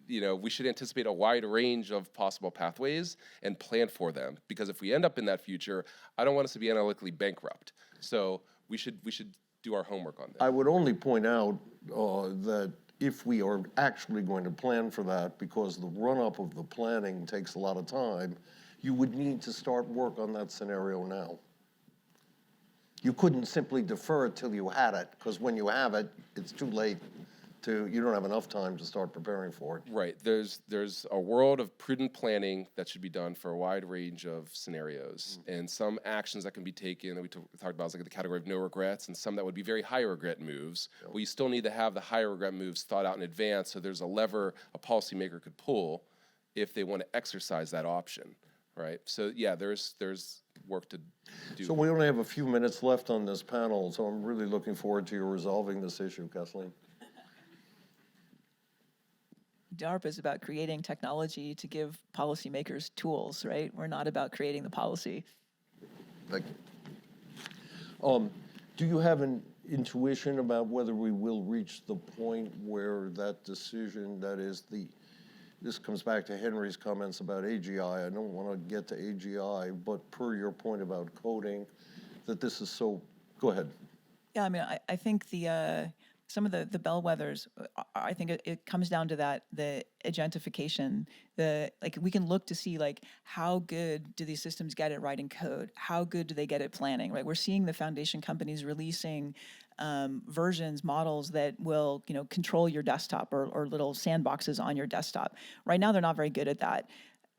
we should anticipate a wide range of possible pathways and plan for them, because if we end up in that future, I don't want us to be analytically bankrupt. So we should do our homework on that. I would only point out that if we are actually going to plan for that, because the run-up of the planning takes a lot of time, you would need to start work on that scenario now. You couldn't simply defer it till you had it, because when you have it, it's too late. You don't have enough time to start preparing for it. Right. There's a world of prudent planning that should be done for a wide range of scenarios, and some actions that can be taken that we talked about is like the category of no regrets, and some that would be very high regret moves. Yep. Well, you still need to have the high regret moves thought out in advance, so there's a lever a policymaker could pull if they want to exercise that option, right? So yeah, there's work to do. So we only have a few minutes left on this panel, so I'm really looking forward to you resolving this issue, Kathleen. DARPA is about creating technology to give policymakers tools, right? We're not about creating the policy. Thank you. Do you have intuition about whether we will reach the point where that decision, that is this comes back to Henry's comments about AGI. I don't want to get to AGI, but per your point about coding, that this is so, go ahead. Yeah, I mean, I think some of the bellwethers, I think it comes down to that, the agentification, like we can look to see like how good do these systems get at writing code? How good do they get at planning, right? We're seeing the foundation companies releasing versions, models that will, control your desktop or little sandboxes on your desktop. Right now, they're not very good at that.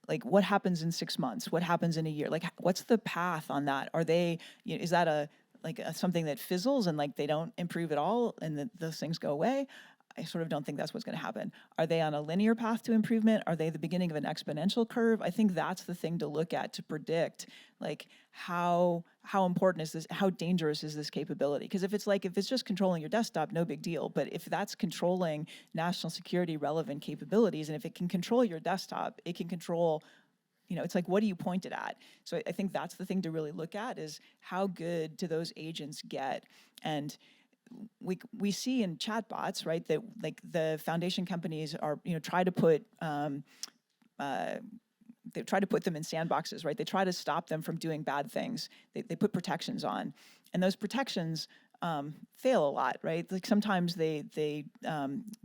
Like what happens in 6 months? What happens in a year? Like what's the path on that? Are they, is that something that fizzles and like they don't improve at all and those things go away? I sort of don't think that's what's going to happen. Are they on a linear path to improvement? Are they the beginning of an exponential curve? I think that's the thing to look at to predict like how important is this, how dangerous is this capability? Because if it's just controlling your desktop, no big deal. But if that's controlling national security relevant capabilities, and if it can control your desktop, it can control, it's like, what do you point it at? So I think that's the thing to really look at is how good do those agents get? And we see in chatbots, right, that like the foundation companies are, try to put they try to put them in sandboxes, right? They try to stop them from doing bad things. They put protections on, and those protections fail a lot, right? Like sometimes the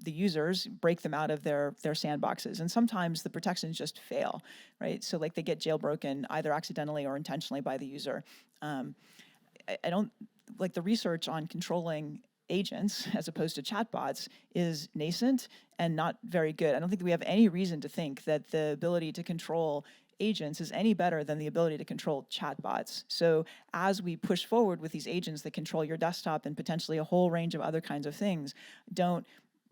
users break them out of their sandboxes, and sometimes the protections just fail, right? So like they get jailbroken either accidentally or intentionally by the user. I don't like the research on controlling agents as opposed to chatbots is nascent and not very good. I don't think that we have any reason to think that the ability to control agents is any better than the ability to control chatbots. So as we push forward with these agents that control your desktop and potentially a whole range of other kinds of things, don't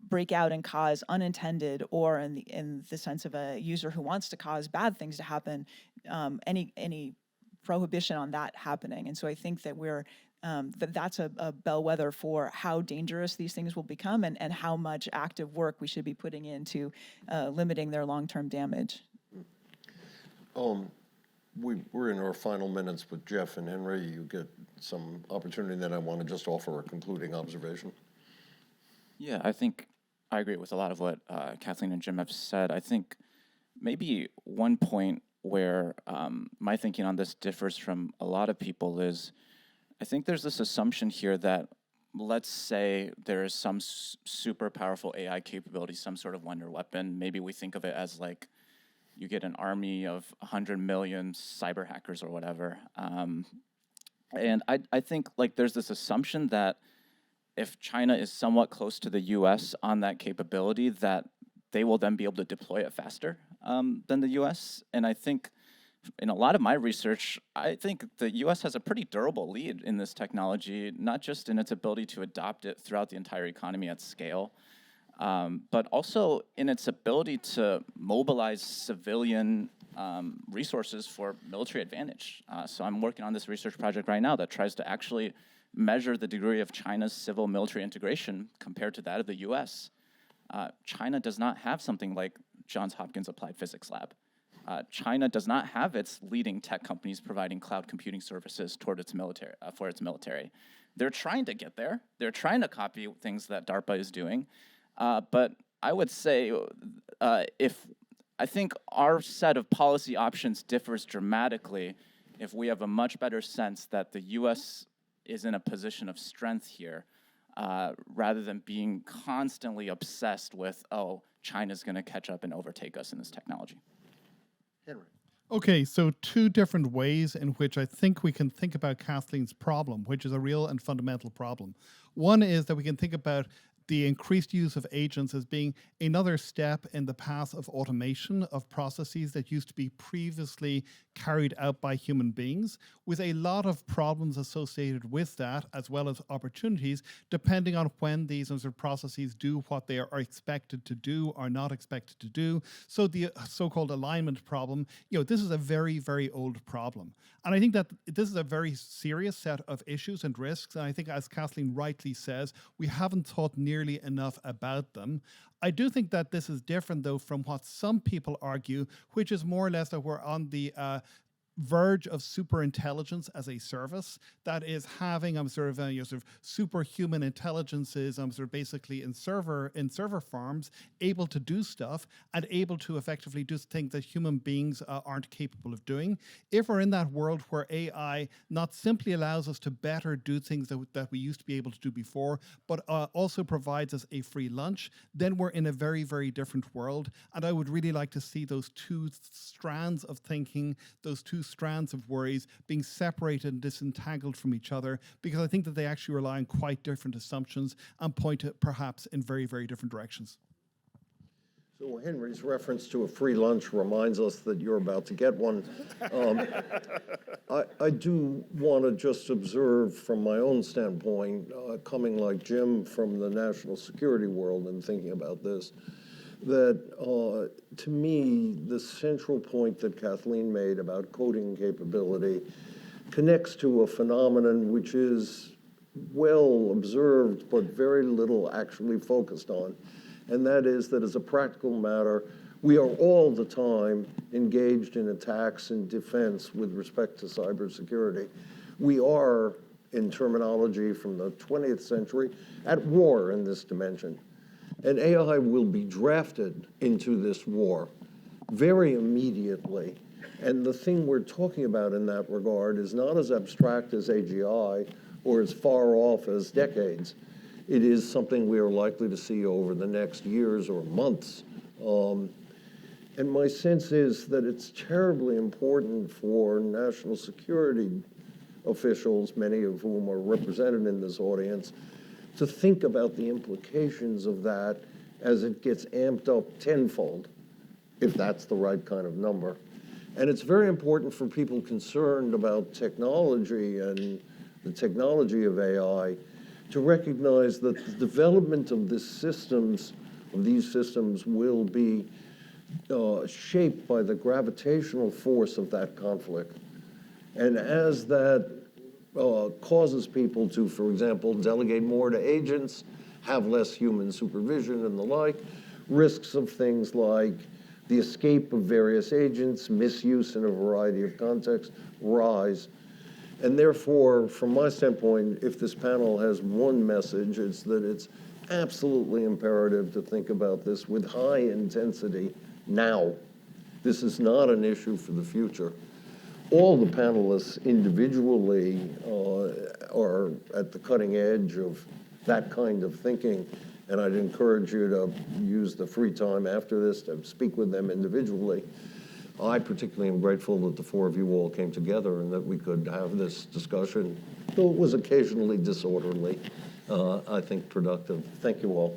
break out and cause unintended, or in the sense of a user who wants to cause bad things to happen, any prohibition on that happening. And so I think that that's a bellwether for how dangerous these things will become and how much active work we should be putting into limiting their long-term damage. We're in our final minutes, but Jeff and Henry, you get some opportunity. Then I want to just offer a concluding observation. Yeah, I think I agree with a lot of what Kathleen and Jim have said. I think maybe one point where my thinking on this differs from a lot of people is I think there's this assumption here that let's say there is some super powerful AI capability, some sort of wonder weapon. Maybe we think of it as like you get an army of 100 million cyber hackers or whatever. And I think like there's this assumption that if China is somewhat close to the US on that capability, that they will then be able to deploy it faster than the US. And I think in a lot of my research, I think the US has a pretty durable lead in this technology, not just in its ability to adopt it throughout the entire economy at scale, but also in its ability to mobilize civilian resources for military advantage. So I'm working on this research project right now that tries to actually measure the degree of China's civil military integration compared to that of the US. China does not have something like Johns Hopkins Applied Physics Lab. China does not have its leading tech companies providing cloud computing services toward its military, for its military. They're trying to get there. They're trying to copy things that DARPA is doing. But I would say I think our set of policy options differs dramatically if we have a much better sense that the US is in a position of strength here, rather than being constantly obsessed with, oh, China's going to catch up and overtake us in this technology. Henry. Okay, so two different ways in which I think we can think about Kathleen's problem, which is a real and fundamental problem. One is that we can think about the increased use of agents as being another step in the path of automation of processes that used to be previously carried out by human beings, with a lot of problems associated with that, as well as opportunities, depending on when these sort of processes do what they are expected to do or not expected to do. So the so-called alignment problem, this is a very, very old problem. And I think that this is a very serious set of issues and risks. And I think, as Kathleen rightly says, we haven't thought nearly enough about them. I do think that this is different, though, from what some people argue, which is more or less that we're on the verge of super intelligence as a service that is having sort of superhuman intelligences sort of basically in server farms, able to do stuff and able to effectively do things that human beings aren't capable of doing. If we're in that world where AI not simply allows us to better do things that we used to be able to do before, but also provides us a free lunch, then we're in a very, very different world. And I would really like to see those two strands of thinking, those two strands of worries being separated and disentangled from each other, because I think that they actually rely on quite different assumptions and point to perhaps in very, very different directions. So Henry's reference to a free lunch reminds us that you're about to get one. I do want to just observe from my own standpoint, coming like Jim from the national security world and thinking about this, that to me, the central point that Kathleen made about coding capability connects to a phenomenon which is well observed, but very little actually focused on. And that is that as a practical matter, we are all the time engaged in attacks and defense with respect to cybersecurity. We are, in terminology from the 20th century, at war in this dimension. And AI will be drafted into this war very immediately. And the thing we're talking about in that regard is not as abstract as AGI or as far off as decades. It is something we are likely to see over the next years or months. And my sense is that it's terribly important for national security officials, many of whom are represented in this audience, to think about the implications of that as it gets amped up tenfold, if that's the right kind of number. And it's very important for people concerned about technology and the technology of AI to recognize that the development of these systems will be shaped by the gravitational force of that conflict. And as that causes people to, for example, delegate more to agents, have less human supervision and the like, risks of things like the escape of various agents, misuse in a variety of contexts rise. And therefore, from my standpoint, if this panel has one message, it's that it's absolutely imperative to think about this with high intensity now. This is not an issue for the future. All the panelists individually are at the cutting edge of that kind of thinking, and I'd encourage you to use the free time after this to speak with them individually. I particularly am grateful that the four of you all came together and that we could have this discussion, though it was occasionally disorderly, I think productive. Thank you all.